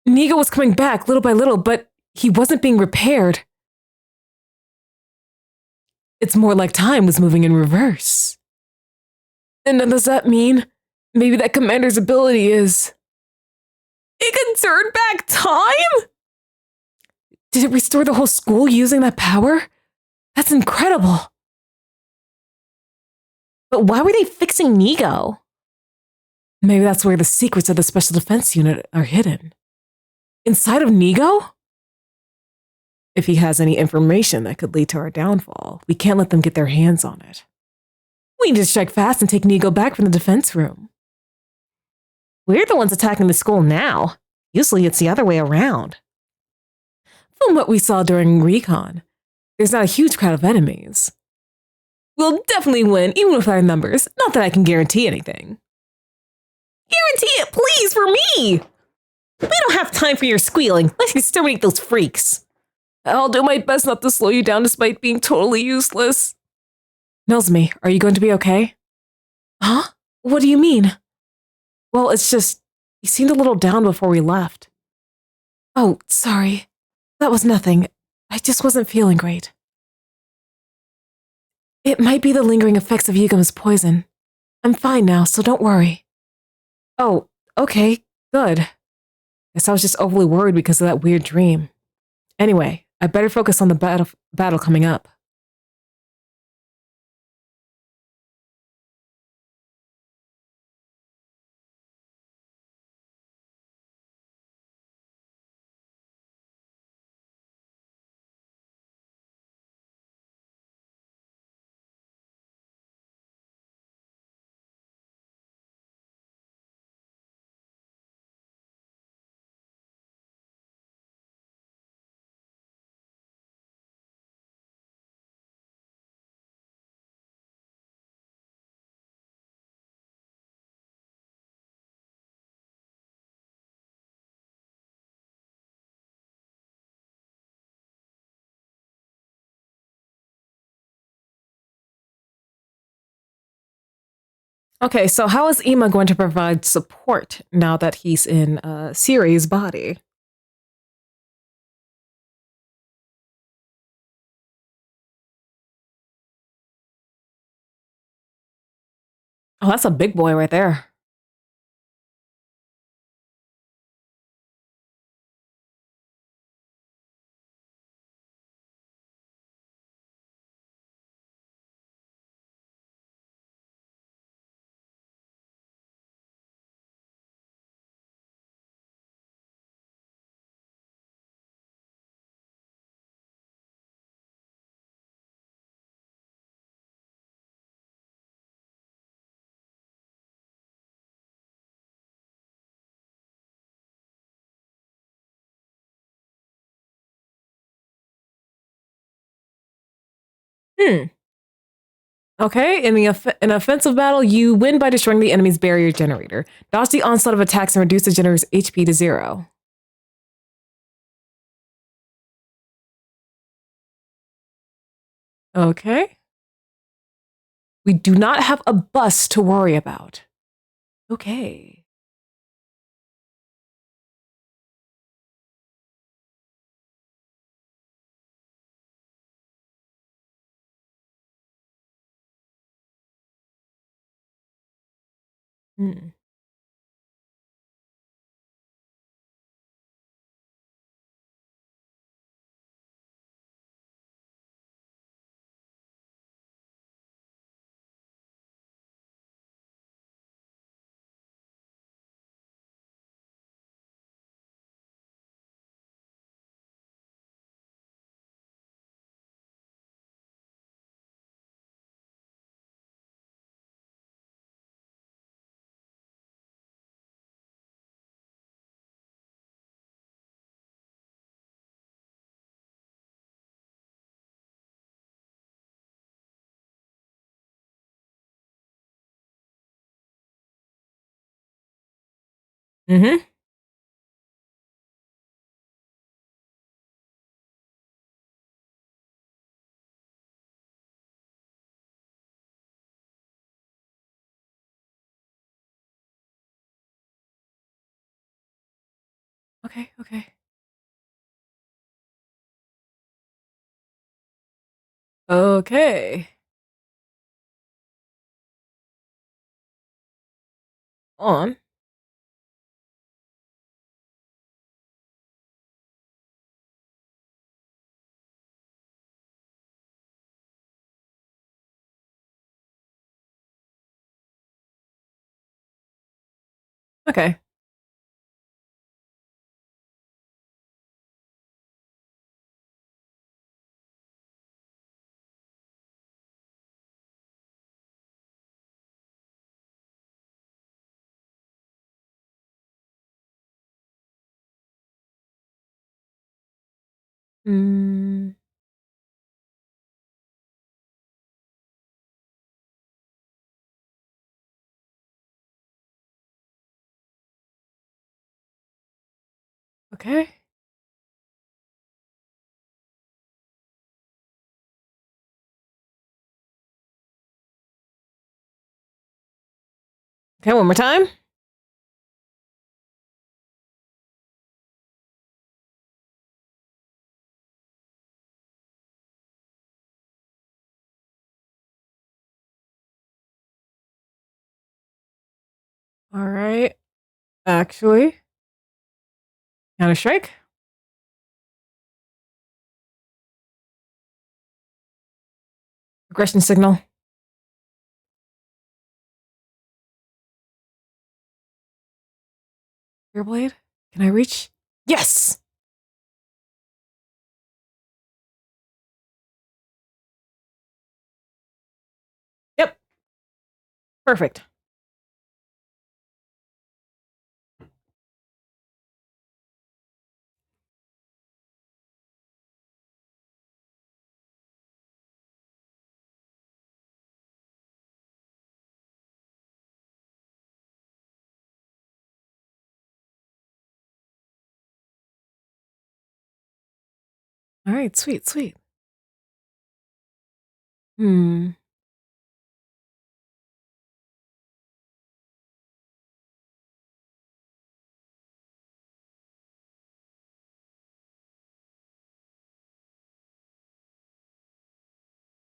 Nigo was coming back little by little, but he wasn't being repaired. It's more like time was moving in reverse. And then does that mean maybe that commander's ability is... It can turn back time? Did it restore the whole school using that power? That's incredible. But why were they fixing Nigo? Maybe that's where the secrets of the Special Defense Unit are hidden. Inside of Nigo? If he has any information that could lead to our downfall, we can't let them get their hands on it. We need to strike fast and take Nigo back from the defense room. We're the ones attacking the school now. Usually it's the other way around. From what we saw during recon, there's not a huge crowd of enemies. We'll definitely win, even with our numbers. Not that I can guarantee anything. Guarantee it, please, for me! We don't have time for your squealing. Let's exterminate those freaks. I'll do my best not to slow you down despite being totally useless. Nelsme, are you going to be okay? Huh? What do you mean? Well, it's just, you seemed a little down before we left. Oh, sorry. That was nothing. I just wasn't feeling great. It might be the lingering effects of Yugum's poison. I'm fine now, so don't worry. Oh, okay, good. Guess I was just overly worried because of that weird dream. Anyway, I better focus on the battle coming up. Okay, so how is Ima going to provide support now that he's in Siri's body? Oh, that's a big boy right there. Hmm. Okay, in an offensive battle, you win by destroying the enemy's barrier generator. Dodge the onslaught of attacks and reduce the generator's HP to 0. Okay. We do not have a bus to worry about. Okay. Hmm. Mm-hmm. Okay, okay. Okay. On. Okay. Mm, okay. Okay, one more time. All right. Actually, Counter Strike. Aggression signal. Spear blade. Can I reach? Yes. Yep. Perfect. All right. Sweet. Sweet. Hmm.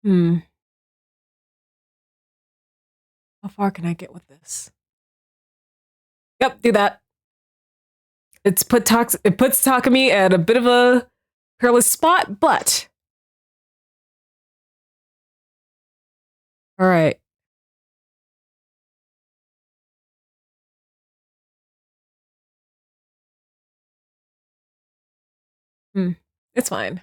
Hmm. How far can I get with this? Yep. Do that. It puts Takumi at a bit of a perilous spot, but all right. Hmm. It's fine.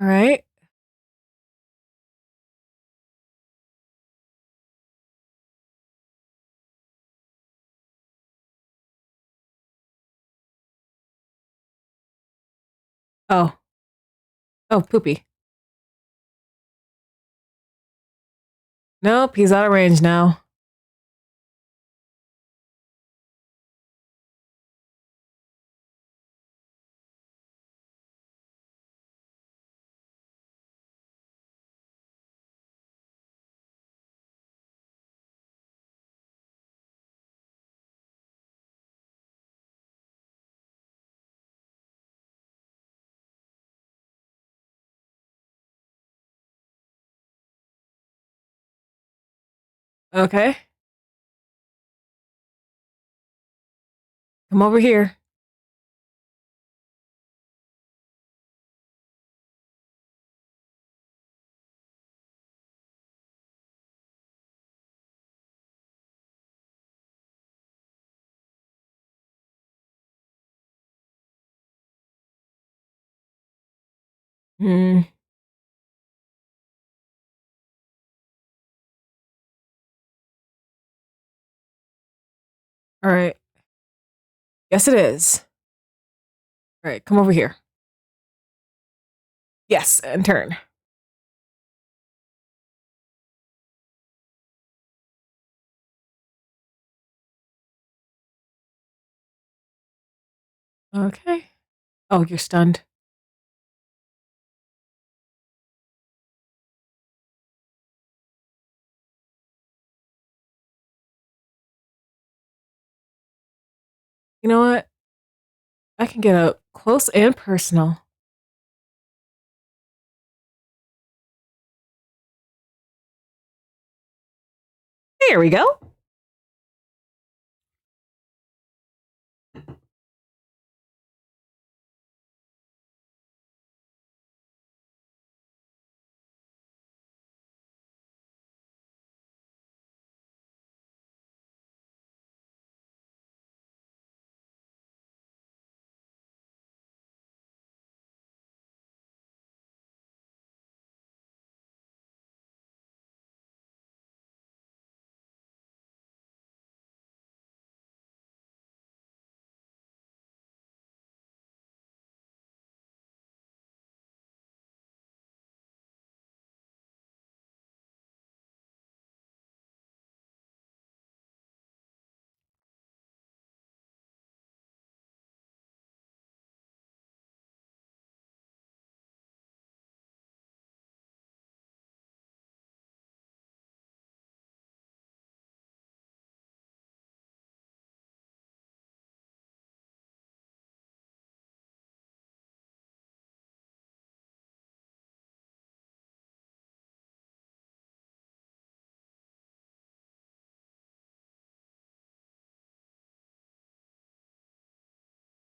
All right. Oh. Oh, poopy. Nope, he's out of range now. Okay. Come over here. Hmm. All right. Yes, it is. All right, come over here. Yes, and turn. Okay. Oh, you're stunned. You know what? I can get up close and personal. Here we go.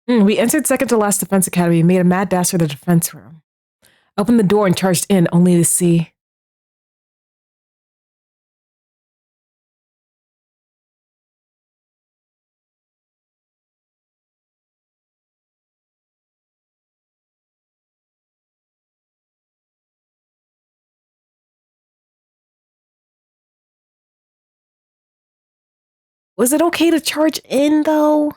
We entered second to last defense academy and made a mad dash for the defense room. Opened the door and charged in, only to see. Was it okay to charge in, though?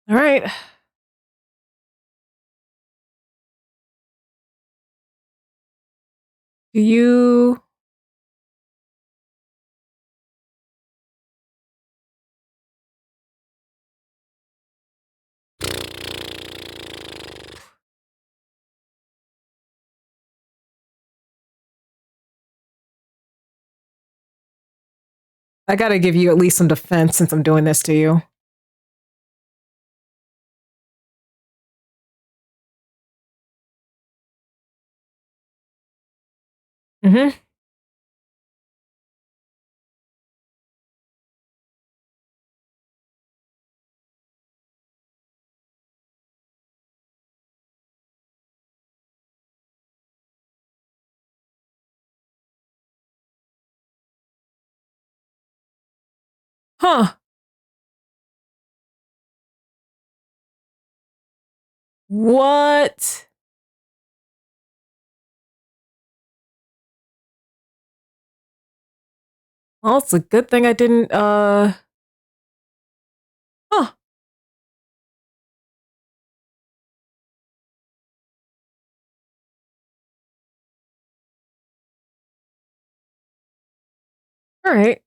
All right. Do you... I gotta give you at least some defense since I'm doing this to you. Mm-hmm. Huh. What? Well, it's a good thing I didn't, Huh. All right.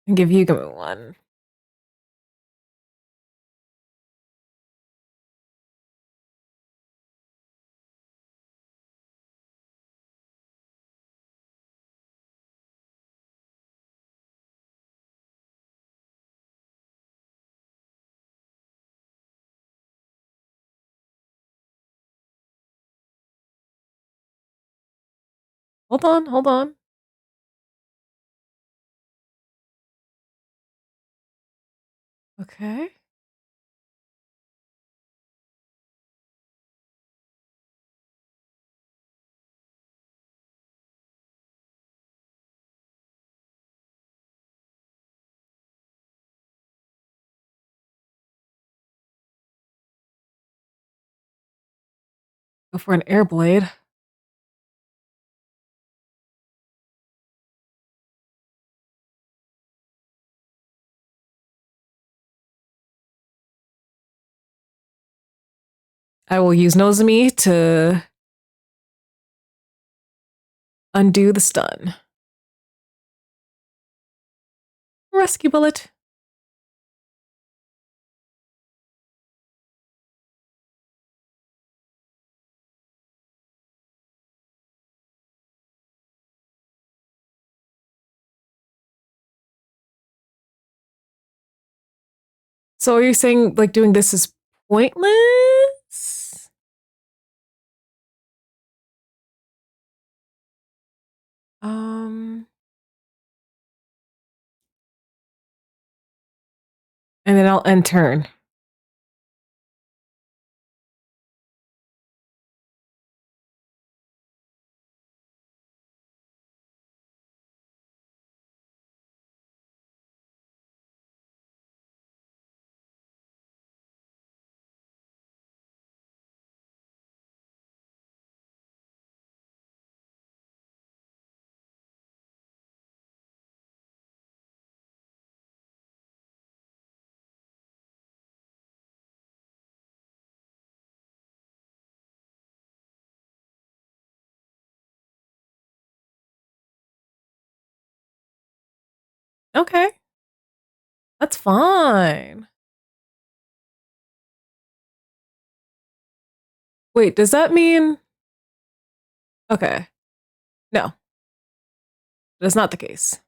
I'll give you one. Hold on, hold on. Okay. Go for an air blade. I will use Nozomi to undo the stun. Rescue bullet. So are you saying like doing this is pointless? Um, and then I'll end turn. Okay. That's fine. Wait, does that mean okay. No, that's not the case.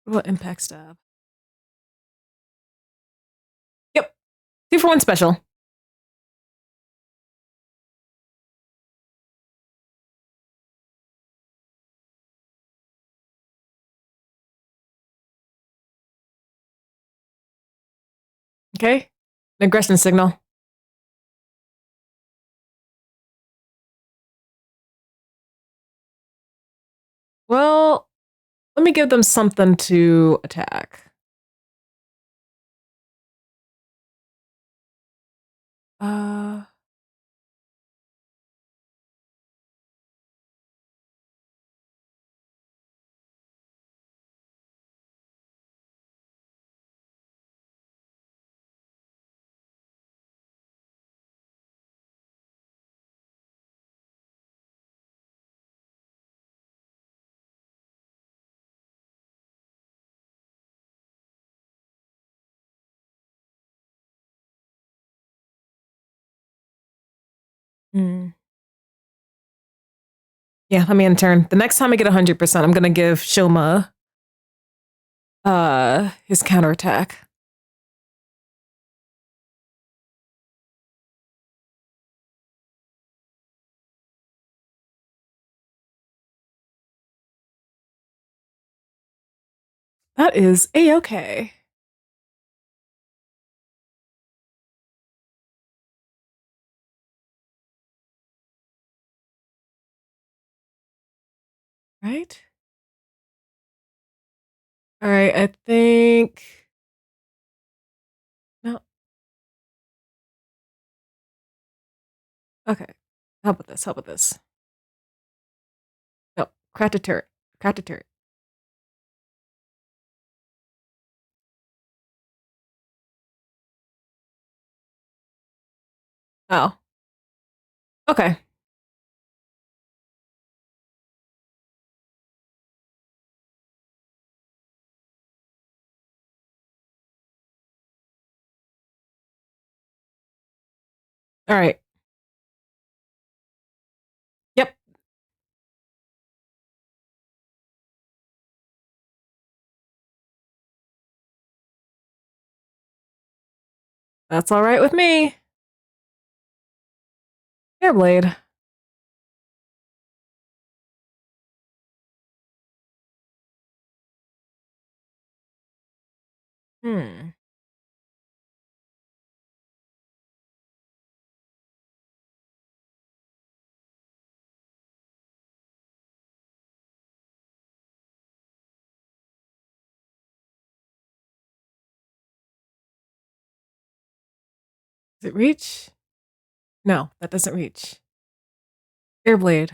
What impact stab? Yep. 2 for 1 special. Okay. An aggression signal. Well, let me give them something to attack. Uh, hmm. Yeah, let me in turn. The next time I get 100%, I'm gonna give Shoma his counterattack. That is a-okay. Right? All right, I think no. Okay. How about this? How about this? No, craft a turret. Craft a turret. Oh. Okay. All right. Yep. That's all right with me. Airblade. Hmm. Does it reach? No, that doesn't reach. Airblade.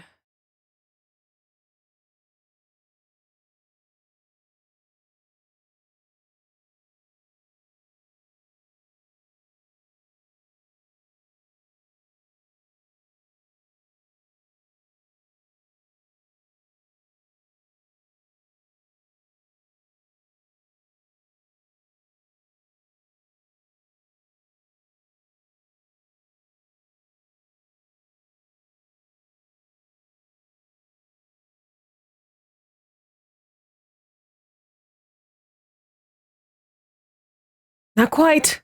Not quite.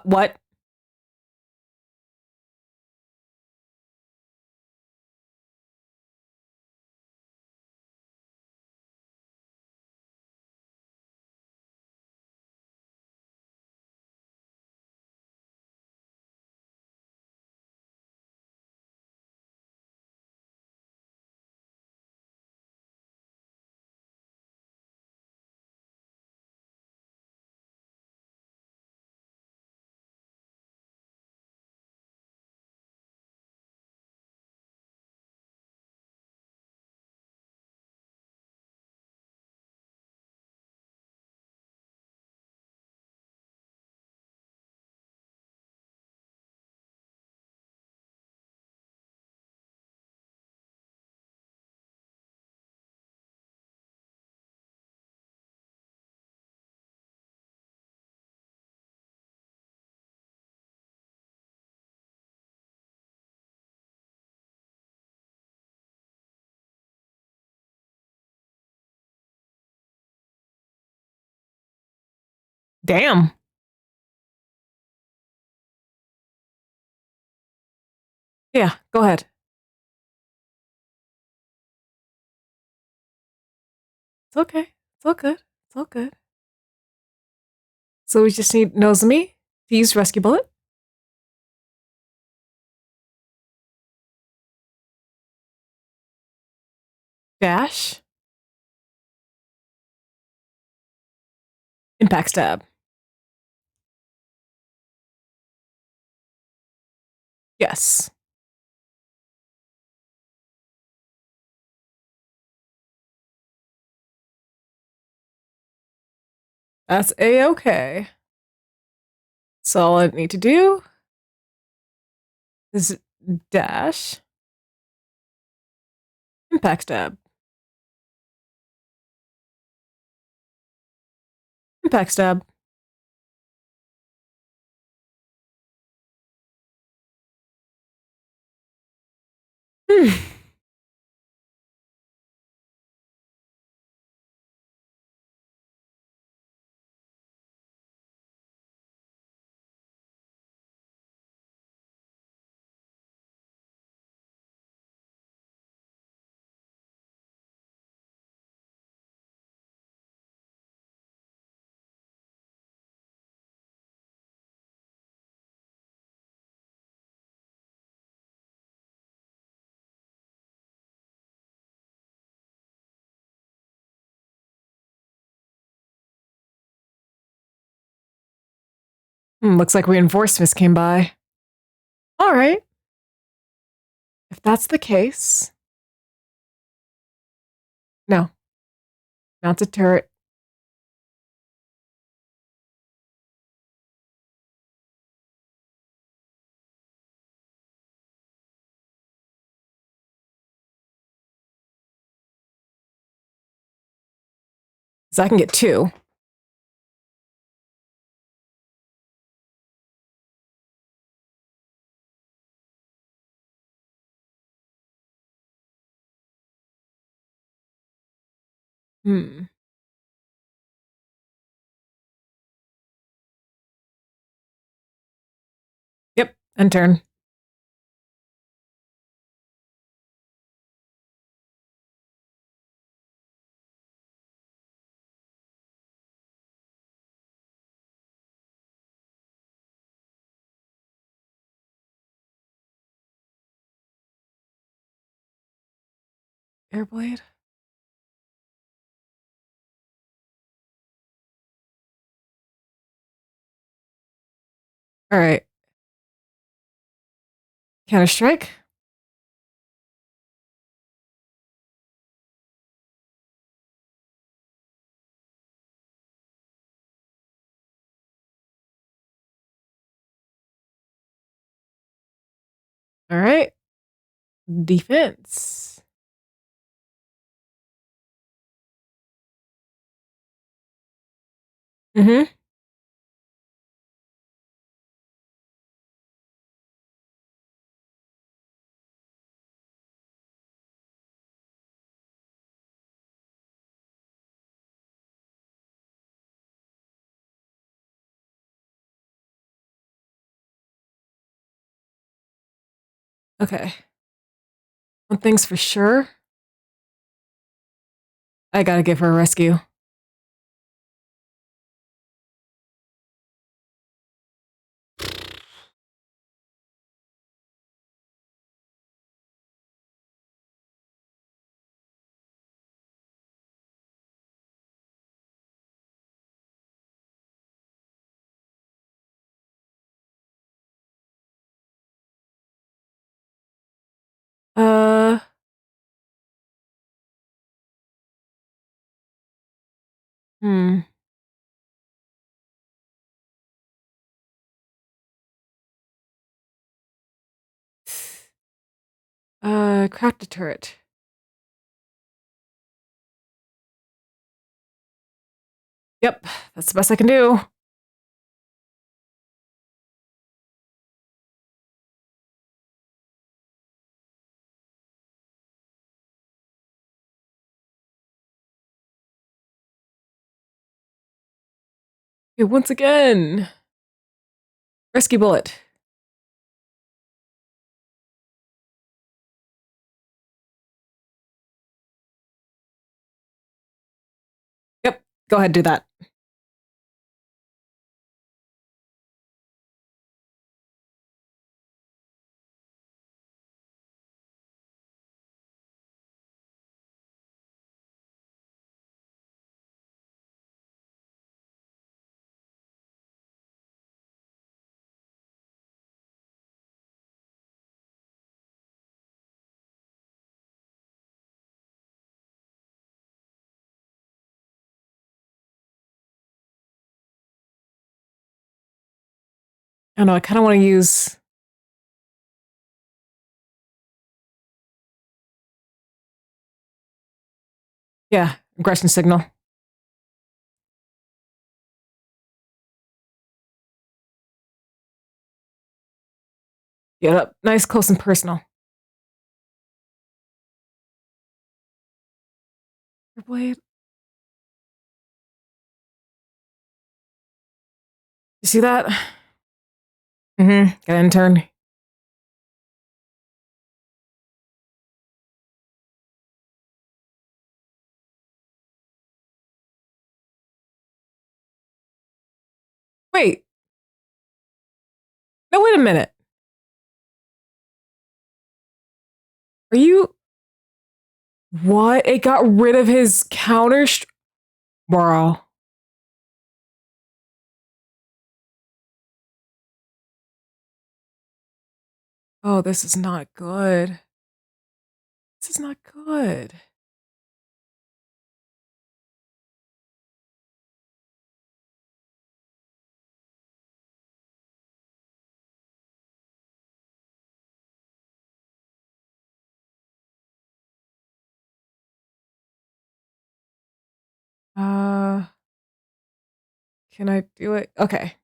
What? Damn. Yeah, go ahead. It's okay. It's all good. It's all good. So we just need Nozomi to use Rescue Bullet. Dash. Impact Stab. Yes. That's A-okay. So all I need to do is dash. Impact Stab. Impact Stab. Hmm. Looks like reinforcements came by. All right. If that's the case, no. Mount a turret. So I can get two. Hmm. Yep. End turn. Airblade. All right. Counter Strike. All right. Defense. Mm-hmm. Okay. One thing's for sure. I gotta give her a rescue. Uh, hmm. Crack the turret. Yep, that's the best I can do. Okay, once again. Rescue bullet. Yep, go ahead, do that. I don't know, I kind of want to use. Yeah, aggression signal. Yeah, nice, close, and personal. Blade. You see that? Mm-hmm. Got intern. Wait. No, wait a minute. Are you. What? It got rid of his counter. Bro. Oh, this is not good. This is not good. Uh, can I do it? Okay.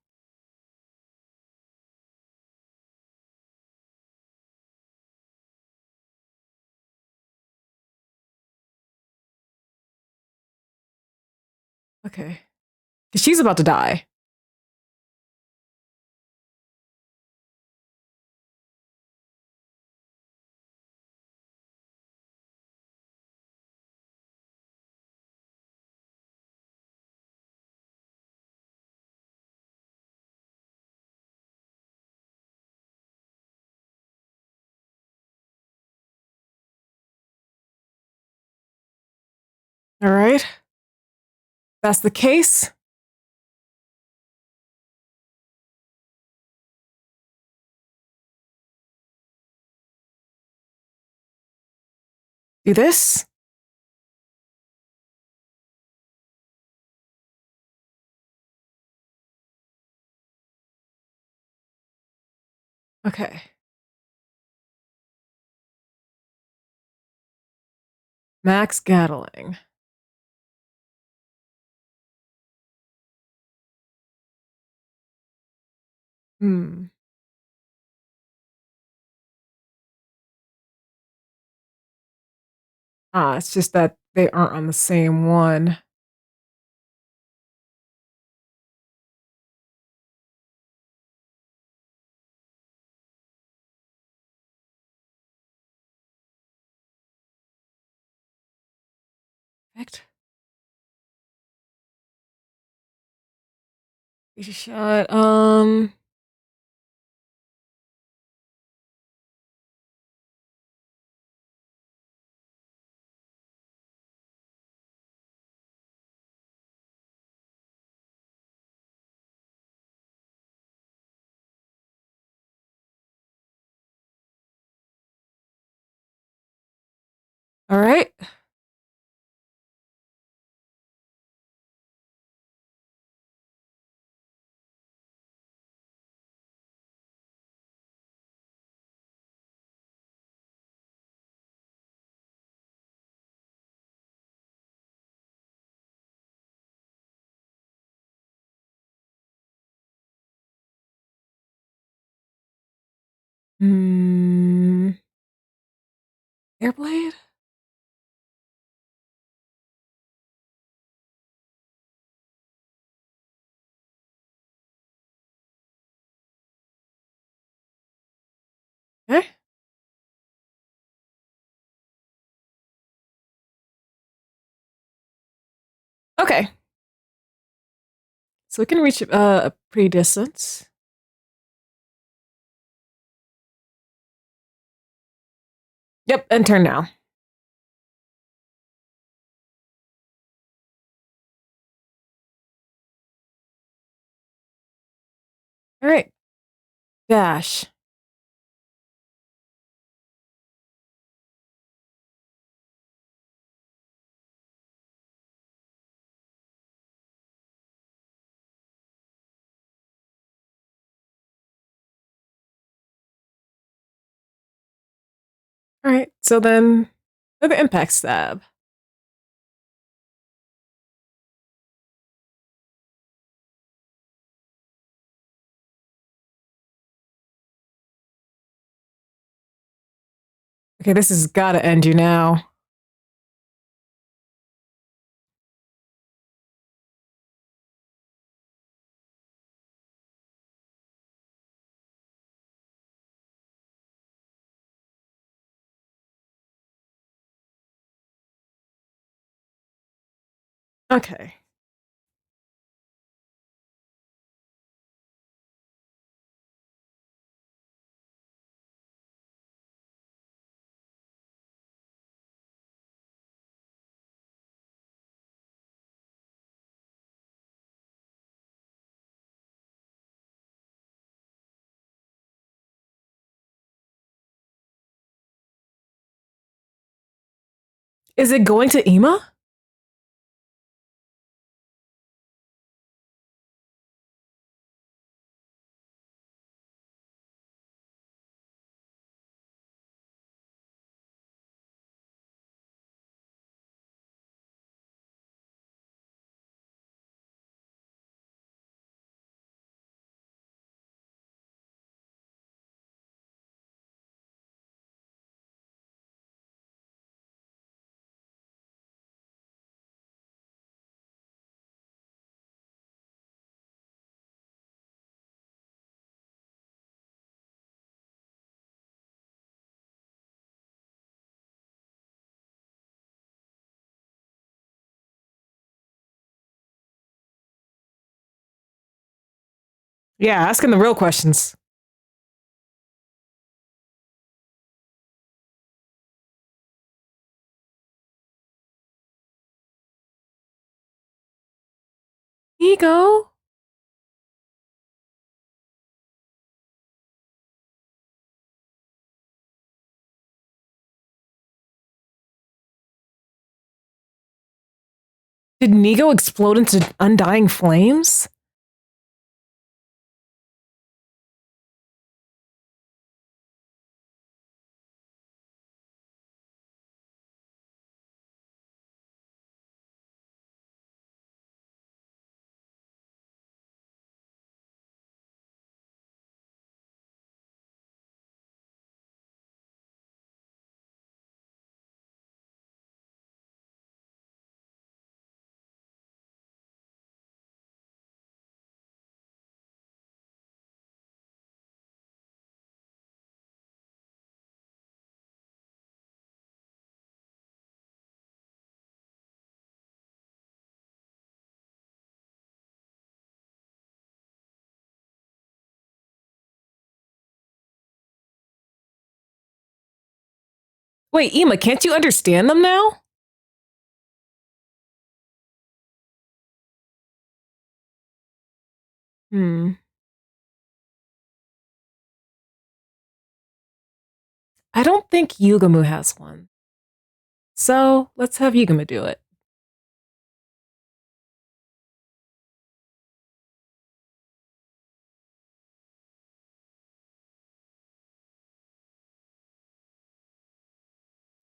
Okay. Because she's about to die. All right. That's the case. Do this. Okay. Max Gatling. Hmm. Ah, it's just that they aren't on the same one. Perfect. Easy shot. All right. Hmm. Airblade? Okay. So we can reach a pretty distance. Yep, and turn now. All right. Dash. All right. So then another impact stab. Okay, this has got to end you now. Okay. Is it going to Ema? Yeah, asking the real questions. Ego? Did Nigo explode into undying flames? Wait, Ema, can't you understand them now? Hmm. I don't think Yugamu has one. So let's have Yugamu do it.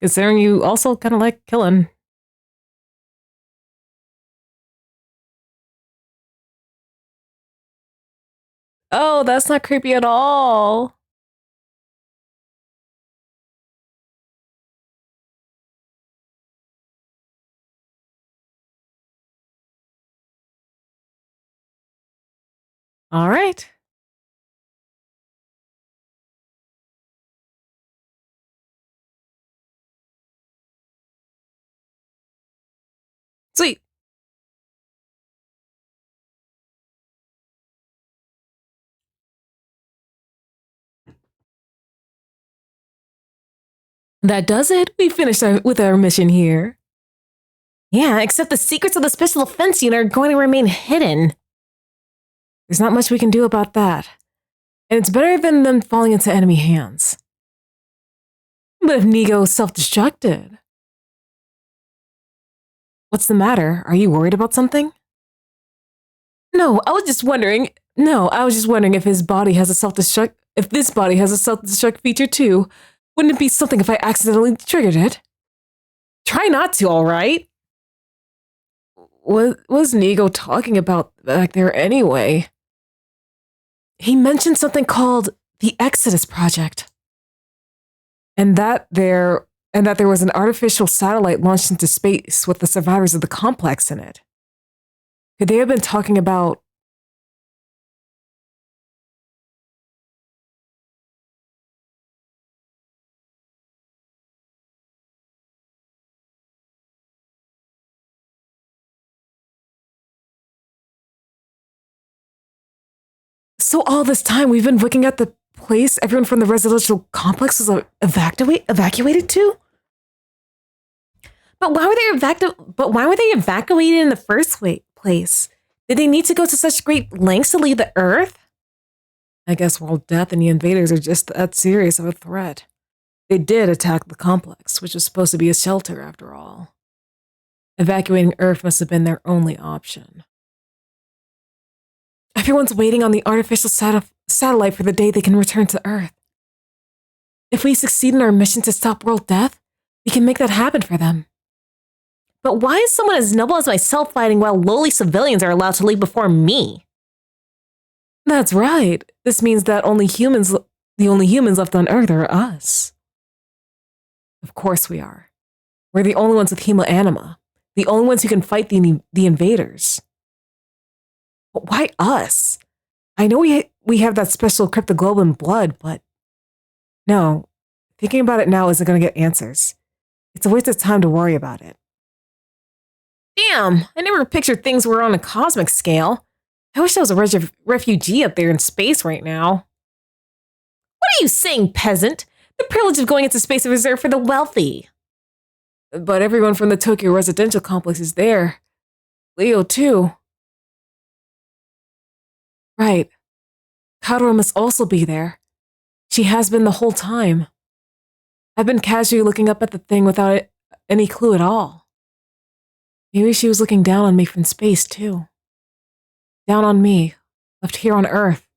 Considering you also kind of like killing. Oh, that's not creepy at all. All right. Sweet. That does it. We finished with our mission here. Yeah, except the secrets of the Special Defense Unit are going to remain hidden. There's not much we can do about that. And it's better than them falling into enemy hands. But if Nigo self-destructed... What's the matter? Are you worried about something? No, I was just wondering if his body has a self-destruct... If this body has a self-destruct feature too. Wouldn't it be something if I accidentally triggered it? Try not to, alright? What was Nigo talking about back there anyway? He mentioned something called the Exodus Project. And that there was an artificial satellite launched into space with the survivors of the complex in it. Could they have been talking about... So all this time we've been looking at the place everyone from the residential complex was evacuated to? But why were they evacuated in the first place? Did they need to go to such great lengths to leave the Earth? I guess World Death and the invaders are just that serious of a threat. They did attack the complex, which was supposed to be a shelter after all. Evacuating Earth must have been their only option. Everyone's waiting on the artificial satellite for the day they can return to Earth. If we succeed in our mission to stop world death, we can make that happen for them. But why is someone as noble as myself fighting while lowly civilians are allowed to leave before me? That's right. This means that the only humans left on Earth are us. Of course we are. We're the only ones with Hema-Anima. The only ones who can fight the invaders. But why us? I know we have that special cryptoglobin blood, but... No, thinking about it now isn't going to get answers. It's a waste of time to worry about it. Damn, I never pictured things were on a cosmic scale. I wish I was a refugee up there in space right now. What are you saying, peasant? The privilege of going into space is reserved for the wealthy. But everyone from the Tokyo residential complex is there. Leo, too. Right. Kaoru must also be there. She has been the whole time. I've been casually looking up at the thing without any clue at all. Maybe she was looking down on me from space, too. Down on me, left here on Earth.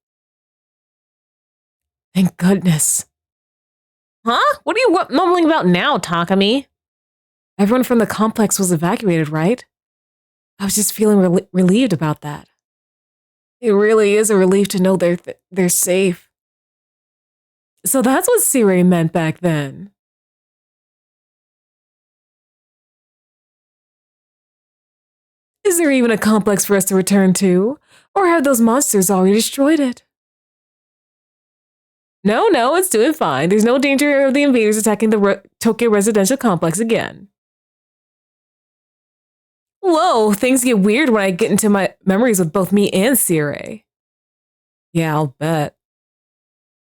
Thank goodness. Huh? What are you mumbling about now, Takami? Everyone from the complex was evacuated, right? I was just feeling relieved about that. It really is a relief to know they're safe. So that's what Sirei meant back then. Is there even a complex for us to return to? Or have those monsters already destroyed it? No, it's doing fine. There's no danger of the invaders attacking the Tokyo residential complex again. Whoa, things get weird when I get into my memories with both me and Sirei. Yeah, I'll bet.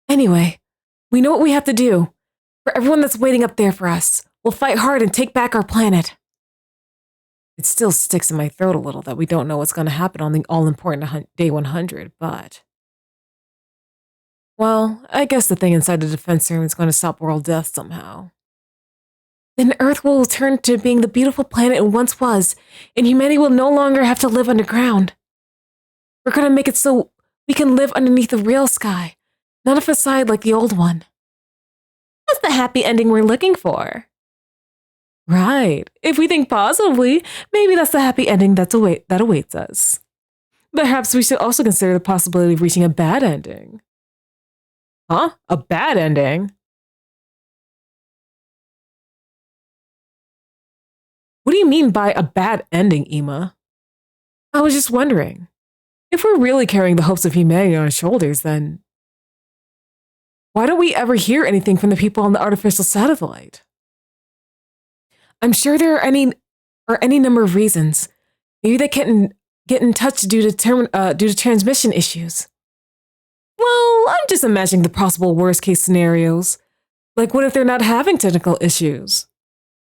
Anyway, we know what we have to do. For everyone that's waiting up there for us, we'll fight hard and take back our planet. It still sticks in my throat a little that we don't know what's going to happen on the all-important Day 100, but... Well, I guess the thing inside the defense room is going to stop world death somehow. Then Earth will return to being the beautiful planet it once was, and humanity will no longer have to live underground. We're going to make it so we can live underneath the real sky, not a facade like the old one. That's the happy ending we're looking for. Right. If we think positively, maybe that's the happy ending that awaits us. Perhaps we should also consider the possibility of reaching a bad ending. Huh? A bad ending? What do you mean by a bad ending, Ima? I was just wondering. If we're really carrying the hopes of humanity on our shoulders, then... why don't we ever hear anything from the people on the artificial satellite? I'm sure there are any number of reasons. Maybe they can't get in touch due to transmission issues. Well, I'm just imagining the possible worst-case scenarios. Like, what if they're not having technical issues?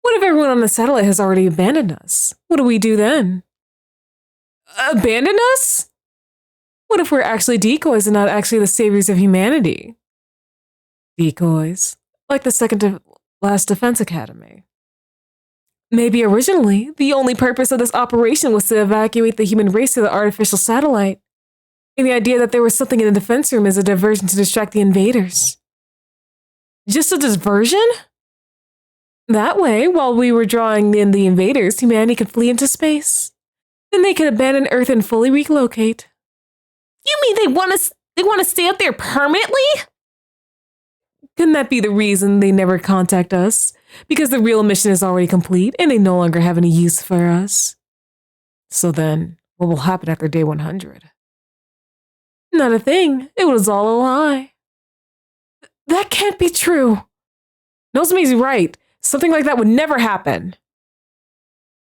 What if everyone on the satellite has already abandoned us? What do we do then? Abandon us? What if we're actually decoys and not actually the saviors of humanity? Decoys, like the second to last Defense Academy. Maybe originally, the only purpose of this operation was to evacuate the human race to the artificial satellite. And the idea that there was something in the defense room is a diversion to distract the invaders. Just a diversion? That way, while we were drawing in the invaders, humanity could flee into space. Then they could abandon Earth and fully relocate. You mean they want to stay up there permanently? Couldn't that be the reason they never contact us? Because the real mission is already complete and they no longer have any use for us. So then, what will happen after day 100? Not a thing. It was all a lie. That can't be true. Nozomi's right. Something like that would never happen.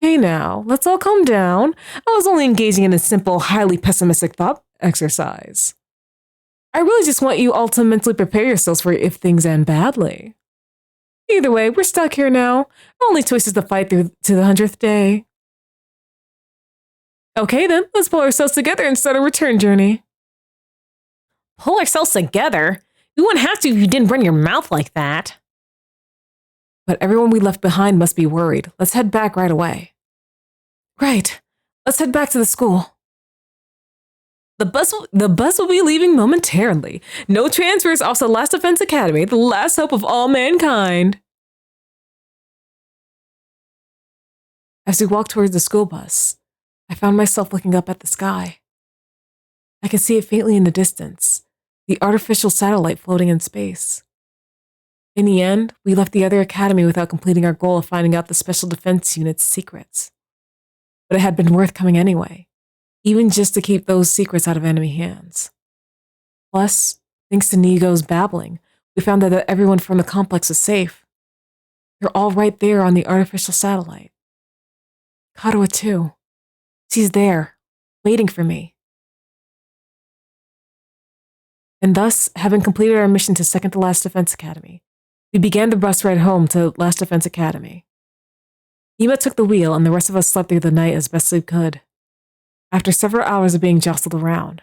Hey now, let's all calm down. I was only engaging in a simple, highly pessimistic thought exercise. I really just want you all to mentally prepare yourselves for if things end badly. Either way, we're stuck here now. Our only choice is to fight through to the 100th day. Okay then, let's pull ourselves together and start a return journey. Pull ourselves together? We wouldn't have to if you didn't run your mouth like that. But everyone we left behind must be worried. Let's head back right away. Right. Let's head back to the school. The bus will be leaving momentarily. No transfers off the Last Defense Academy, the last hope of all mankind. As we walked towards the school bus, I found myself looking up at the sky. I could see it faintly in the distance, the artificial satellite floating in space. In the end, we left the other academy without completing our goal of finding out the Special Defense Unit's secrets. But it had been worth coming anyway, even just to keep those secrets out of enemy hands. Plus, thanks to Nigo's babbling, we found out that everyone from the complex is safe. They're all right there on the artificial satellite. Kadoa too. She's there, waiting for me. And thus, having completed our mission to Second to Last Defense Academy, we began the bus ride home to Last Defense Academy. Ima took the wheel and the rest of us slept through the night as best we could, after several hours of being jostled around.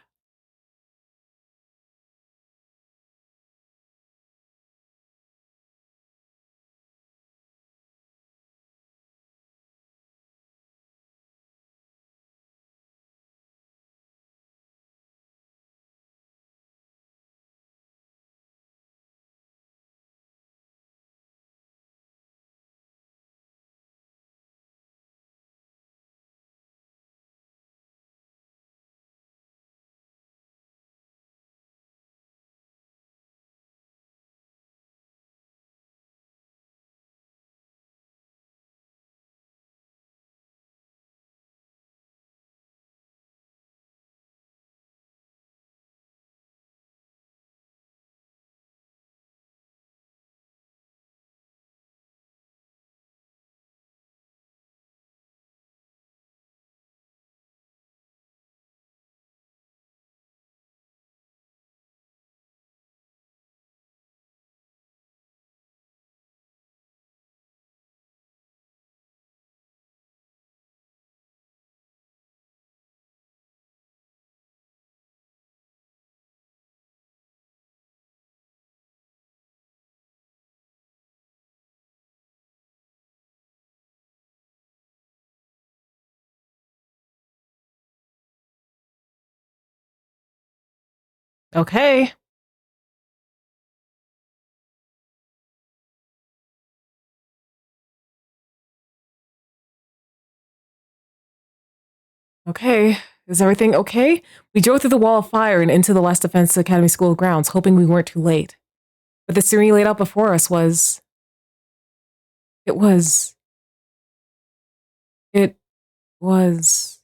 Okay. Okay. Is everything okay? We drove through the wall of fire and into the Last Defense Academy School grounds, hoping we weren't too late. But the scenery laid out before us was... It was... It was...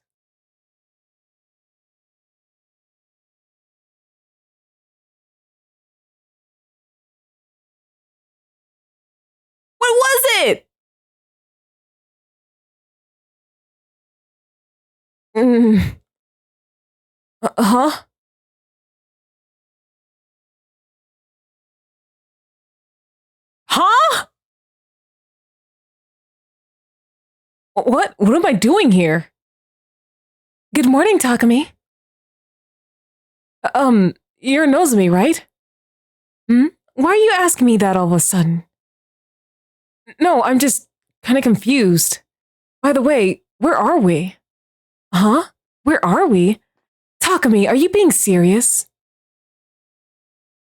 What was it? Mm. Huh? Huh? What am I doing here? Good morning, Takumi. You're Nozomi, right? Hmm? Why are you asking me that all of a sudden? No, I'm just kind of confused. By the way, where are we? Huh? Where are we? Takumi, are you being serious?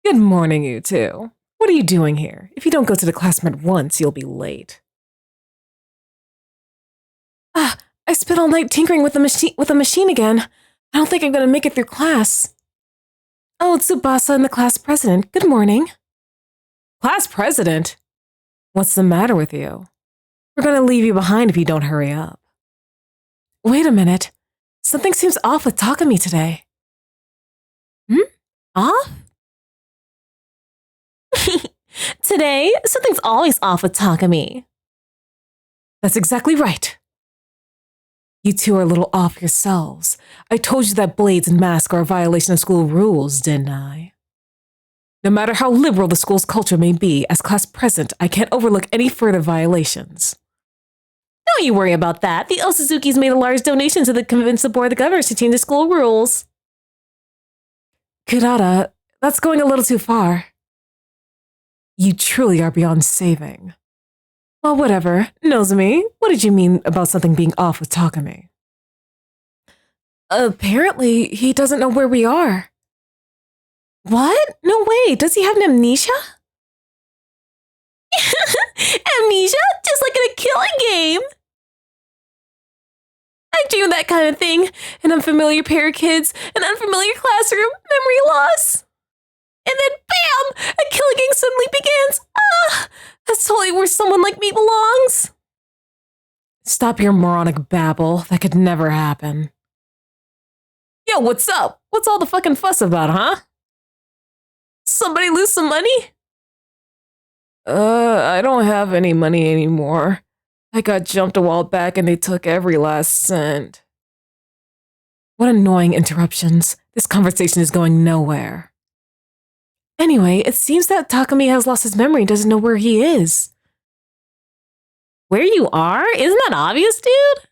Good morning, you two. What are you doing here? If you don't go to the classroom at once, you'll be late. Ah, I spent all night tinkering with the machine again. I don't think I'm gonna make it through class. Oh, it's Tsubasa and the class president. Good morning. Class president? What's the matter with you? We're gonna leave you behind if you don't hurry up. Wait a minute. Something seems off with Takumi today. Off? Today, something's always off with Takumi. That's exactly right. You two are a little off yourselves. I told you that blades and masks are a violation of school rules, didn't I? No matter how liberal the school's culture may be, as class president, I can't overlook any further violations. Don't you worry about that. The Osuzukis made a large donation to convince the board of governors to change the school rules. Kurata, that's going a little too far. You truly are beyond saving. Well, whatever. Nozomi, what did you mean about something being off with Takumi? Apparently, he doesn't know where we are. What? No way. Does he have an amnesia? Amnesia? Just like in a killing game. I dream that kind of thing. An unfamiliar pair of kids, an unfamiliar classroom, memory loss. And then bam! A killing game suddenly begins. Ah! That's totally where someone like me belongs. Stop your moronic babble. That could never happen. Yo, what's up? What's all the fucking fuss about, huh? Somebody lose some money? I don't have any money anymore. I got jumped a while back and they took every last cent. What annoying interruptions. This conversation is going nowhere. Anyway, it seems that Takumi has lost his memory and doesn't know where he is. Where you are? Isn't that obvious, dude?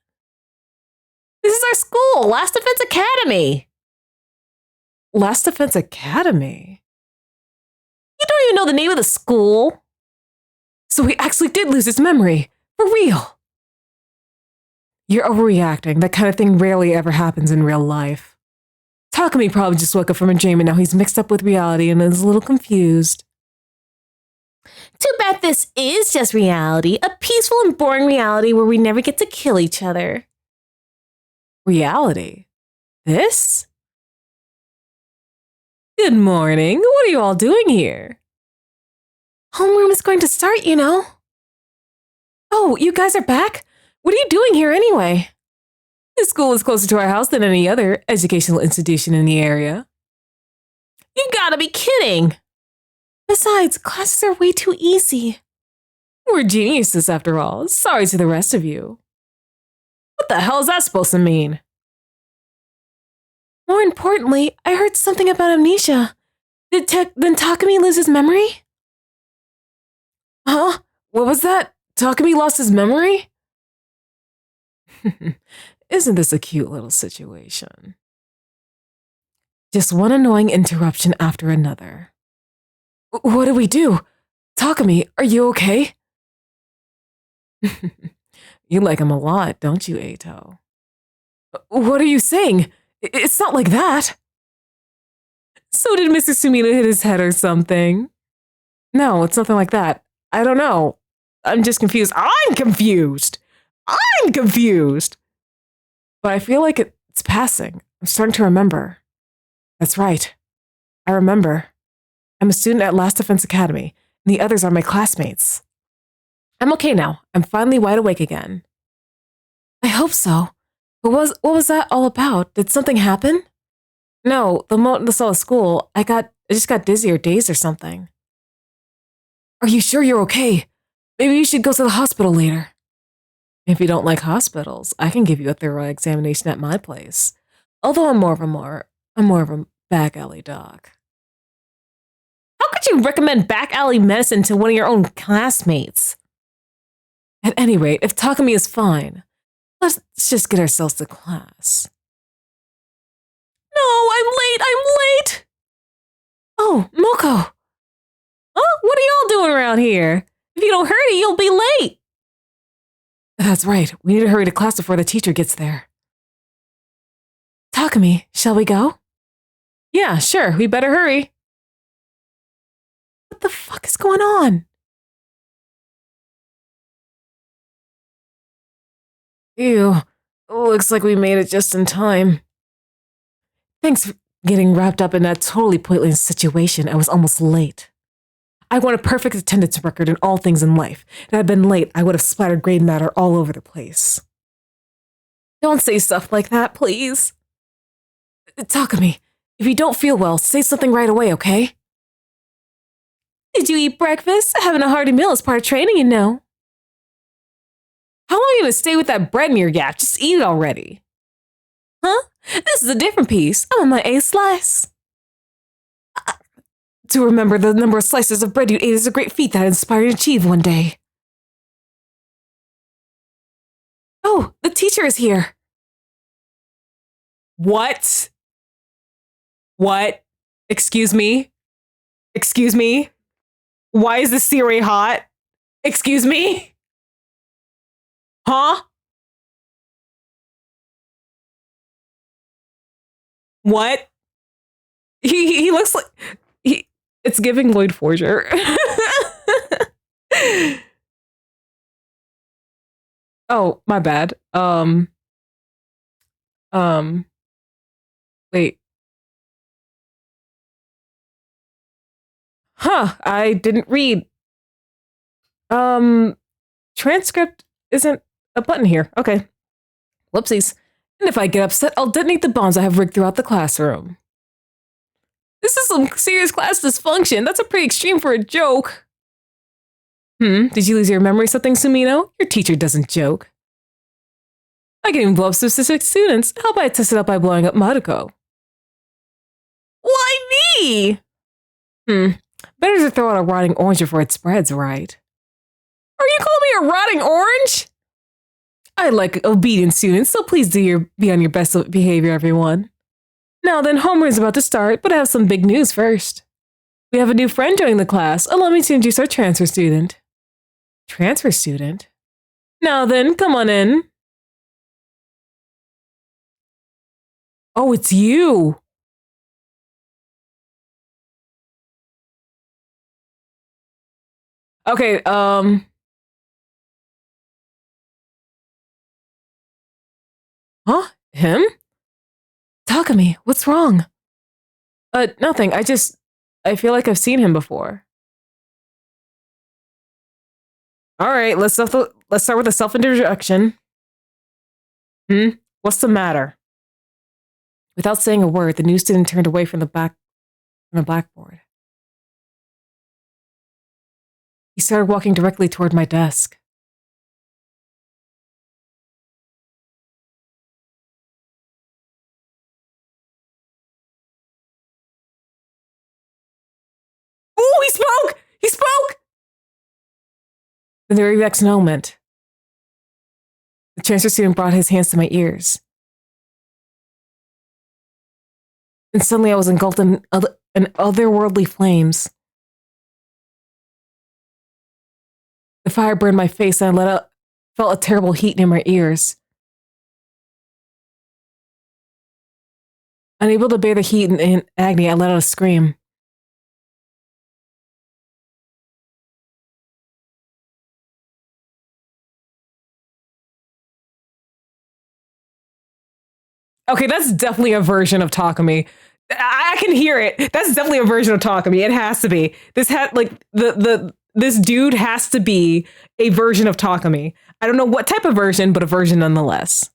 This is our school, Last Defense Academy. Last Defense Academy? You don't even know the name of the school. So he actually did lose his memory. For real. You're overreacting. That kind of thing rarely ever happens in real life. Takumi probably just woke up from a dream and now he's mixed up with reality and is a little confused. Too bad this is just reality. A peaceful and boring reality where we never get to kill each other. Reality? This? Good morning. What are you all doing here? Homeroom is going to start, you know. Oh, you guys are back? What are you doing here anyway? This school is closer to our house than any other educational institution in the area. You gotta be kidding! Besides, classes are way too easy. We're geniuses after all. Sorry to the rest of you. What the hell is that supposed to mean? More importantly, I heard something about amnesia. Did Takumi lose his memory? Huh? What was that? Takumi lost his memory? Isn't this a cute little situation? Just one annoying interruption after another. What do we do? Takumi, are you okay? You like him a lot, don't you, Eito? What are you saying? It's not like that. So did Mr. Sumida hit his head or something? No, it's nothing like that. I don't know. I'm just confused. I'm confused! I'm confused! But I feel like it's passing. I'm starting to remember. That's right. I remember. I'm a student at Last Defense Academy, and the others are my classmates. I'm okay now. I'm finally wide awake again. I hope so. But what was that all about? Did something happen? No, the moment I saw the school, I just got dizzy or dazed or something. Are you sure you're okay? Maybe you should go to the hospital later. If you don't like hospitals, I can give you a thorough examination at my place. Although I'm more of a back alley doc. How could you recommend back alley medicine to one of your own classmates? At any rate, if Takumi is fine, let's just get ourselves to class. No, I'm late, I'm late! Oh, Moko! Huh? What are y'all doing around here? If you don't hurry, you'll be late! That's right, we need to hurry to class before the teacher gets there. Takumi, shall we go? Yeah, sure, we better hurry. What the fuck is going on? Ew, looks like we made it just in time. Thanks for getting wrapped up in that totally pointless situation. I was almost late. I want a perfect attendance record in all things in life. If I had been late, I would have splattered gray matter all over the place. Don't say stuff like that, please. Takumi, if you don't feel well, say something right away, okay? Did you eat breakfast? Having a hearty meal is part of training, you know. How long are you gonna stay with that bread in your gap? Just eat it already. Huh? This is a different piece. I'm on my 8th slice. To remember the number of slices of bread you ate is a great feat that I inspired you to achieve one day. Oh, the teacher is here. What? What? Excuse me? Excuse me? Why is this cereal hot? Excuse me? Huh? What? He looks like it's giving Lloyd Forger. Oh, my bad. Wait. Huh, I didn't read. Transcript isn't a button here. Okay. Whoopsies. And if I get upset, I'll detonate the bombs I have rigged throughout the classroom. This is some serious class dysfunction. That's a pretty extreme for a joke. Did you lose your memory something, Sumino? Your teacher doesn't joke. I can even blow up specific students. How about I test it out by blowing up Maruko? Why me? Better to throw out a rotting orange before it spreads, right? Are you calling me a rotting orange? I like obedient students, so please be on your best behavior, everyone. Now then, homeroom is about to start, but I have some big news first. We have a new friend joining the class. Allow me to introduce our transfer student. Transfer student? Now then, come on in. Oh, it's you. Okay, Huh? Him? Takumi, what's wrong? Nothing. I feel like I've seen him before. All right, let's start with a self-introduction. What's the matter? Without saying a word, the new student turned away from the blackboard. He started walking directly toward my desk. Oh, he spoke! He spoke! In the very next moment, the transfer student brought his hands to my ears. And suddenly I was engulfed in otherworldly flames. The fire burned my face and I felt a terrible heat near my ears. Unable to bear the heat and agony, I let out a scream. Okay, that's definitely a version of Takumi. I can hear it. That's definitely a version of Takumi. It has to be. This dude has to be a version of Takumi. I don't know what type of version, but a version nonetheless.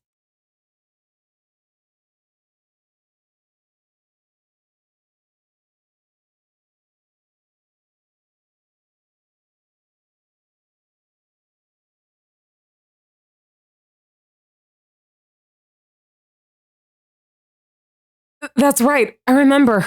That's right. I remember.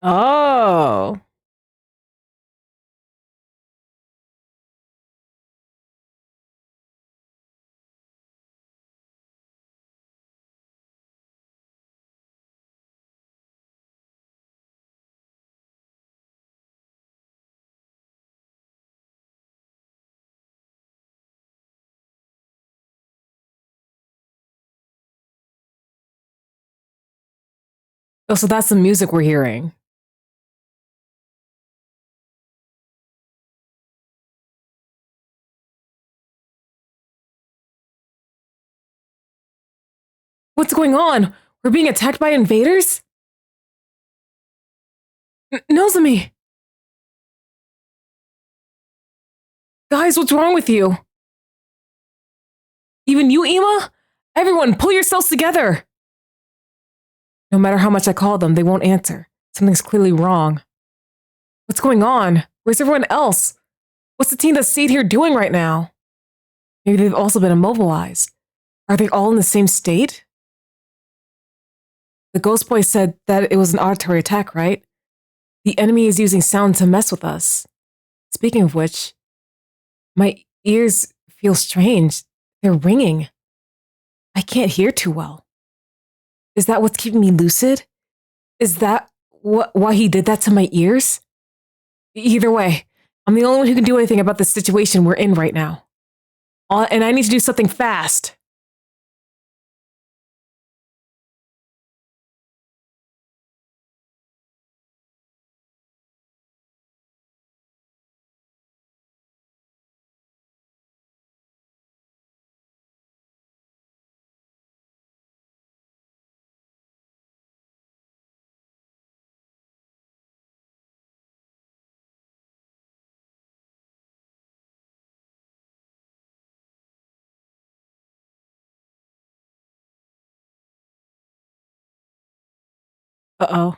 Oh. Oh, so that's the music we're hearing. What's going on? We're being attacked by invaders? Nozomi! Guys, what's wrong with you? Even you, Ima? Everyone, pull yourselves together! No matter how much I call them, they won't answer. Something's clearly wrong. What's going on? Where's everyone else? What's the team that stayed here doing right now? Maybe they've also been immobilized. Are they all in the same state? The ghost boy said that it was an auditory attack, right? The enemy is using sound to mess with us. Speaking of which, my ears feel strange. They're ringing. I can't hear too well. Is that what's keeping me lucid? Is that why he did that to my ears? Either way, I'm the only one who can do anything about the situation we're in right now. And I need to do something fast. Uh-oh.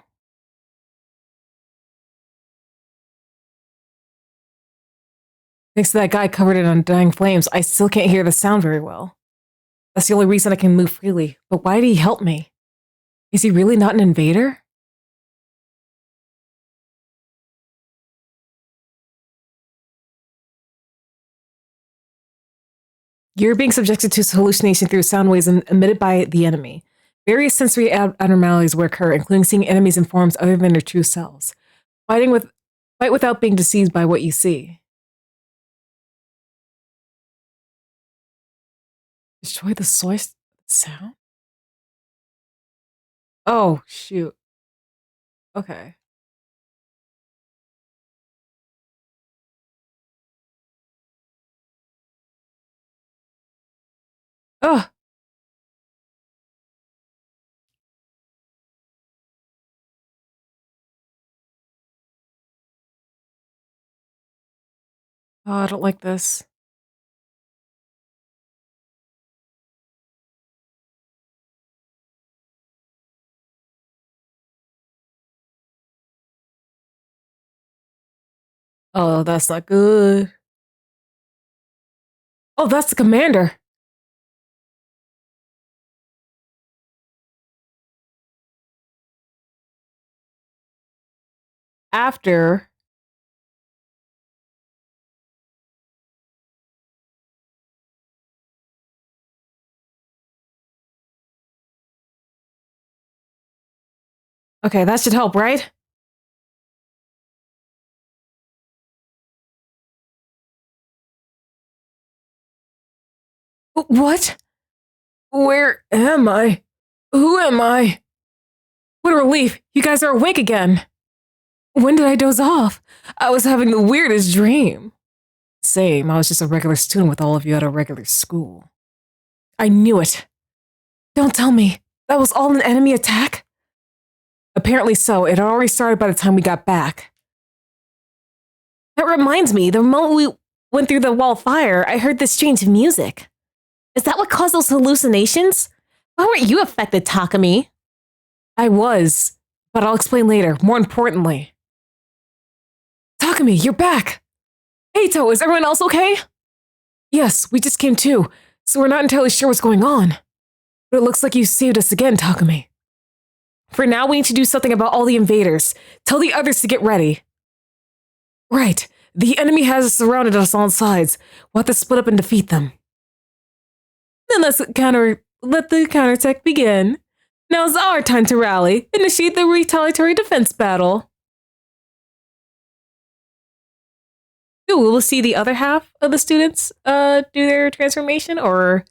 Thanks to that guy covered in undying flames, I still can't hear the sound very well. That's the only reason I can move freely. But why did he help me? Is he really not an invader? You're being subjected to hallucination through sound waves emitted by the enemy. Various sensory abnormalities will occur, including seeing enemies in forms other than their true selves. Fight without being deceived by what you see. Destroy the source sound? Oh, shoot. Okay. Oh, I don't like this. Oh, that's not good. Oh, that's the commander. After. Okay, that should help, right? What? Where am I? Who am I? What a relief. You guys are awake again. When did I doze off? I was having the weirdest dream. Same, I was just a regular student with all of you at a regular school. I knew it. Don't tell me. That was all an enemy attack? Apparently so. It had already started by the time we got back. That reminds me, the moment we went through the wall of fire, I heard this strange music. Is that what caused those hallucinations? Why weren't you affected, Takumi? I was, but I'll explain later. More importantly. Takumi, you're back! Eito, is everyone else okay? Yes, we just came to, so we're not entirely sure what's going on. But it looks like you saved us again, Takumi. For now, we need to do something about all the invaders. Tell the others to get ready. Right. The enemy has surrounded us on sides. We'll have to split up and defeat them. Then let the counterattack begin. Now's our time to rally. Initiate the retaliatory defense battle. Ooh, we'll see the other half of the students do their transformation, or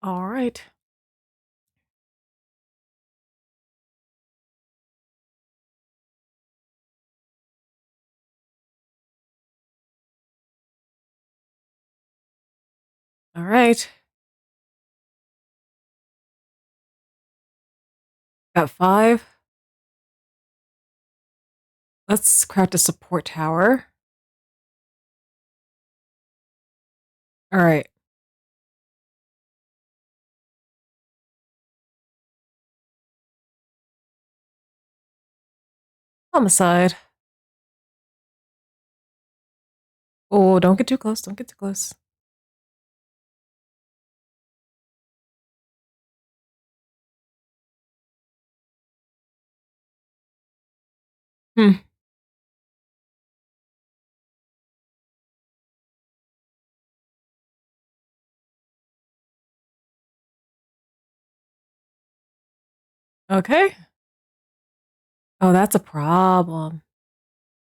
all right. All right. Got 5. Let's craft a support tower. All right. Homicide. Oh, don't get too close. Don't get too close. Hmm. Okay. Oh, that's a problem.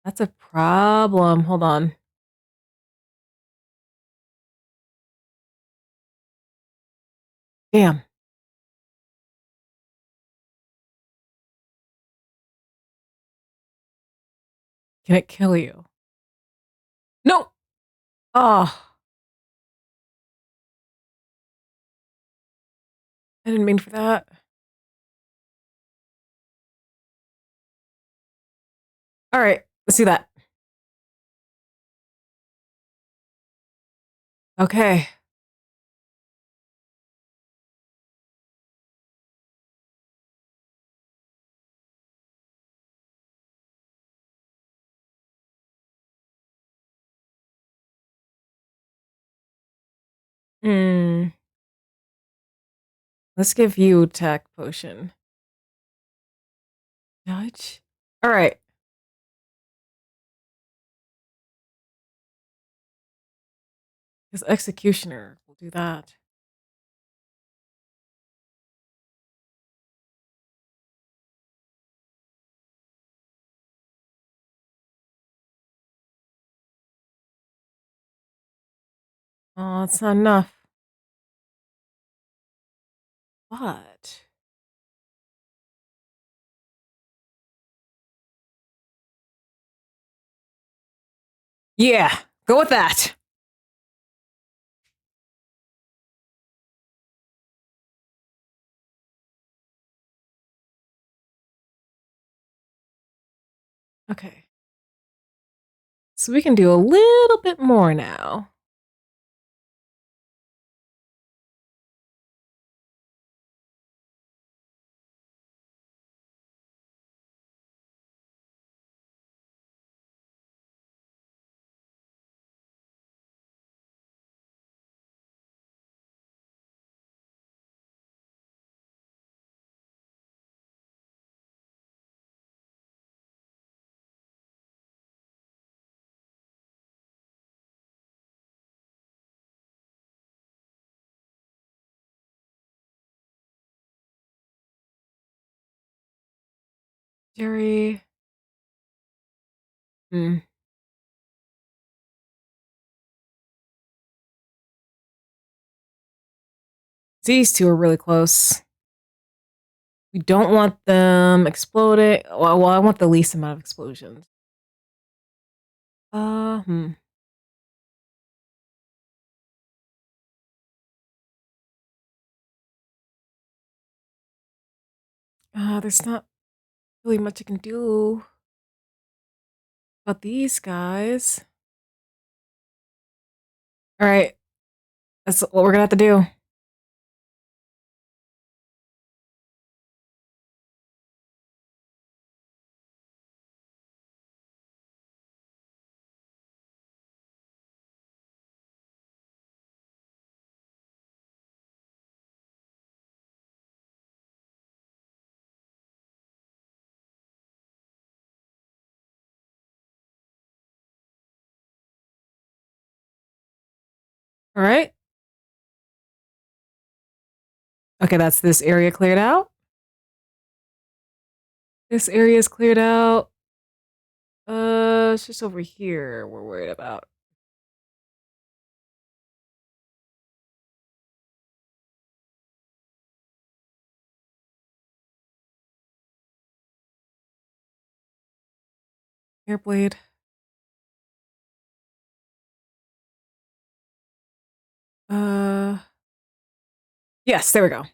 That's a problem. Hold on. Damn. Can it kill you? No. Oh, I didn't mean for that. All right. Let's see that. Okay. Hmm. Let's give you tech potion. Dodge. All right. His executioner will do that. Oh, it's not enough. What? Yeah, go with that. Okay. So we can do a little bit more now. Jerry. Hmm. These two are really close. We don't want them exploding. Well, I want the least amount of explosions. Hmm. There's not Really much I can do about these guys. All right, that's what we're gonna have to do. All right. Okay, that's this area cleared out. This area is cleared out. It's just over here we're worried about. Airblade. Uh, yes, there we go.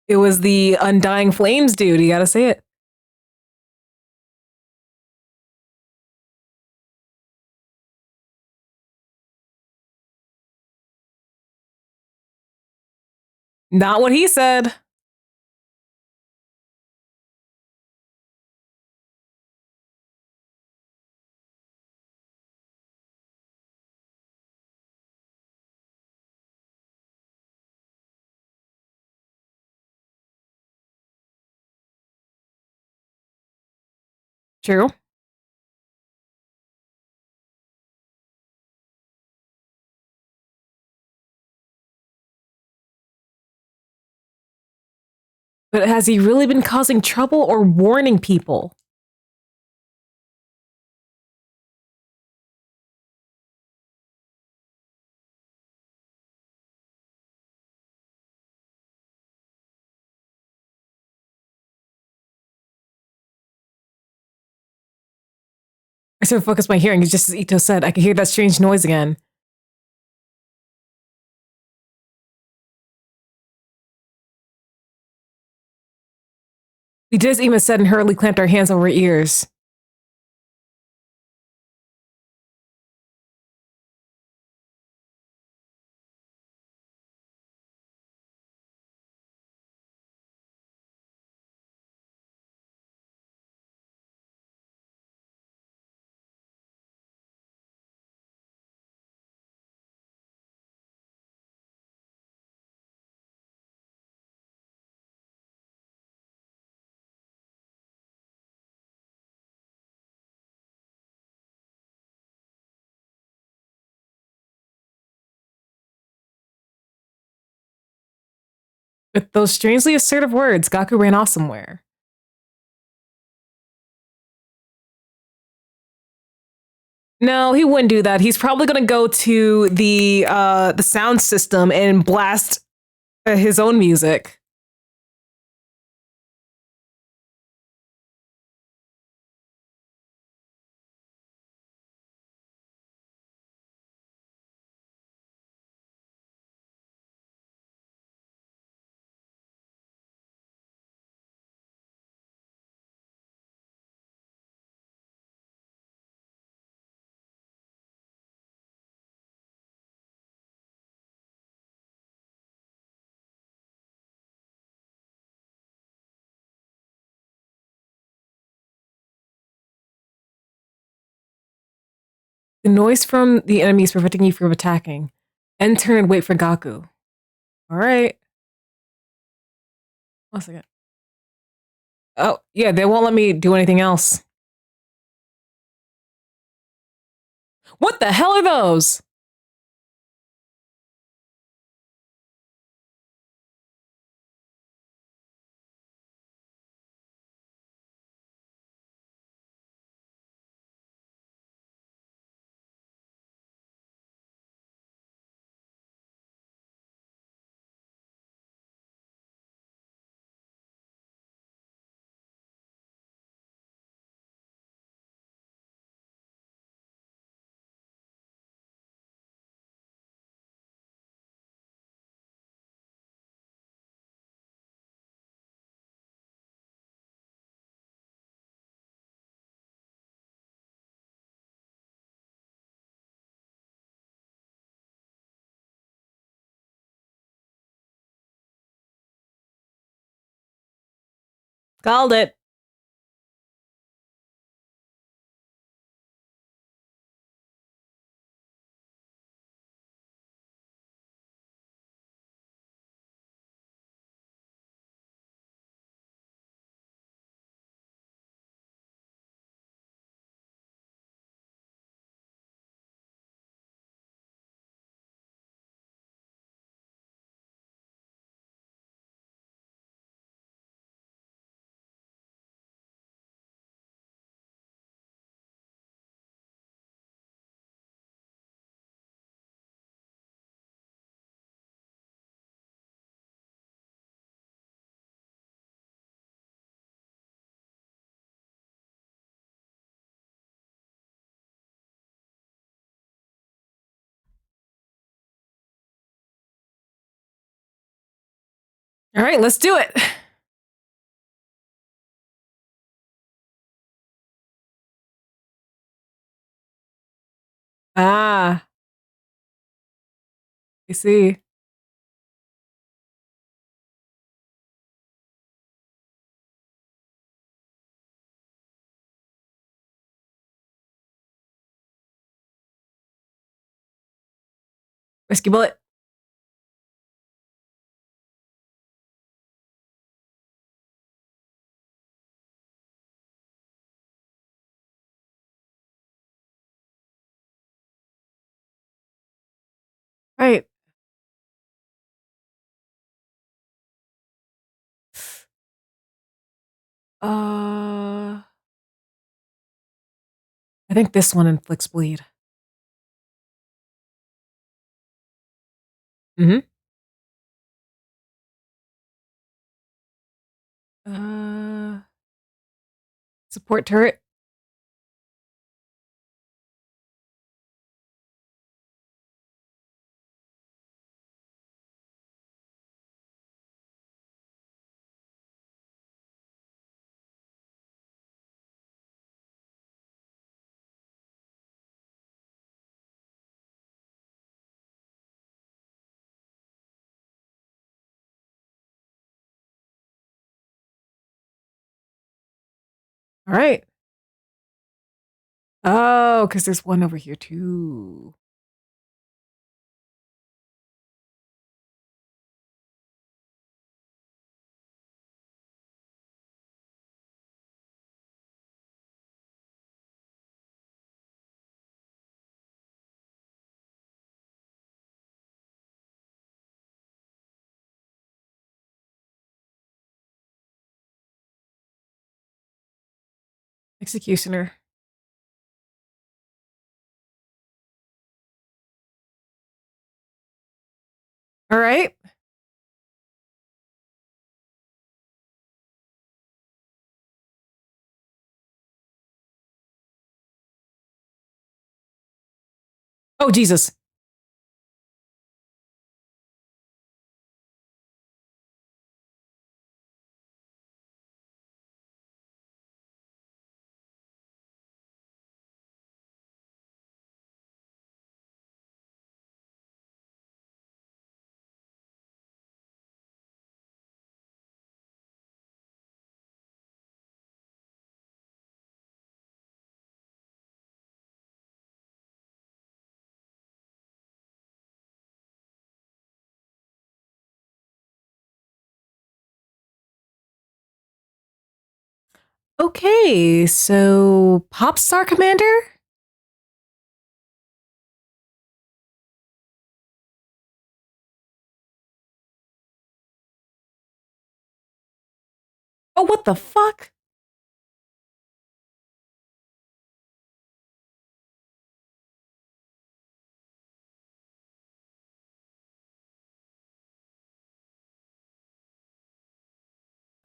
It was the Undying Flames dude. You gotta say it. Not what he said. True. But has he really been causing trouble or warning people? I sort of focused my hearing, just as Ito said. I could hear that strange noise again. We did as Ema said and hurriedly clamped our hands over our ears. With those strangely assertive words, Gaku ran off somewhere. No, he wouldn't do that. He's probably gonna go to the sound system and blast his own music. The noise from the enemy is preventing you from attacking. End turn and wait for Gaku. All right. 1 second. Oh, yeah, they won't let me do anything else. What the hell are those? Called it. All right, let's do it. Ah, I see. Risky bullet. Right. Uh, I think this one inflicts bleed. Mm-hmm. Uh, support turret. All right. Oh, because there's one over here too. Executioner. All right. Oh, Jesus. Okay, so Popstar Commander? Oh, what the fuck?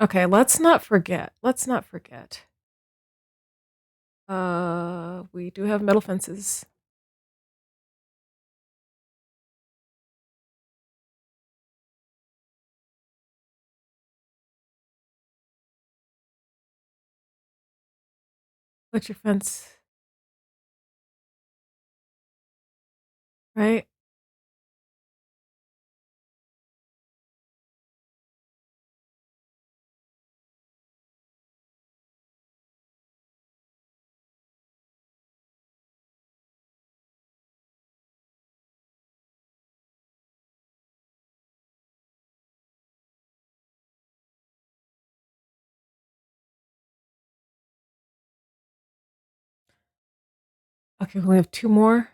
Okay, let's not forget. Let's not forget. We do have metal fences. What's your fence? Right? Okay, we have two more.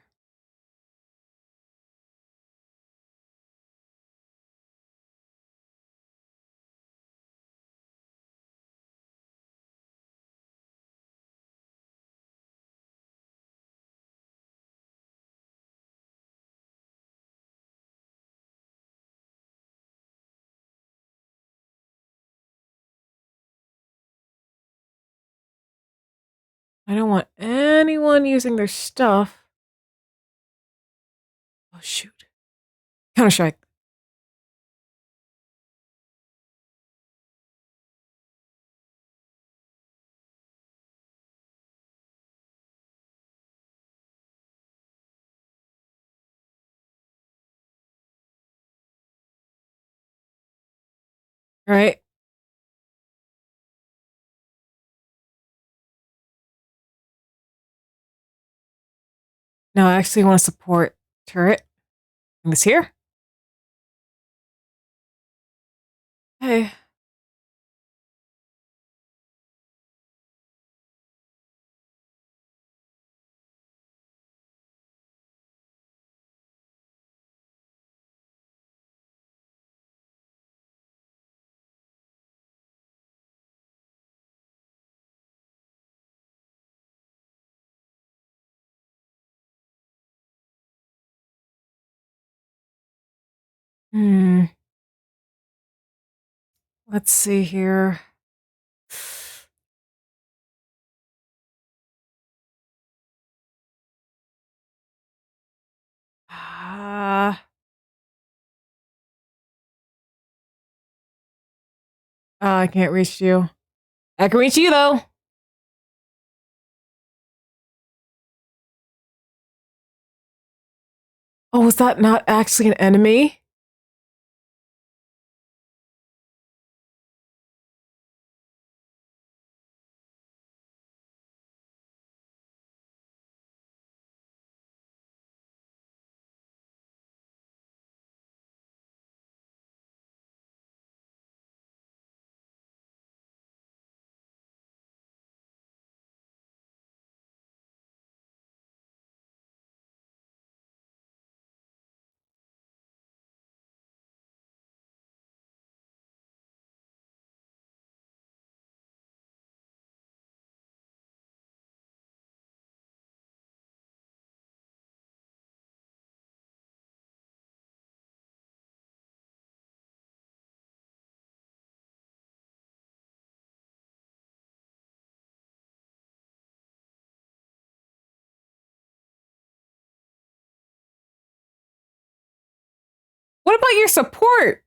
I don't want anyone using their stuff. Oh, shoot. Counter Strike. Right? No, I actually want to support turret. And this here? Hey. Hmm. Let's see here. Ah. I can't reach you. I can reach you though. Oh, was that not actually an enemy? What about your support?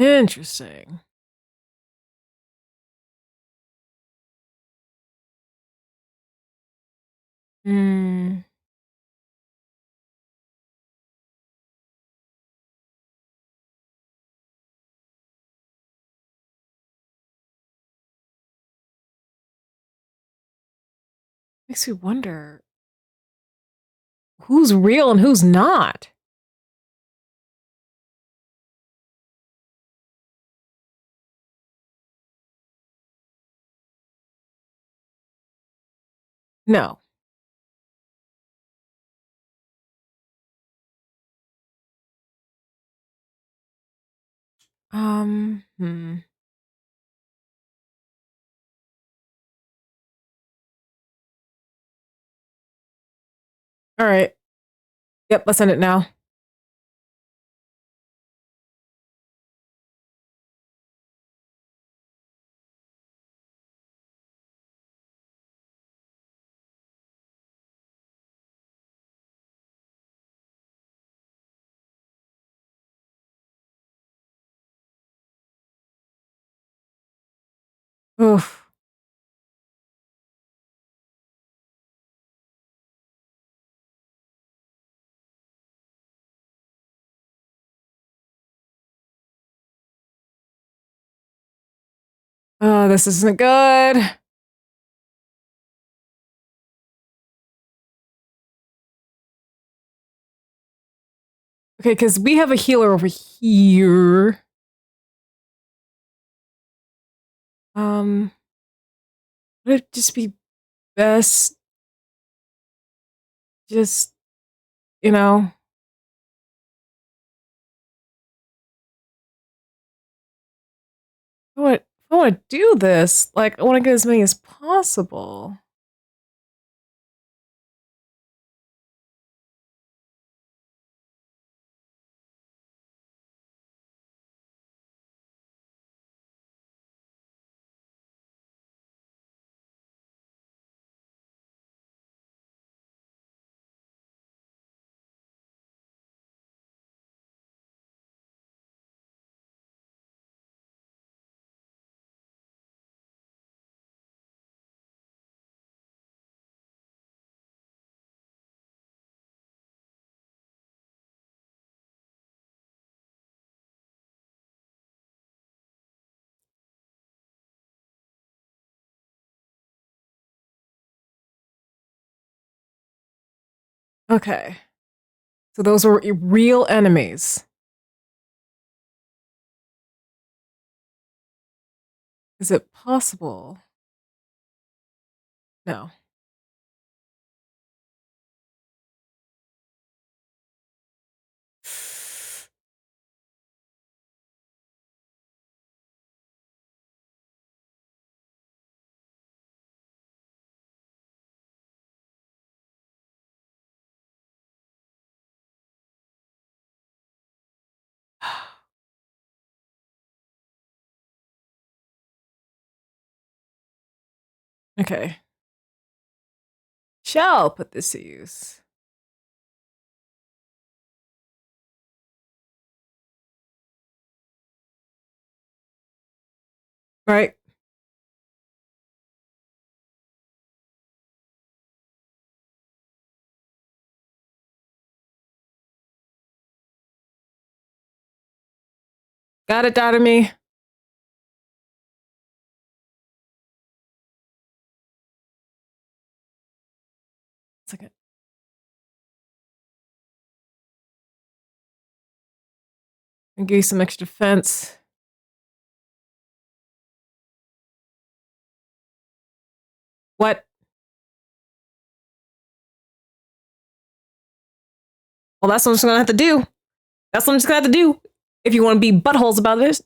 Interesting. Hmm. Makes me wonder who's real and who's not. No. Hmm. All right. Yep, let's end it now. Oof. Oh, this isn't good. Okay, because we have a healer over here. Would it just be best just, you know, I want to do this. Like, I want to get as many as possible. Okay. So those were real enemies. Is it possible? No. Okay. Shall put this to use. Right. Got it out of me. Second. And give you some extra defense. What? Well, that's what I'm just gonna have to do. That's what I'm just gonna have to do if you want to be buttholes about this.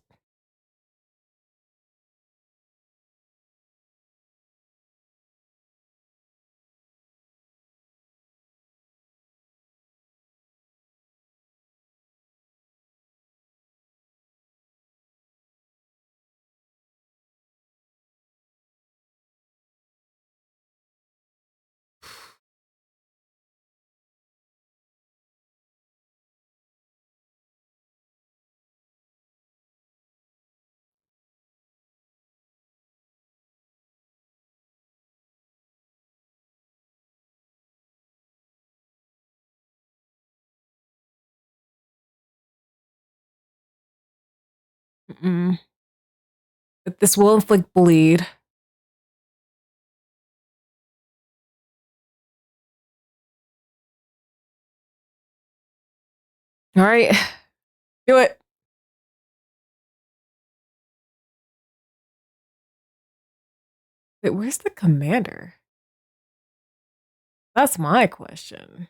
Mm-mm. But this will inflict bleed. All right, do it. Wait, where's the commander? That's my question.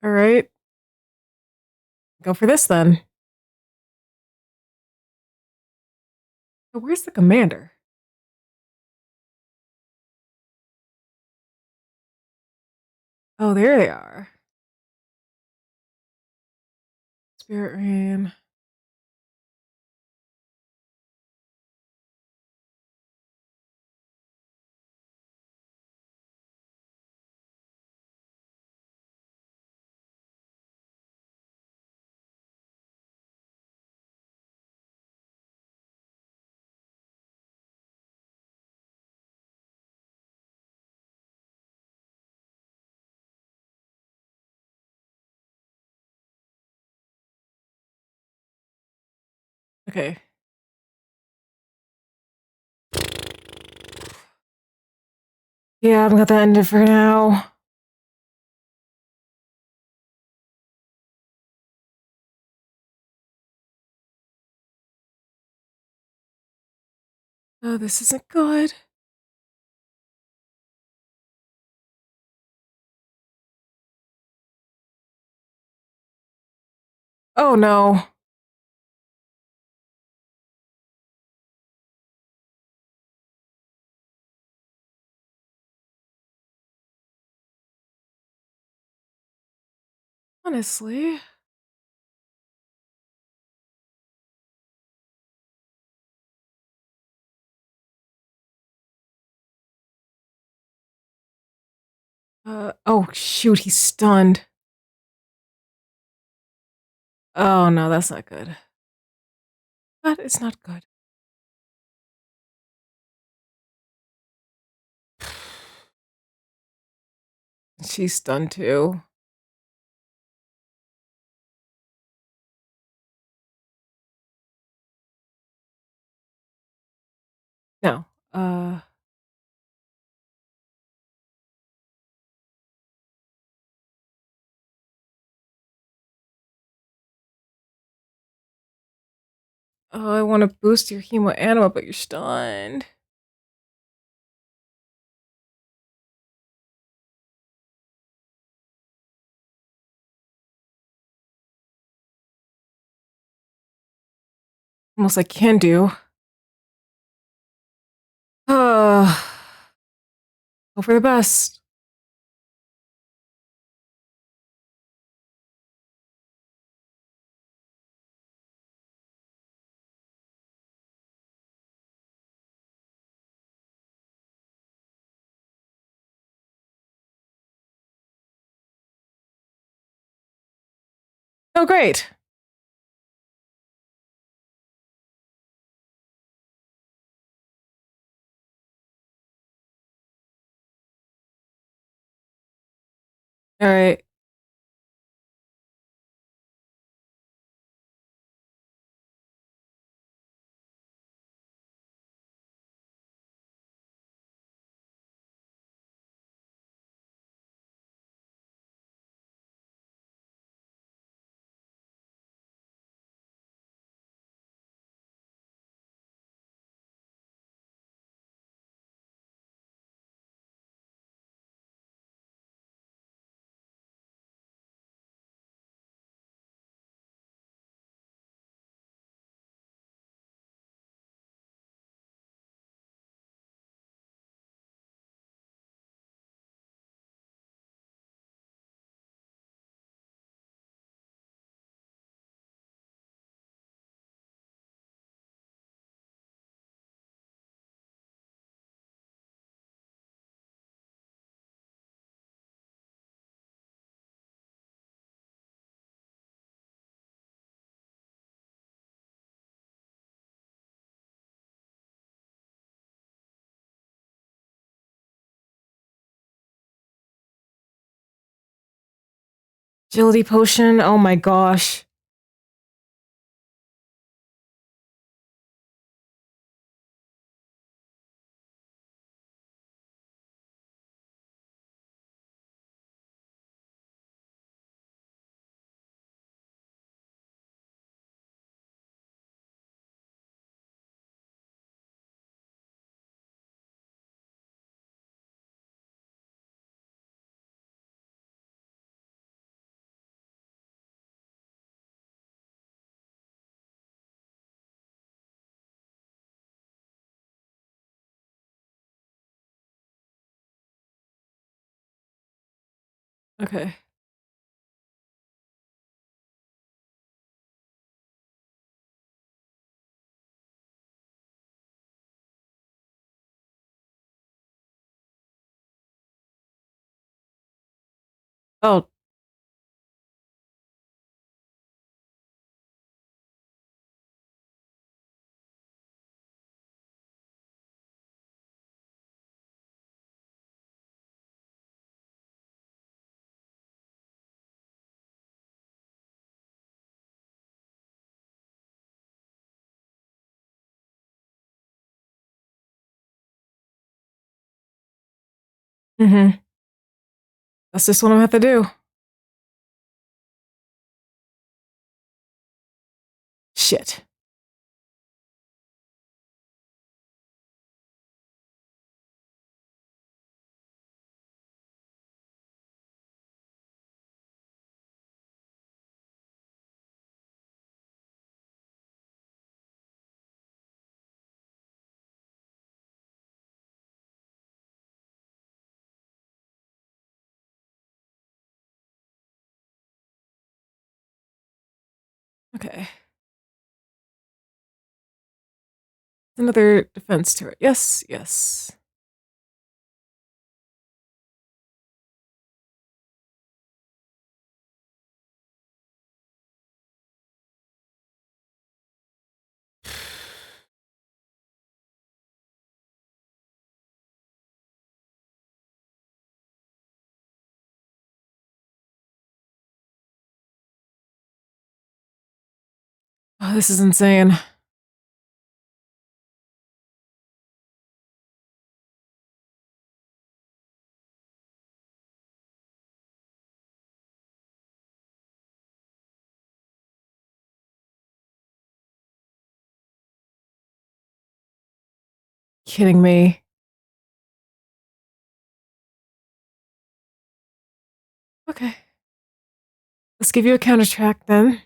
All right, go for this then. But where's the commander? Oh, there they are. Spirit Rain. Okay. Yeah, I'm gonna end it for now. Oh, this isn't good. Oh no. Honestly. Oh shoot, he's stunned. Oh no, that's not good. That is not good. She's stunned too. No. Oh, I want to boost your hemo anima, but you're stunned. Almost I can do. Uh, Hope for the best. Oh, great. All right. Agility potion. Oh my gosh. Okay. Oh, mm-hmm. That's just what I'm gonna have to do. Shit. Okay. Another defense turret. Yes, yes. Oh, this is insane. Kidding me. Okay. Let's give you a counter track then.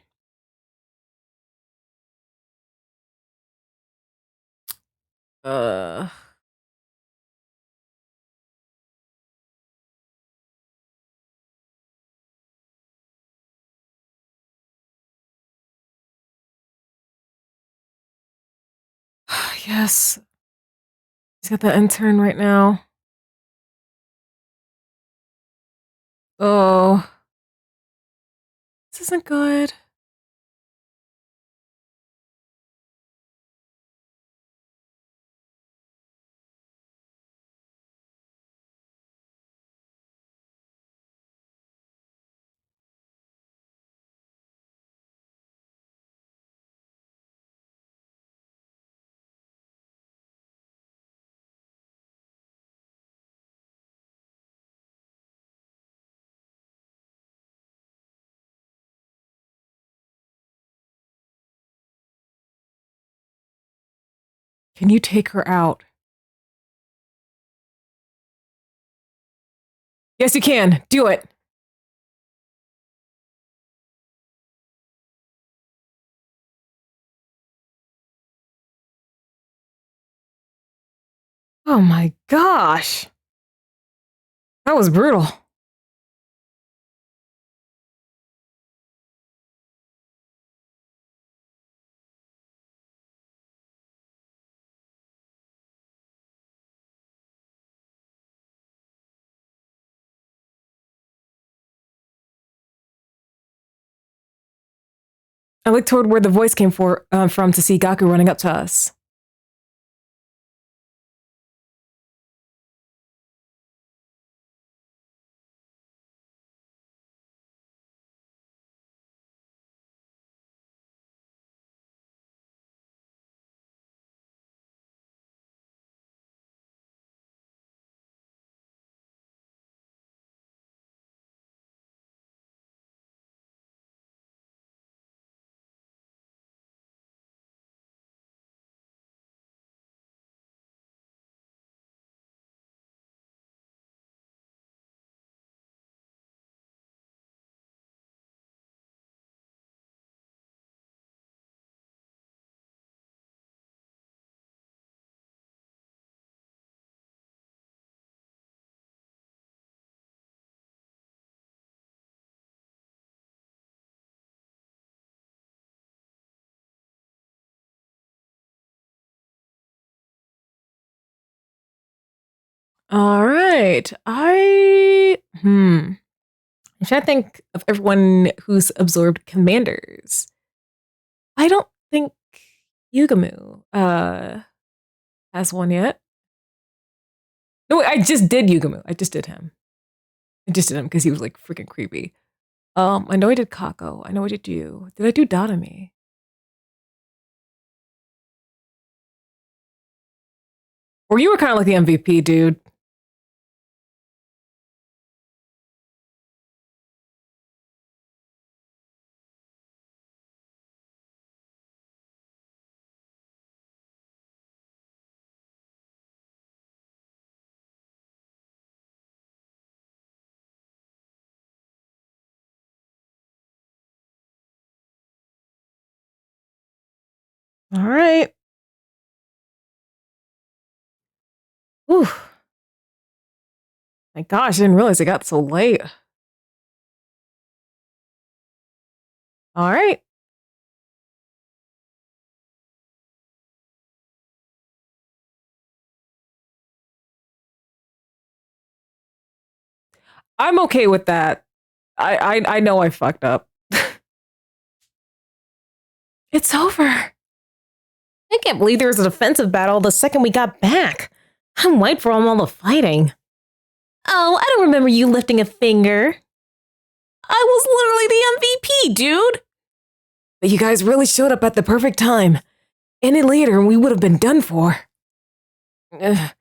Uh. Yes. He's got the intern right now. Oh. This isn't good. Can you take her out? Yes, you can. Do it. Oh my gosh. That was brutal. I looked toward where the voice came from to see Gaku running up to us. All right. I'm trying to think of everyone who's absorbed commanders. I don't think Yugamu has one yet. No, wait, I just did Yugamu. I just did him. I just did him because he was like freaking creepy. I know I did Kako. I know I did you. Did I do Dadami? Or you were kind of like the MVP, dude. All right. Ooh, my gosh, I didn't realize it got so late. All right. I'm okay with that. I know I fucked up. It's over. I can't believe there was a defensive battle the second we got back. I'm white for all the fighting. Oh, I don't remember you lifting a finger. I was literally the MVP, dude. But you guys really showed up at the perfect time. Any later, and we would have been done for. Ugh,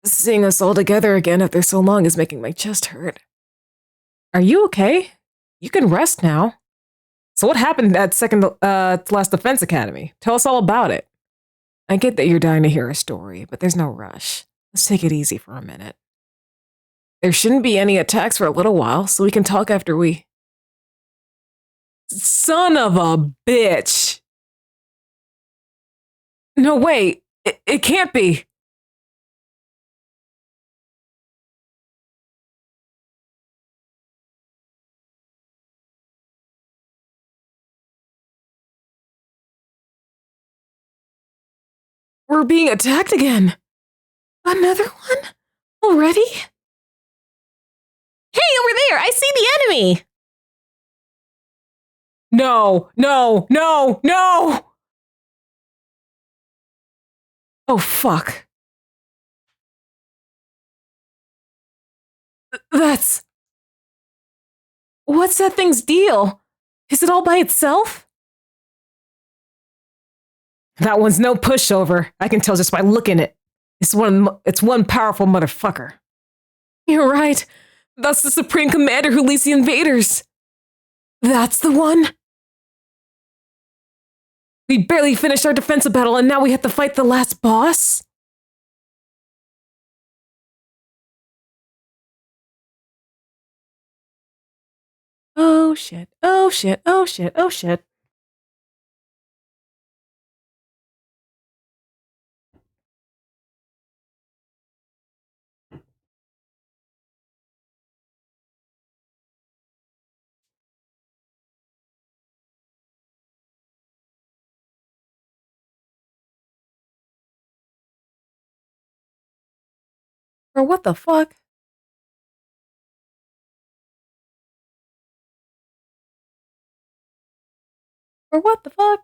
seeing us all together again after so long is making my chest hurt. Are you okay? You can rest now. So what happened at second to last defense academy? Tell us all about it. I get that you're dying to hear a story, but there's no rush. Let's take it easy for a minute. There shouldn't be any attacks for a little while, so we can talk after we... Son of a bitch! No, wait. It can't be. We're being attacked again. Another one? Already? Hey, over there! I see the enemy! No, no, no, no! Oh, fuck. That's... What's that thing's deal? Is it all by itself? That one's no pushover. I can tell just by looking at it. It's one powerful motherfucker. You're right. That's the Supreme Commander who leads the invaders. That's the one? We barely finished our defensive battle and now we have to fight the last boss? Oh shit, oh shit, oh shit, oh shit. Or what the fuck? Or what the fuck?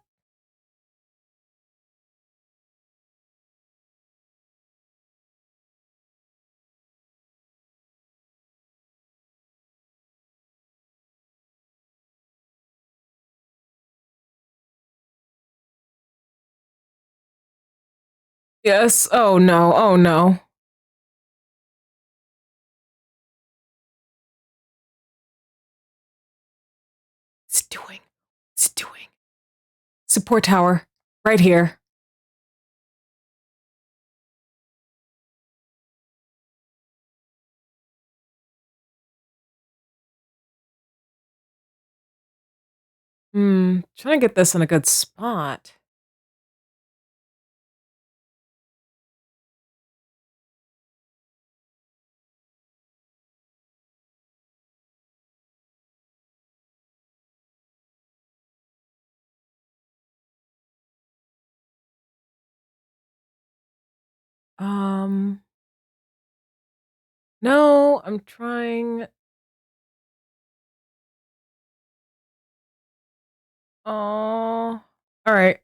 Yes, oh no, oh no. It's doing, it's doing. Support tower, right here. Trying to get this in a good spot. Um, No, I'm trying. Oh. All right.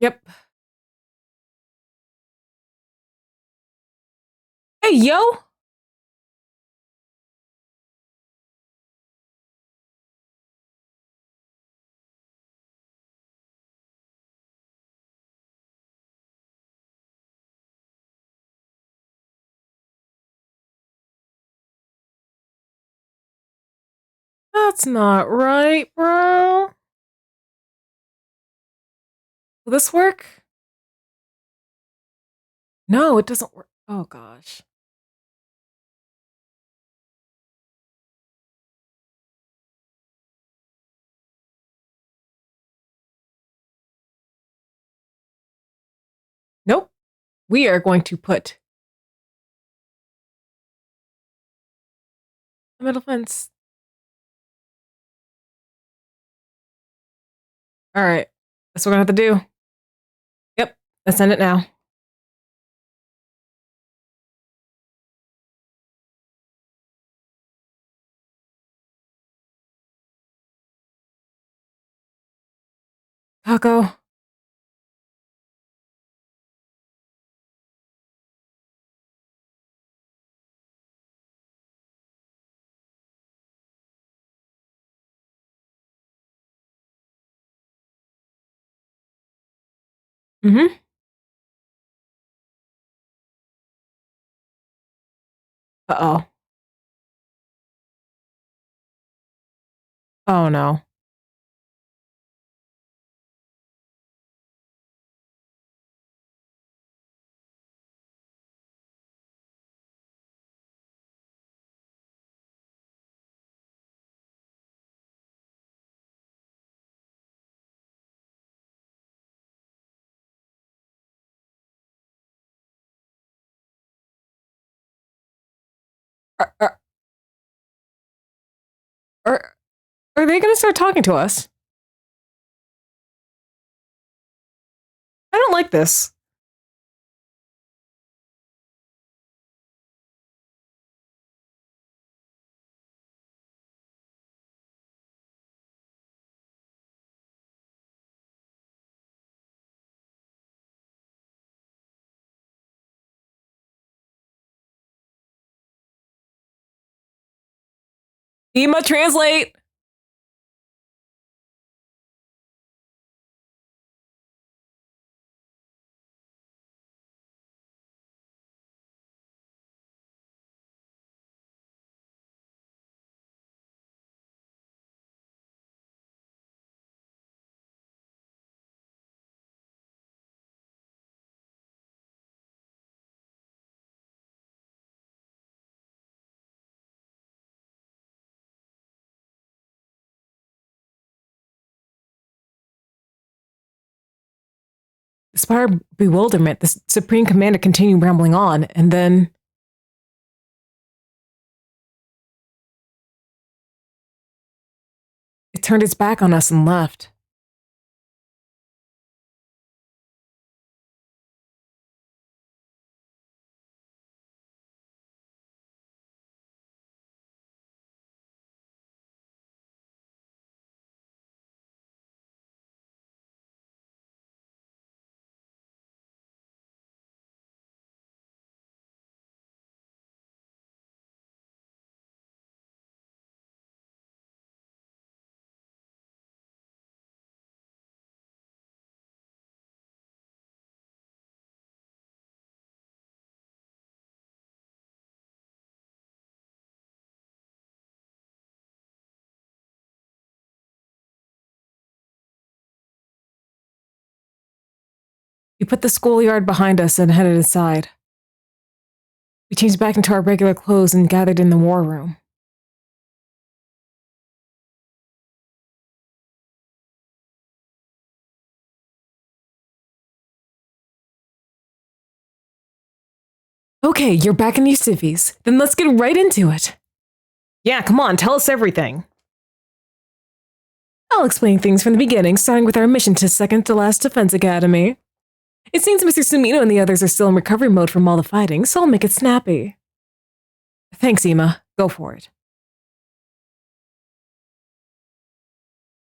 Yep. Hey, yo! That's not right, bro. Will this work? No, it doesn't work. Oh, gosh. Nope. We are going to put a metal fence. All right. That's what we're going to have to do. Yep. Let's send it now. Taco. Mm-hmm. Uh-oh. Oh, no. Are, are, are, are they going to start talking to us? I don't like this. Ema, translate! Despite our bewilderment, the Supreme Commander continued rambling on, and then it turned its back on us and left. We put the schoolyard behind us and headed inside. We changed back into our regular clothes and gathered in the war room. Okay, you're back in your civvies. Then let's get right into it. Yeah, come on, tell us everything. I'll explain things from the beginning, starting with our mission to Second to Last Defense Academy. It seems Mr. Sumino and the others are still in recovery mode from all the fighting, so I'll make it snappy. Thanks, Ima. Go for it.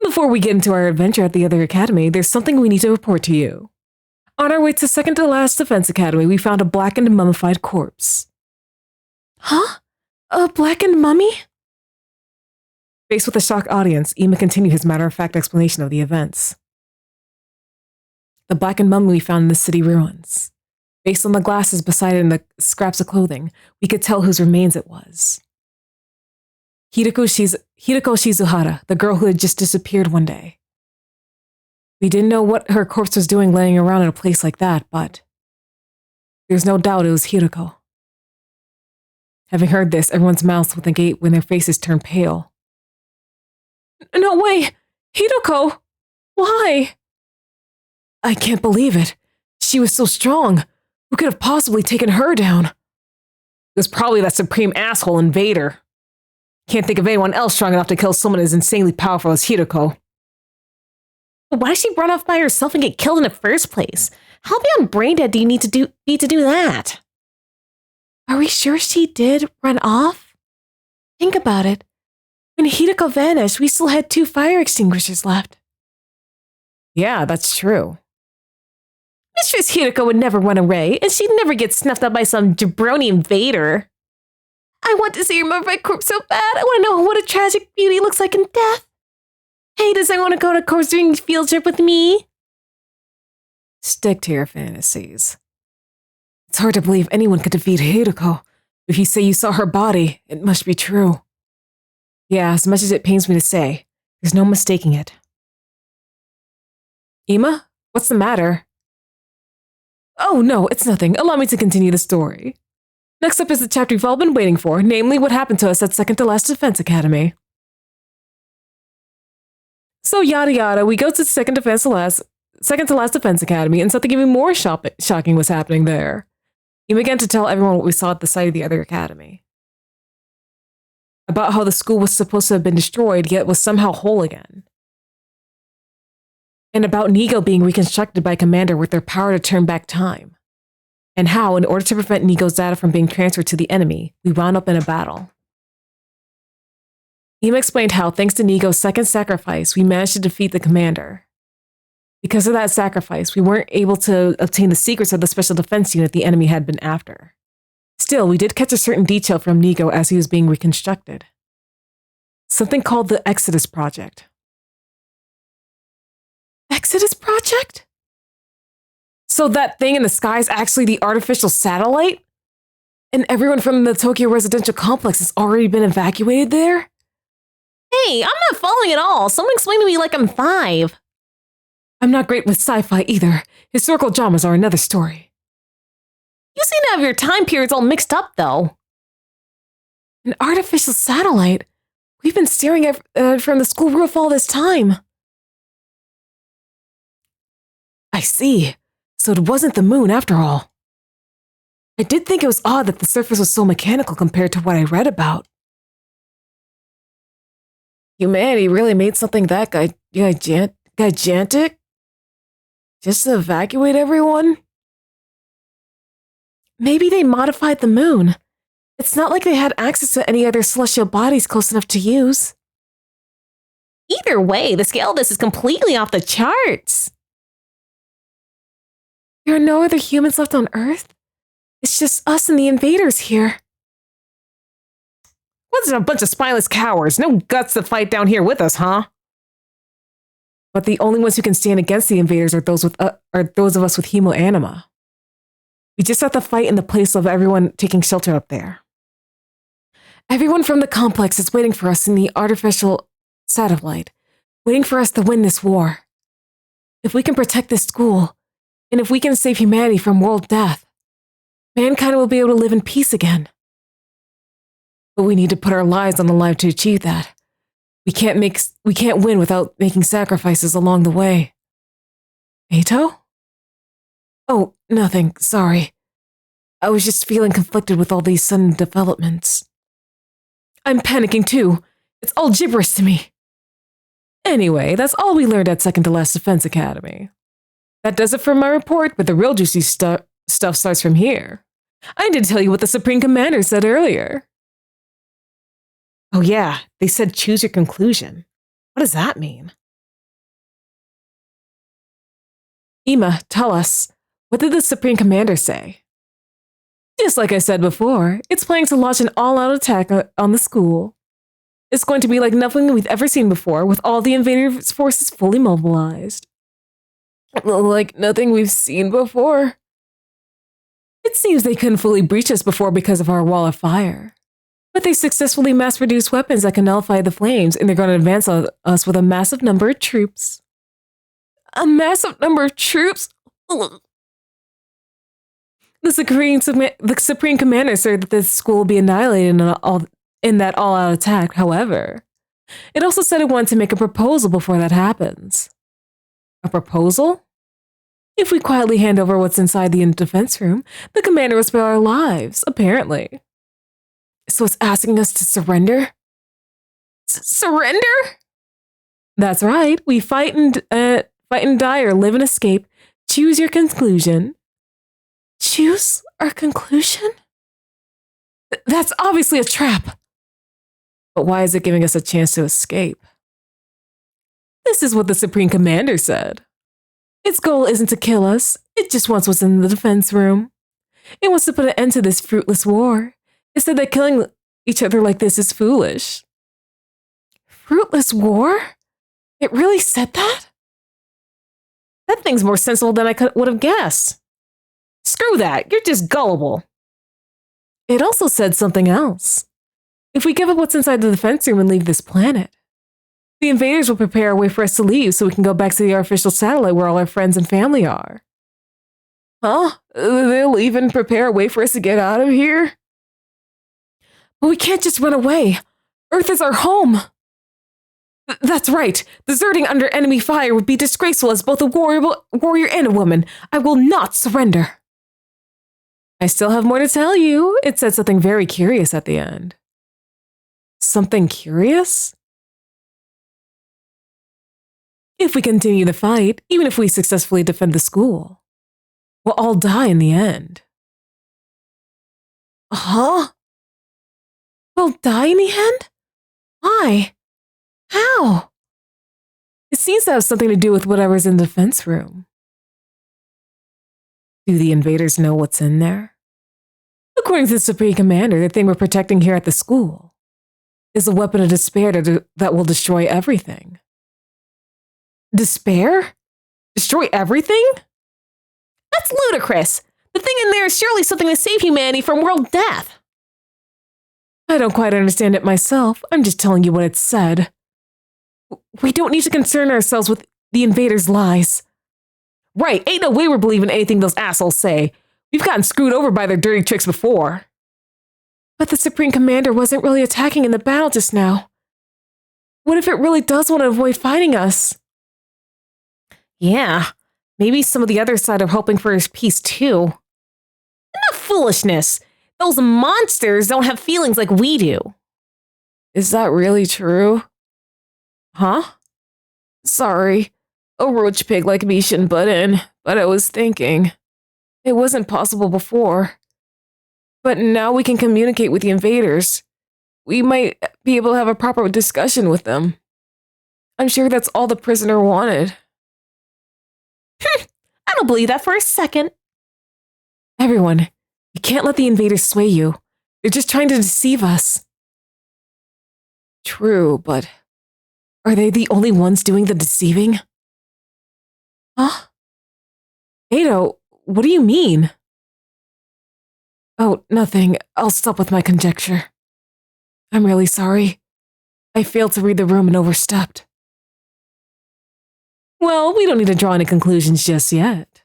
Before we get into our adventure at the other academy, there's something we need to report to you. On our way to second to last defense academy, we found a blackened and mummified corpse. Huh? A blackened mummy? Faced with a shocked audience, Ima continued his matter-of-fact explanation of the events. The blackened mummy we found in the city ruins. Based on the glasses beside it and the scraps of clothing, we could tell whose remains it was. Hideko Shizuhara, the girl who had just disappeared one day. We didn't know what her corpse was doing laying around in a place like that, but there's no doubt it was Hideko. Having heard this, everyone's mouths would agape when their faces turned pale. No way! Hideko! Why? I can't believe it. She was so strong. Who could have possibly taken her down? It was probably that supreme asshole Invader. Can't think of anyone else strong enough to kill someone as insanely powerful as Hideko. Why did she run off by herself and get killed in the first place? How beyond brain dead do you need to do that? Are we sure she did run off? Think about it. When Hideko vanished, we still had 2 fire extinguishers left. Yeah, that's true. Mistress Hideko would never run away, and she'd never get snuffed out by some jabroni invader. I want to see her mummified corpse so bad. I want to know what a tragic beauty looks like in death. Hey, does anyone want to go on a corpse doing field trip with me? Stick to your fantasies. It's hard to believe anyone could defeat Hideko. If you say you saw her body, it must be true. Yeah, as much as it pains me to say, there's no mistaking it. Ima, what's the matter? Oh no, it's nothing. Allow me to continue the story. Next up is the chapter you've all been waiting for, namely what happened to us at second to last defense academy. So yada yada, we go to second to last defense academy, and something even more shocking was happening there. He began to tell everyone what we saw at the site of the other academy. About how the school was supposed to have been destroyed, yet was somehow whole again. And about Nigo being reconstructed by Commander with their power to turn back time. And how, in order to prevent Nigo's data from being transferred to the enemy, we wound up in a battle. Ima explained how, thanks to Nigo's second sacrifice, we managed to defeat the Commander. Because of that sacrifice, we weren't able to obtain the secrets of the special defense unit the enemy had been after. Still, we did catch a certain detail from Nigo as he was being reconstructed. Something called the Exodus Project. Exodus Project? So that thing in the sky is actually the artificial satellite? And everyone from the Tokyo residential complex has already been evacuated there? Hey, I'm not following at all. Someone explain to me like I'm 5. I'm not great with sci-fi either. Historical dramas are another story. You seem to have your time periods all mixed up, though. An artificial satellite? We've been staring at from the school roof all this time. I see. So it wasn't the moon after all. I did think it was odd that the surface was so mechanical compared to what I read about. Humanity really made something that gigantic? Just to evacuate everyone? Maybe they modified the moon. It's not like they had access to any other celestial bodies close enough to use. Either way, the scale of this is completely off the charts. There are no other humans left on Earth? It's just us and the invaders here. Wasn't a bunch of spineless cowards. No guts to fight down here with us, huh? But the only ones who can stand against the invaders are those of us with hemoanima. We just have to fight in the place of everyone taking shelter up there. Everyone from the complex is waiting for us in the artificial satellite, waiting for us to win this war. If we can protect this school, and if we can save humanity from world death, mankind will be able to live in peace again. But we need to put our lives on the line to achieve that. We can't win without making sacrifices along the way. Eito? Oh, nothing, sorry. I was just feeling conflicted with all these sudden developments. I'm panicking too. It's all gibberish to me. Anyway, that's all we learned at second to last defense academy. That does it for my report, but the real juicy stuff starts from here. I need to tell you what the Supreme Commander said earlier. Oh yeah, they said choose your conclusion. What does that mean? Ema, tell us, what did the Supreme Commander say? Just like I said before, it's planning to launch an all-out attack on the school. It's going to be like nothing we've ever seen before, with all the invaders' forces fully mobilized. Like nothing we've seen before? It seems they couldn't fully breach us before because of our wall of fire. But they successfully mass-produced weapons that can nullify the flames, and they're going to advance us with a massive number of troops. A massive number of troops? The Supreme Commander said that this school will be annihilated in that all-out attack. However, it also said it wanted to make a proposal before that happens. A proposal? If we quietly hand over what's inside the defense room, the commander will spare our lives, apparently. So it's asking us to surrender? Surrender? That's right. We fight and die or live and escape. Choose your conclusion. Choose our conclusion? That's obviously a trap. But why is it giving us a chance to escape? This is what the Supreme Commander said. Its goal isn't to kill us. It just wants what's in the defense room. It wants to put an end to this fruitless war. It said that killing each other like this is foolish. Fruitless war? It really said that? That thing's more sensible than I would have guessed. Screw that, you're just gullible. It also said something else. If we give up what's inside the defense room and leave this planet, the invaders will prepare a way for us to leave so we can go back to the artificial satellite where all our friends and family are. Huh? They'll even prepare a way for us to get out of here? But we can't just run away. Earth is our home. That's right. Deserting under enemy fire would be disgraceful as both a warrior and a woman. I will not surrender. I still have more to tell you. It said something very curious at the end. Something curious? If we continue the fight, even if we successfully defend the school, we'll all die in the end. Huh? We'll die in the end? Why? How? It seems to have something to do with whatever's in the defense room. Do the invaders know what's in there? According to the Supreme Commander, the thing we're protecting here at the school is a weapon of despair that will destroy everything. Despair? Destroy everything? That's ludicrous. The thing in there is surely something to save humanity from world death. I don't quite understand it myself. I'm just telling you what it said. We don't need to concern ourselves with the invaders' lies. Right, ain't no way we're believing anything those assholes say. We've gotten screwed over by their dirty tricks before. But the Supreme Commander wasn't really attacking in the battle just now. What if it really does want to avoid fighting us? Yeah, maybe some of the other side are hoping for his peace too. Enough foolishness! Those monsters don't have feelings like we do. Is that really true? Huh? Sorry. A roach pig like me shouldn't butt in, but I was thinking. It wasn't possible before. But now we can communicate with the invaders. We might be able to have a proper discussion with them. I'm sure that's all the prisoner wanted. I don't believe that for a second. Everyone, you can't let the invaders sway you. They're just trying to deceive us. True, but are they the only ones doing the deceiving? Huh? Ado, what do you mean? Oh, nothing. I'll stop with my conjecture. I'm really sorry. I failed to read the room and overstepped. Well, we don't need to draw any conclusions just yet.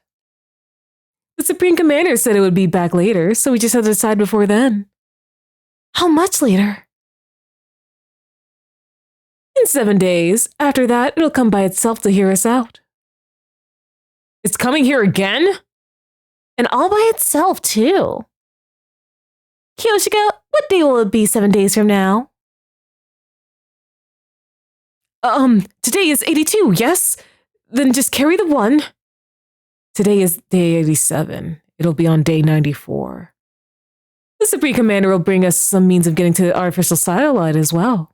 The Supreme Commander said it would be back later, so we just had to decide before then. How much later? In 7 days. After that, it'll come by itself to hear us out. It's coming here again? And all by itself, too. Kyoshika, what day will it be 7 days from now? Today is 82, yes? Then just carry the one. Today is day 87. It'll be on day 94. The Supreme Commander will bring us some means of getting to the artificial satellite as well.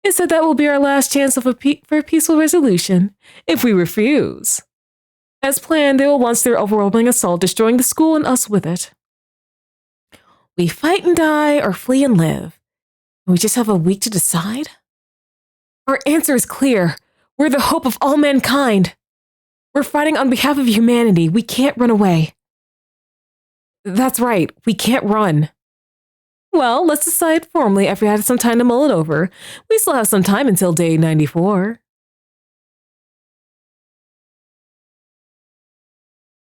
It said that will be our last chance for a peaceful resolution if we refuse. As planned, they will launch their overwhelming assault, destroying the school and us with it. We fight and die or flee and live. And we just have a week to decide? Our answer is clear. We're the hope of all mankind. We're fighting on behalf of humanity. We can't run away. That's right, we can't run. Well, let's decide formally after we had some time to mull it over. We still have some time until day 94.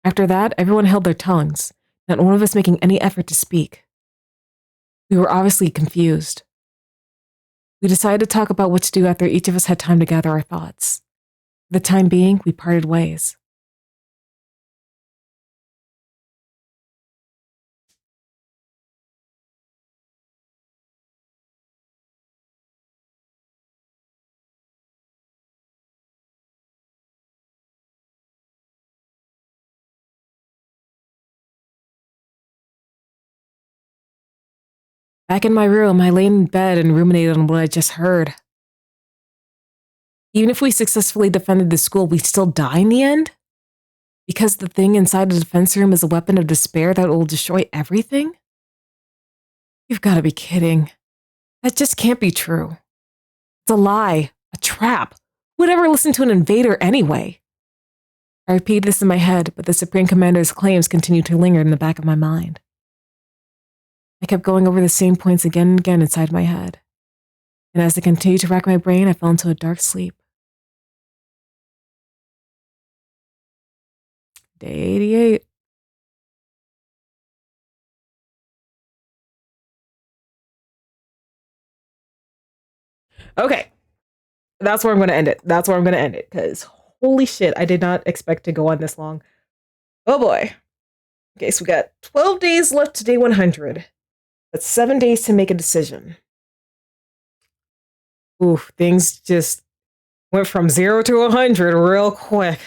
After that, everyone held their tongues, not one of us making any effort to speak. We were obviously confused. We decided to talk about what to do after each of us had time to gather our thoughts. For the time being, we parted ways. Back in my room, I lay in bed and ruminated on what I just heard. Even if we successfully defended the school, we'd still die in the end? Because the thing inside the defense room is a weapon of despair that will destroy everything? You've got to be kidding. That just can't be true. It's a lie, a trap. Who would ever listen to an invader anyway? I repeated this in my head, but the Supreme Commander's claims continued to linger in the back of my mind. I kept going over the same points again and again inside my head. And as I continued to rack my brain, I fell into a dark sleep. Day 88. Okay. That's where I'm going to end it. Because holy shit, I did not expect to go on this long. Oh boy. Okay, so we got 12 days left to day 100. That's 7 days to make a decision. Oof, things just went from 0 to 100 real quick.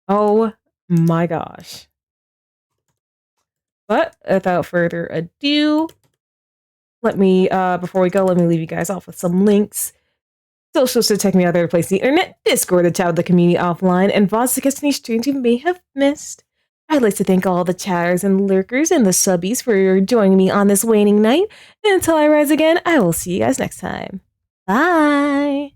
Oh my gosh. But without further ado, before we go, let me leave you guys off with some links. Socials to check me out there to place the internet, Discord to chat with the community offline, and VODs to catch any streams you may have missed. I'd like to thank all the chatters and lurkers and the subbies for joining me on this waning night. And until I rise again, I will see you guys next time. Bye!